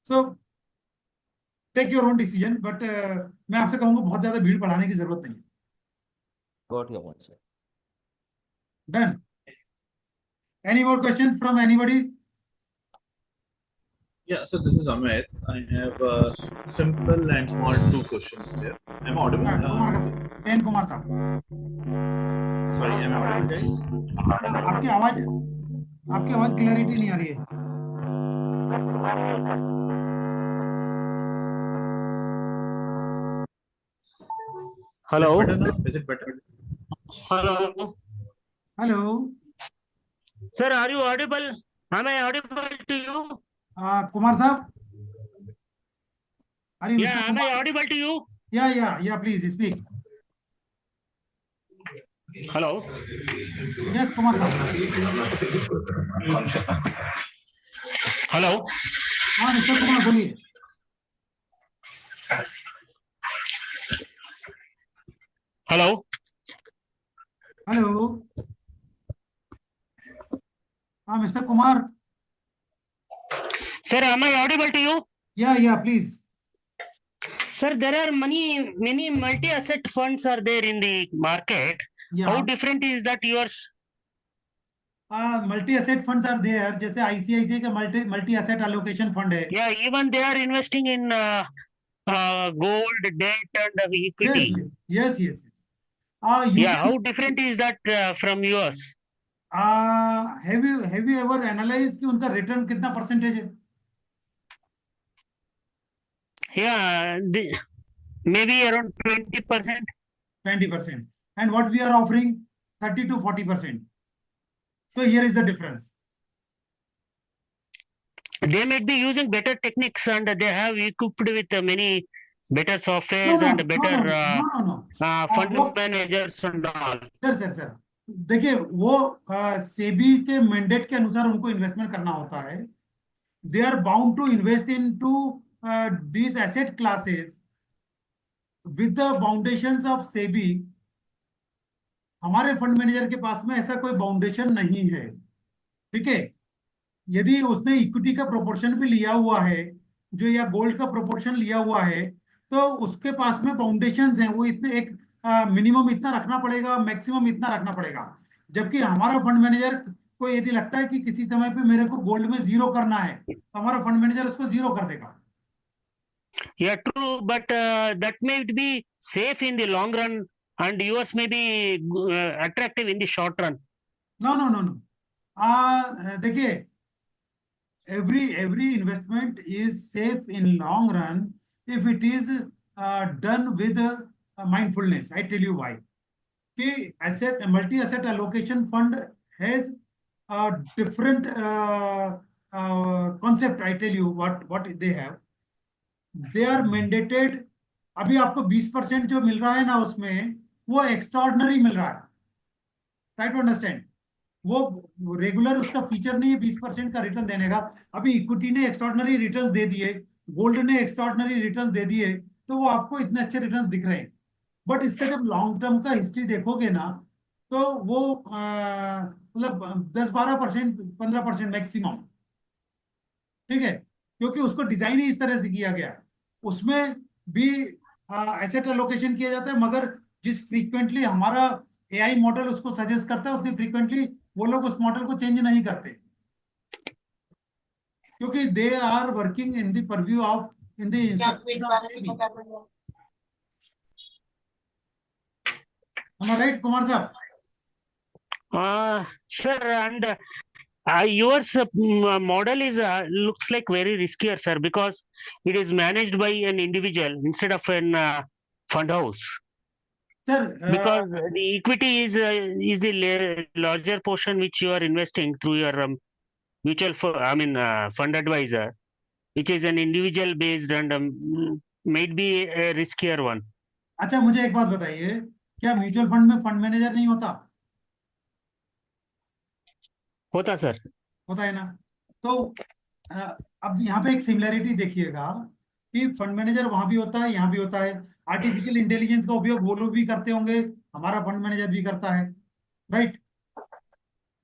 So take your own decision, but मैं आपसे कहूंगा बहुत ज्यादा भीड़ बढ़ाने की जरूरत नहीं है। Got your point sir. Done. Any more question from anybody? Yeah, so this is Amit. I have a simple and small two questions here. Am I audible? Kumar का एन कुमार साहब, Sorry, am I audible, guys? आपकी आवाज clarity नहीं आ रही है। Is hello it better now? Is it better? Hello hello. Sir, are you audible? Am I audible to you? Kumar साहब, अरे yeah mister am I Kumar, audible to you? Yeah please speak. Hello yes Kumar साहब। Hello हाँ mister Kumar बोलिए। Hello hello. हाँ mister Kumar. Sir, am I audible to you? Yeah please. Sir, there are many multi-asset funds are there in the market. या How different is that yours? Multi asset funds are there, जैसे ICICI का multi asset allocation fund है। Yeah, even they are investing in gold, debt, and yes equity. Yes yes. You Yeah, can how different is that from yours? Have you ever analyse कि उनका return कितना percentage है? Yeah, maybe around 20%. 20%. And what we are offering, 30 to 40%. So here is the difference. They might be using better techniques and they have equipped with many better No, softwares no, and no, better no, no, no, no. fund वो managers and all. Sir देखिए, वो सेबी के mandate के अनुसार उनको investment करना होता है. They are bound to invest into these asset classes with the foundations of SEBI. हमारे फंड मैनेजर के पास में ऐसा कोई फाउंडेशन नहीं है. ठीक है, यदि उसने इक्विटी का प्रोपोर्शन भी लिया हुआ है जो, या गोल्ड का प्रोपोर्शन लिया हुआ है, तो उसके पास में फाउंडेशंस हैं. वो इतने एक मिनिमम इतना रखना पड़ेगा, मैक्सिमम इतना रखना पड़ेगा. जबकि हमारा फंड मैनेजर को यदि लगता है कि किसी समय पे मेरे को गोल्ड में जीरो करना है, तो हमारा फंड मैनेजर उसको जीरो कर देगा. Yeah, true, but that may be safe in the long run and yours may be attractive in the short run. No, no, no, no. देखिए, every investment is safe in long run if it is done with mindfulness. I tell you why. कि multi asset allocation fund has a different concept. I tell you what they have. They are mandated. अभी आपको 20% जो मिल रहा है ना, उसमें वो extraordinary मिल रहा है. Try to understand. वो रेगुलर उसका फीचर नहीं है 20% का रिटर्न देने का. अभी इक्विटी ने एक्स्ट्राऑर्डिनरी रिटर्न्स दे दिए, गोल्ड ने एक्स्ट्राऑर्डिनरी रिटर्न्स दे दिए, तो वो आपको इतने अच्छे रिटर्न्स दिख रहे हैं. बट इसका जब लॉन्ग टर्म का हिस्ट्री देखोगे ना, तो वो मतलब 10-12%, 15% मैक्सिमम. ठीक है, क्योंकि उसको डिजाइन ही इस तरह से किया गया है. उसमें भी एसेट एलोकेशन किया जाता है, मगर जिस फ्रीक्वेंटली हमारा एआई मॉडल उसको सजेस्ट करता है, उतनी फ्रीक्वेंटली वो लोग उस मॉडल को चेंज नहीं करते, क्योंकि they are working in the purview of in the instructions of SEBI. Am I right, Kumar sir? Sir, and yours model is looks like very riskier, sir, because it is managed by an individual instead of an fund house. Sir, Because the equity is the larger portion which you are investing through your mutual fund advisor, which is an individual based and might be a riskier one. अच्छा, मुझे एक बात बताइए, क्या mutual fund में fund manager नहीं होता? होता सर. होता है ना. तो अब यहाँ पे एक सिमिलैरिटी देखिएगा कि फंड मैनेजर वहां भी होता है, यहाँ भी होता है. आर्टिफिशियल इंटेलिजेंस का उपयोग वो लोग भी करते होंगे, हमारा फंड मैनेजर भी करता है, राइट?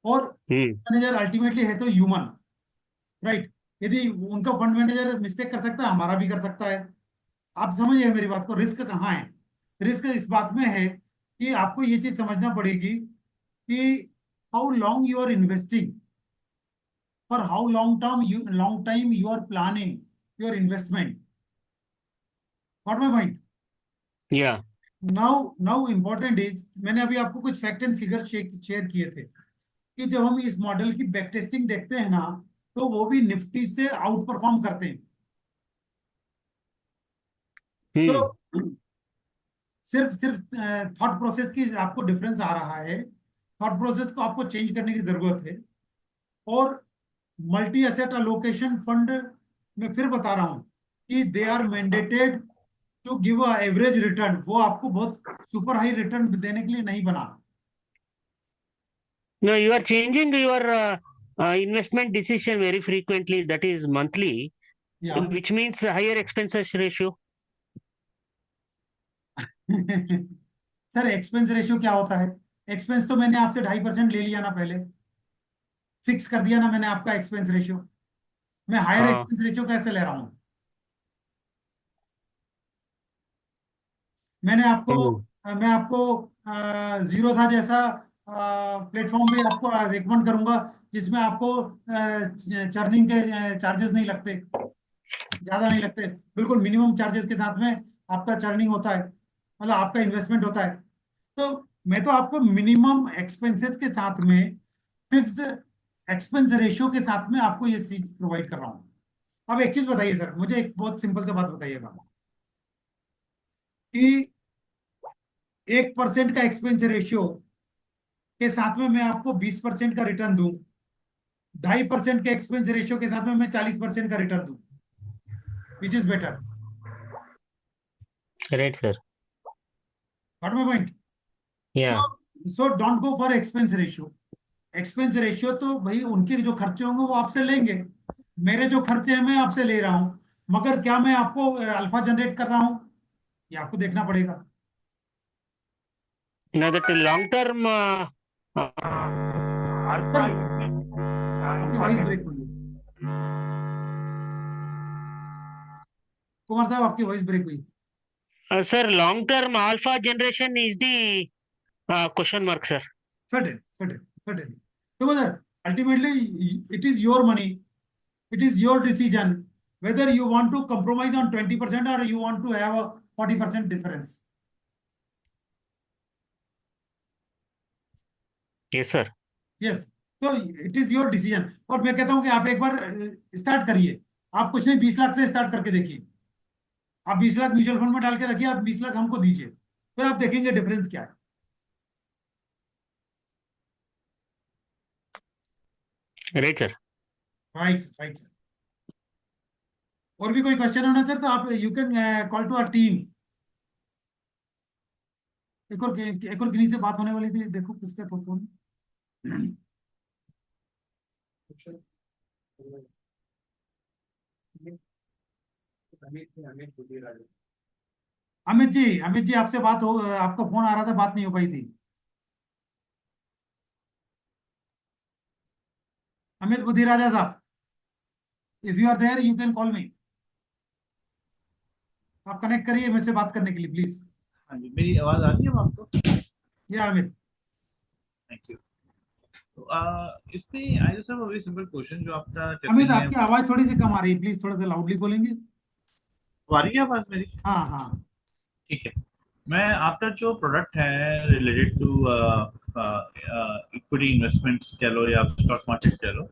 और मैनेजर अल्टीमेटली है तो ह्यूमन, राइट? यदि उनका फंड मैनेजर मिस्टेक कर सकता है, हमारा भी कर सकता है. आप समझिए मेरी बात को. रिस्क कहाँ है? रिस्क इस बात में है कि आपको ये चीज समझना पड़ेगी कि how long you are investing, for how long time you are planning your investment. Got my point? Yeah. Now important is, मैंने अभी आपको कुछ फैक्ट एंड फिगर शेयर किए थे कि जब हम इस मॉडल की बैक टेस्टिंग देखते हैं ना, तो वो भी निफ्टी से आउट परफॉर्म करते हैं. तो सिर्फ थॉट प्रोसेस की आपको डिफरेंस आ रहा है. थॉट प्रोसेस को आपको चेंज करने की जरूरत है. और मल्टी एसेट अलोकेशन फंड में फिर बता रहा हूं कि they are mandated to give a average return. वो आपको बहुत सुपर हाई रिटर्न देने के लिए नहीं बना. No, you are changing your investment decision very frequently, that is monthly, which means higher expenses ratio. Sir, expense ratio क्या होता है? एक्सपेंस तो मैंने आपसे 2.5% ले लिया ना, पहले फिक्स कर दिया ना मैंने आपका एक्सपेंस रेशियो. मैं हायर एक्सपेंस रेशियो कैसे ले रहा हूं? मैं आपको जीरो था जैसा प्लेटफॉर्म पे आपको रिकमेंड करूंगा, जिसमें आपको चर्निंग के चार्जेस नहीं लगते, ज्यादा नहीं लगते, बिल्कुल मिनिमम चार्जेस के साथ में आपका चर्निंग होता है, मतलब आपका इन्वेस्टमेंट होता है. तो मैं तो आपको मिनिमम एक्सपेंसेस के साथ में फिक्स्ड एक्सपेंस रेशियो के साथ में आपको ये चीज प्रोवाइड कर रहा हूँ. अब एक चीज बताइए सर, मुझे एक बहुत सिंपल सा बात बताइएगा. कि 1% का एक्सपेंस रेशियो के साथ में मैं आपको 20% का रिटर्न दूं, 2.5% के एक्सपेंस रेशियो के साथ में मैं 40% का रिटर्न दूं, which is better? Right, sir. Got my point? Yeah. So don't go for expense ratio. Expense ratio तो भाई उनके जो खर्चे होंगे वो आपसे लेंगे, मेरे जो खर्चे हैं मैं आपसे ले रहा हूं, मगर क्या मैं आपको अल्फा जनरेट कर रहा हूं, ये आपको देखना पड़ेगा। Now that long term, alpha आपकी वॉइस ब्रेक हुई है। कुमार साहब आपकी वॉइस ब्रेक हुई। sir, long term alpha generation is the question mark, sir. Certain. So sir, ultimately it is your money, it is your decision whether you want to compromise on 20% or you want to have a 40% difference. Yes, sir. Yes, so it is your decision। और मैं कहता हूं कि आप एक बार start करिए, आप कुछ नहीं 20 लाख से स्टार्ट करके देखिए, आप 20 लाख म्यूचुअल फंड में डाल के रखिए, आप 20 लाख हमको दीजिए, फिर आप देखेंगे डिफरेंस क्या है। Right, sir. Right sir. और भी कोई क्वेश्चन होना सर तो आप you can call to our team. एक और किन्हीं से बात होने वाली थी, देखो किसका तो फोन। अमित जी आपसे बात हो, आपका फोन आ रहा था, बात नहीं हो पाई थी। अमित बुद्धिराजा साहब, if you are there you can call me. आप कनेक्ट करिए मुझसे बात करने के लिए प्लीज। हाँ जी, मेरी आवाज आ रही है अब आपको? या अमित, थैंक यू। तो इसमें I just have a very simple question जो आपका कहते अमित हैं। आपकी आवाज थोड़ी सी कम आ रही है, प्लीज थोड़ा सा लाउडली बोलेंगे। आ रही है आवाज मेरी? हाँ ठीक है। मैं आपका जो प्रोडक्ट है रिलेटेड टू इक्विटी इन्वेस्टमेंट्स कह लो या स्टॉक मार्केट कह लो,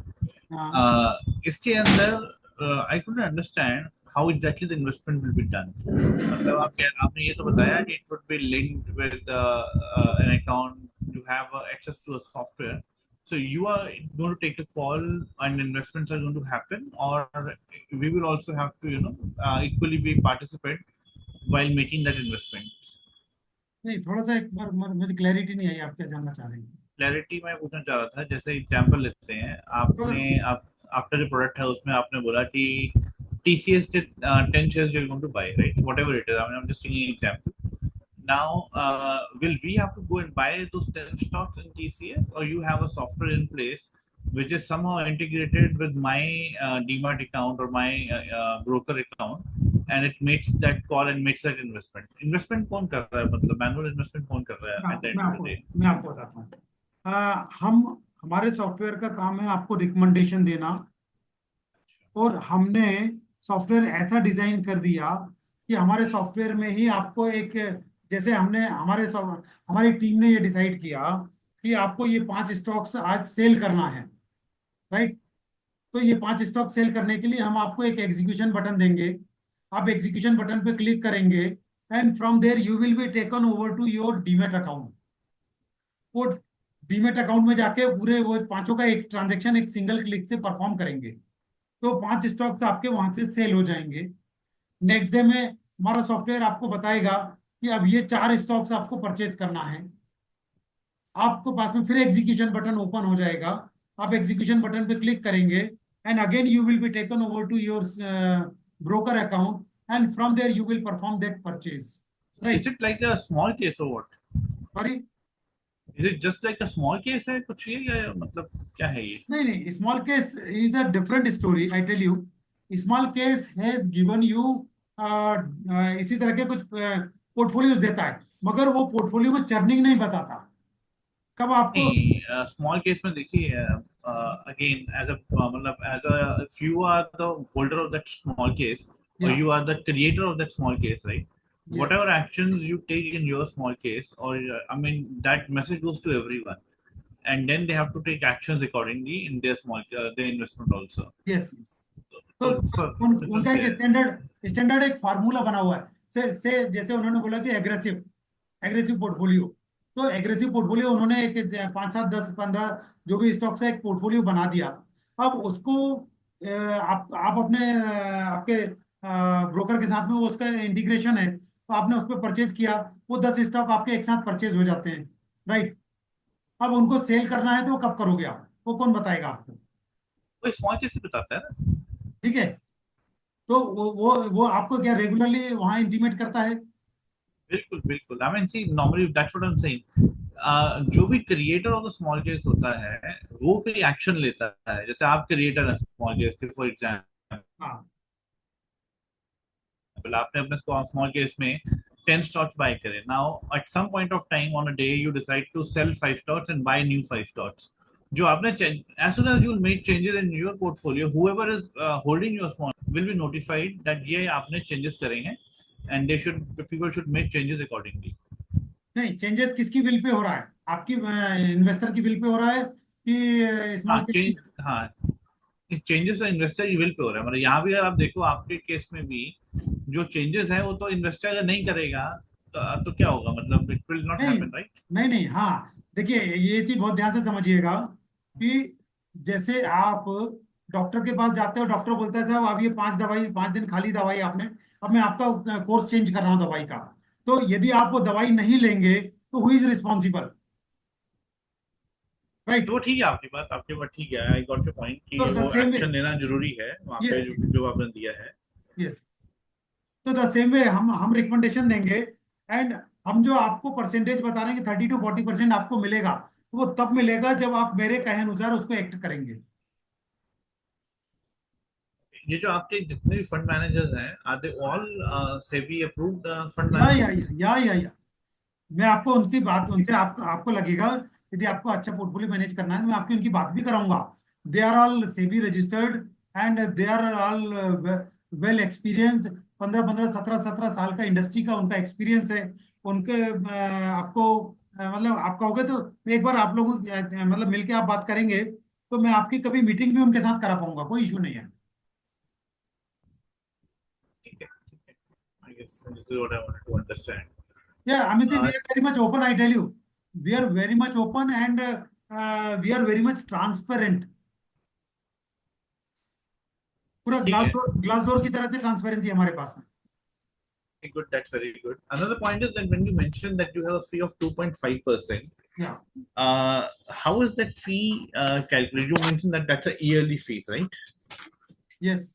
इसके अंदर I could understand how exactly the investment will be done. मतलब आपने ये तो बताया कि it would be linked with an account, you have access to a software, so you are going to take a call and investments are going to happen, or we will also have to equally be participant while making that investment? नहीं, थोड़ा सा एक बार मुझे clarity नहीं आई, आप क्या जानना चाह रहे हैं? क्लैरिटी मैं पूछना चाह रहा था, जैसे एग्जांपल लेते हैं, आपका जो प्रोडक्ट है उसमें आपने बोला कि TCS 10 shares you're going to buy, right? Whatever it is, I mean, I'm just taking an example. Now, will we have to go and buy those 10 stocks in TCS, or you have a software in place which is somehow integrated with my Demat account or my broker account, and it makes that call and makes that investment? Investment कौन कर रहा है, मतलब manual investment कौन कर रहा है at the end of the day? मैं आपको बताता हूँ। हमारे सॉफ्टवेयर का काम है आपको रिकमेंडेशन देना, और हमने सॉफ्टवेयर ऐसा डिजाइन कर दिया कि हमारे सॉफ्टवेयर में ही आपको एक, जैसे हमारी टीम ने ये डिसाइड किया कि आपको ये 5 स्टॉक्स आज सेल करना है, राइट? तो ये 5 स्टॉक सेल करने के लिए हम आपको एक एग्जीक्यूशन बटन देंगे, आप एग्जीक्यूशन बटन पे क्लिक करेंगे and from there you will be taken over to your demat account. वो डीमेट अकाउंट में जाके पूरे वो 5 का एक ट्रांजेक्शन एक सिंगल क्लिक से परफॉर्म करेंगे, तो 5 स्टॉक्स आपके वहां से सेल हो जाएंगे। नेक्स्ट डे में हमारा सॉफ्टवेयर आपको बताएगा कि अब ये 4 स्टॉक्स आपको परचेज करना है, आपको पास में फिर एग्जीक्यूशन बटन ओपन हो जाएगा, आप एग्जीक्यूशन बटन पे क्लिक करेंगे and again you will be taken over to your broker account, and from there you will perform that purchase, right? Is it like a small case or what? Sorry, is it just like a small case है कुछ ये, या मतलब क्या है ये? नहीं, small case is a different story, I tell you. Small case has given you इसी तरह के कुछ पोर्टफोलियोज देता है, मगर वो पोर्टफोलियो में चर्निंग नहीं बताता कब आपको। स्मॉल केस में देखिए, again as a मतलब as a, if you are the holder of that small case, or you are the creator of that small case, right? Whatever actions you take in your small case, or I mean that message goes to everyone, and then they have to take actions accordingly in their their investment also. Yes. तो उनका एक standard एक formula बना हुआ है, से जैसे उन्होंने बोला कि एग्रेसिव एग्रेसिव पोर्टफोलियो, तो एग्रेसिव पोर्टफोलियो उन्होंने एक 5 7 10 15 जो भी स्टॉक्स है एक पोर्टफोलियो बना दिया। अब उसको आप अपने आपके ब्रोकर के साथ में वो उसका इंटीग्रेशन है, तो आपने उस पर परचेज किया, वो 10 स्टॉक आपके एक साथ परचेज हो जाते हैं, राइट। अब उनको सेल करना है तो वो कब करोगे आप, वो कौन बताएगा आपको? कोई स्मॉल केस बताता है ना। ठीक है, तो वो आपको क्या रेगुलरली वहां इंटीमेट करता है? बिल्कुल बिल्कुल, I mean see normally that's what I am saying. जो भी creator of the small case होता है वो कोई एक्शन लेता है, जैसे आप क्रिएटर हैं स्मॉल केस के, फॉर एग्जांपल हाँ आपने अपने स्मॉल केस में 10 stocks buy करे. Now at some point of time on a day you decide to sell 5 stocks and buy new 5 stocks. जो आपने as soon as you make changes in your portfolio, whoever is holding your small will be notified that ये आपने changes करे हैं, and people should make changes accordingly. नहीं, changes किसकी bill pay हो रहा है? आपकी इन्वेस्टर की बिल पे हो रहा है कि हाँ स्मॉल चेंज, हाँ चेंजेस इन्वेस्टर की बिल पे हो रहा है। मतलब यहाँ भी अगर आप देखो आपके केस में भी जो चेंजेस है वो तो इन्वेस्टर अगर नहीं करेगा तो क्या होगा, मतलब इट विल नॉट नहीं हैपन, राइट? नहीं नहीं, हाँ देखिए, ये चीज बहुत ध्यान से समझिएगा कि जैसे आप डॉक्टर के पास जाते हो, डॉक्टर बोलता है साहब आप ये 5 दिन खाली दवाई आपने, अब मैं आपका कोर्स चेंज कर रहा हूँ दवाई का, तो यदि आप वो दवाई नहीं लेंगे तो हु इज रिस्पॉन्सिबल, राइट? तो ठीक है, आपकी बात ठीक है, आई गॉट योर पॉइंट कि तो द वो सेम वे, एक्शन लेना जरूरी है वहाँ पे यस जो आपने दिया है। यस, तो द सेम वे हम रिकमेंडेशन देंगे, एंड हम जो आपको परसेंटेज बता रहे हैं कि 30 to 40% आपको मिलेगा, तो वो तब मिलेगा जब आप मेरे कहे अनुसार उसको एक्ट करेंगे। ये जो आपके जितने भी फंड मैनेजर्स हैं are they all SEBI approved fund या या मैनेजर्स? या मैं आपको उनकी बात, उनसे आपको लगेगा यदि आपको अच्छा पोर्टफोलियो मैनेज करना है तो मैं आपकी उनकी बात भी कराऊंगा। They are all SEBI registered and they are all well experienced, 15 15 17 17 साल का इंडस्ट्री का उनका एक्सपीरियंस है। उनके आपको मतलब आप कहोगे तो एक बार आप लोग मतलब मिलके आप बात करेंगे तो मैं आपकी कभी मीटिंग भी उनके साथ करा पाऊंगा, कोई इशू नहीं है। ठीक है ठीक है, I guess this is what I wanted to understand. Yeah, Amit, we are very much open, I tell you. We are very much open and we are very much transparent. पूरा ठीक है, glass door की तरह से transparency हमारे पास में। good, that's very good. Another point is that when you mentioned that you have a fee of 2.5%, Yeah. how is that fee calculated? You mentioned that that's a yearly fees, right? Yes.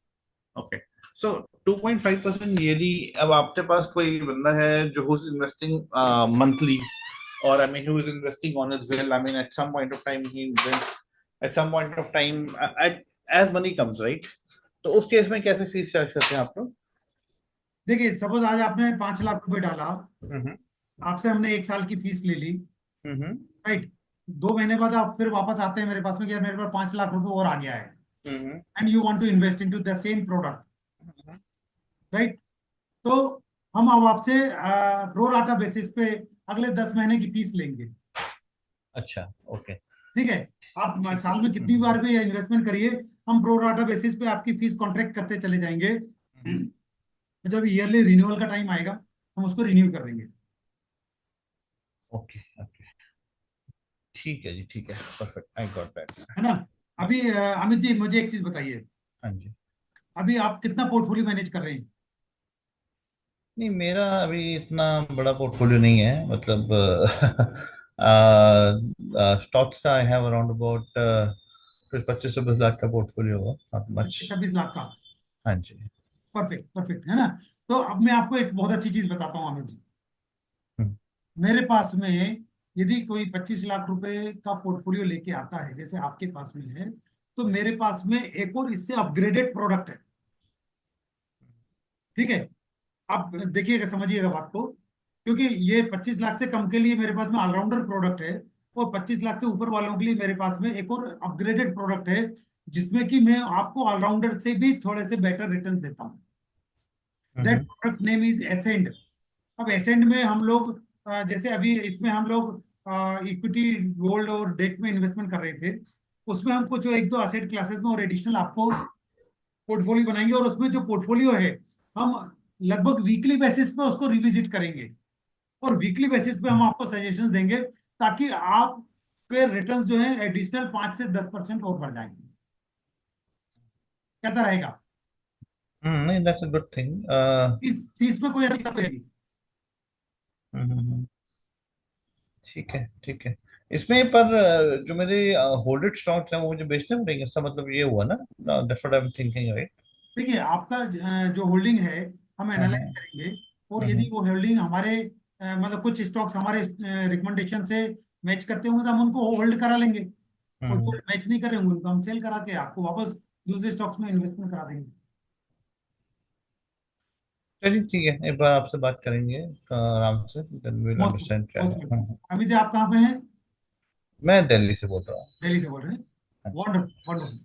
Okay. So 2.5% yearly. अब आपके पास कोई बंदा है जो who's investing monthly, or I mean who's investing on his will. I mean at some point of time he invests, at some point of time as money comes, right? तो उस case में कैसे फीस चार्ज करते हैं आप लोग? देखिए, suppose आज आपने 5 लाख रुपए डाला, हम्म आपसे हमने 1 साल की फीस ले ली, हम्म राइट। 2 महीने बाद आप फिर वापस आते हैं मेरे पास में कि यार मेरे पास 5 लाख रुपए और आ गया है, hmm and you want to invest into the same product, right. तो हम अब आपसे प्रो राटा बेसिस पे अगले 10 महीने की फीस लेंगे। अच्छा, ओके। ठीक है, आप साल में कितनी बार भी इन्वेस्टमेंट करिए, हम प्रो राटा बेसिस पे आपकी फीस कॉन्ट्रैक्ट करते चले जाएंगे। जब ईयरली रिन्यूअल का टाइम आएगा हम उसको रिन्यू कर देंगे। ओके ओके, ठीक है जी, ठीक है, परफेक्ट, आई गॉट दैट। है ना? अभी अमित जी मुझे एक चीज बताइए, हाँ जी। अभी आप कितना पोर्टफोलियो मैनेज कर रहे हैं? नहीं, मेरा अभी इतना बड़ा पोर्टफोलियो नहीं है, मतलब स्टॉक्स का आई हैव अराउंड अबाउट 25 से 20 लाख का पोर्टफोलियो होगा, नॉट मच। 26 लाख का? हाँ जी। परफेक्ट परफेक्ट, है ना? तो अब मैं आपको एक बहुत अच्छी चीज बताता हूँ अमित जी। हम्म, मेरे पास में यदि कोई 25 लाख रुपए का पोर्टफोलियो लेके आता है जैसे आपके पास में है, तो मेरे पास में एक और इससे अपग्रेडेड प्रोडक्ट है। ठीक है, आप देखिएगा, समझिएगा बात को, क्योंकि ये 25 लाख से कम के लिए मेरे पास में ऑलराउंडर प्रोडक्ट है, और 25 लाख से ऊपर वालों के लिए मेरे पास में एक और अपग्रेडेड प्रोडक्ट है, जिसमें कि मैं आपको ऑलराउंडर से भी थोड़े से बेटर रिटर्न देता हूँ। That product name is ascend. अब एसेंड में हम लोग जैसे अभी इसमें हम लोग इक्विटी, गोल्ड और डेट में इन्वेस्टमेंट कर रहे थे, उसमें हम कुछ 1 2 असेट क्लासेस में और एडिशनल आपको पोर्टफोलियो बनाएंगे, और उसमें जो पोर्टफोलियो है हम लगभग वीकली बेसिस पे उसको रिविजिट करेंगे और वीकली बेसिस पे हम आपको सजेशंस देंगे ताकि आप पे रिटर्न्स जो है एडिशनल 5 से 10% और बढ़ जाएंगे। कैसा रहेगा? नहीं, that's a good thing. Fees fees में कोई दिक्कत रहेगी? ठीक है, ठीक है। इसमें पर जो मेरे होल्डेड स्टॉक्स हैं वो मुझे बेचने पड़ेंगे, इसका मतलब ये हुआ ना? That's what I am thinking, right? देखिए, आपका जो होल्डिंग है हम एनालाइज हम्म। करेंगे और यदि हम्म। वो होल्डिंग हमारे मतलब कुछ स्टॉक्स हमारे रिकमेंडेशन से मैच करते होंगे तो हम उनको होल्ड करा लेंगे और जो हम्म। मैच नहीं कर रहे होंगे उनको हम सेल करा के आपको वापस दूसरे स्टॉक्स में इन्वेस्टमेंट करा देंगे। चलिए, ठीक है, एक बार आपसे बात करेंगे आराम से, then we will most understand क्या मोस्ट है। वेलकम। अमित जी, आप कहाँ पे हैं? मैं दिल्ली से बोल रहा हूँ। दिल्ली से बोल रहे हैं? हाँ जी। Wonderful wonderful.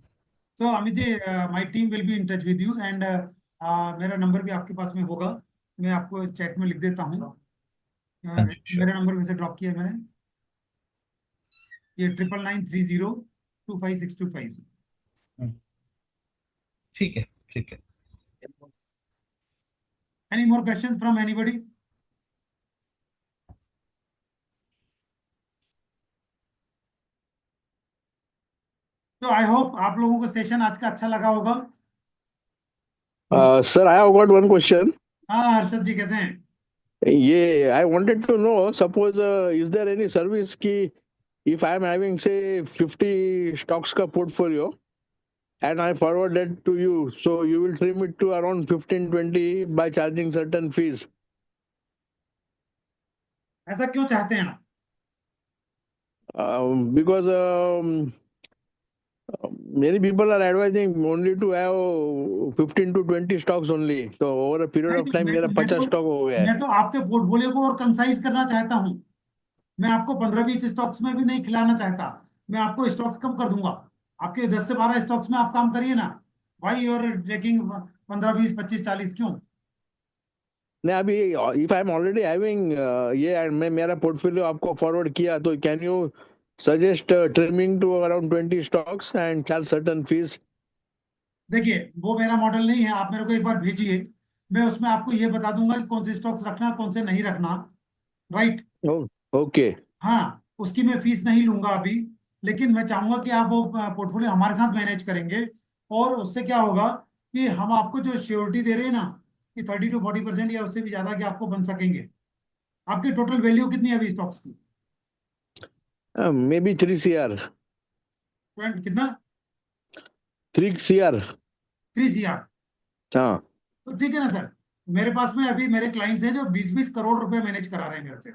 So Amit ji, my team will be in touch with you and मेरा नंबर भी आपके पास में होगा। मैं आपको चैट में लिख देता हूँ। हाँ जी, श्योर। मेरा नंबर वैसे ड्रॉप किया है मैंने, ये 9993025625। ठीक है, ठीक है। Any more question from anybody? तो आई होप आप लोगों को सेशन आज का अच्छा लगा होगा। Sir, I have got one question. हाँ हर्षद जी, कैसे हैं? Yeah, I wanted to know, suppose, is there any service ki if I am having, say, 50 stocks ka portfolio and I forward that to you, so you will trim it to around 15-20 by charging certain fees? ऐसा क्यों चाहते हैं आप? Because many people are advising only to have 15 to 20 stocks only. So over a period नहीं of तो time, मेरा 50 stock हो गया है. मैं तो आपके पोर्टफोलियो को और कंसाइज करना चाहता हूँ। मैं आपको 15-20 स्टॉक्स में भी नहीं खिलाना चाहता। मैं आपको स्टॉक्स कम कर दूंगा। आपके 10 से 12 स्टॉक्स में आप काम करिए ना। भाई यूर टेकिंग 15, 20, 25, 40 क्यों? नहीं, अभी if I am already having ये मैं मेरा पोर्टफोलियो आपको फॉरवर्ड किया, तो can you suggest trimming to around 20 stocks and charge certain fees? देखिए, वो मेरा मॉडल नहीं है। आप मेरे को एक बार भेजिए, मैं उसमें आपको ये बता दूंगा कि कौन से स्टॉक्स रखना कौन से नहीं रखना। राइट? ओके। हाँ, उसकी मैं फीस नहीं लूंगा अभी, लेकिन मैं चाहूंगा कि आप वो पोर्टफोलियो हमारे साथ मैनेज करेंगे और उससे क्या होगा कि हम आपको जो श्योरिटी दे रहे हैं ना कि 30 to 40% या उससे भी ज्यादा कि आपको बन सकेंगे। आपकी टोटल वैल्यू कितनी है अभी स्टॉक्स की? May be 3 CR। कितना? 3 CR। 3 CR? हाँ। तो ठीक है ना सर। मेरे पास में अभी मेरे क्लाइंट्स हैं जो 20-20 करोड़ रुपए मैनेज करा रहे हैं मेरे से।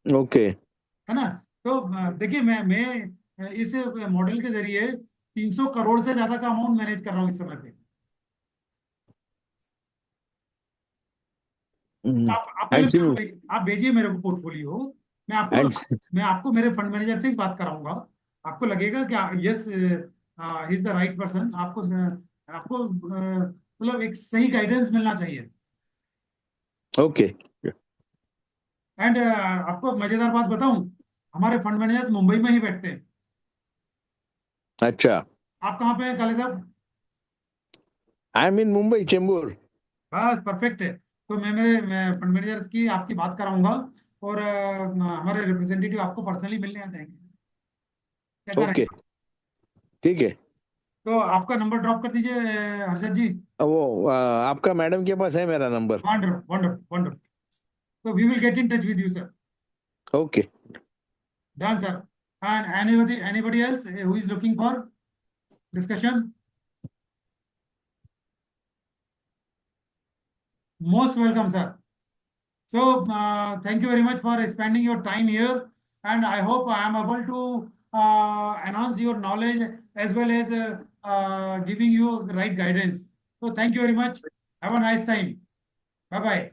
ओके। है ना? तो देखिए, मैं इस मॉडल के जरिए 300 करोड़ से ज्यादा का अमाउंट मैनेज कर रहा हूँ इस समय पे। आप पहले एंड मेरे को सिम आप भेजिए मेरे को पोर्टफोलियो। मैं आपको एंड मैं आपको मेरे फंड मैनेजर से ही बात कराऊंगा। आपको लगेगा कि yes is the right person. आपको आपको मतलब एक सही गाइडेंस मिलना चाहिए। ओके। एंड आपको मजेदार बात बताऊं, हमारे फंड मैनेजर मुंबई में ही बैठते हैं। अच्छा। आप कहाँ पे हैं काले साहब? आई एम इन मुंबई, चेंबूर। बस परफेक्ट है। तो मैं फंड मैनेजर की आपकी बात कराऊंगा और हमारे रिप्रेजेंटेटिव आपको पर्सनली मिलने आ जाएंगे। कैसा ओके, रहेगा? ठीक है। तो आपका नंबर ड्रॉप कर दीजिए हर्षद जी। वो आपका मैडम के पास है मेरा नंबर? Wonderful wonderful wonderful. तो we will get in touch with you sir. Okay. Done sir. And anybody else who is looking for discussion? Most welcome sir. So thank you very much for spending your time here, and I hope I am able to enhance your knowledge as well as giving you the right guidance. So thank you very much. Have a nice time. Bye bye.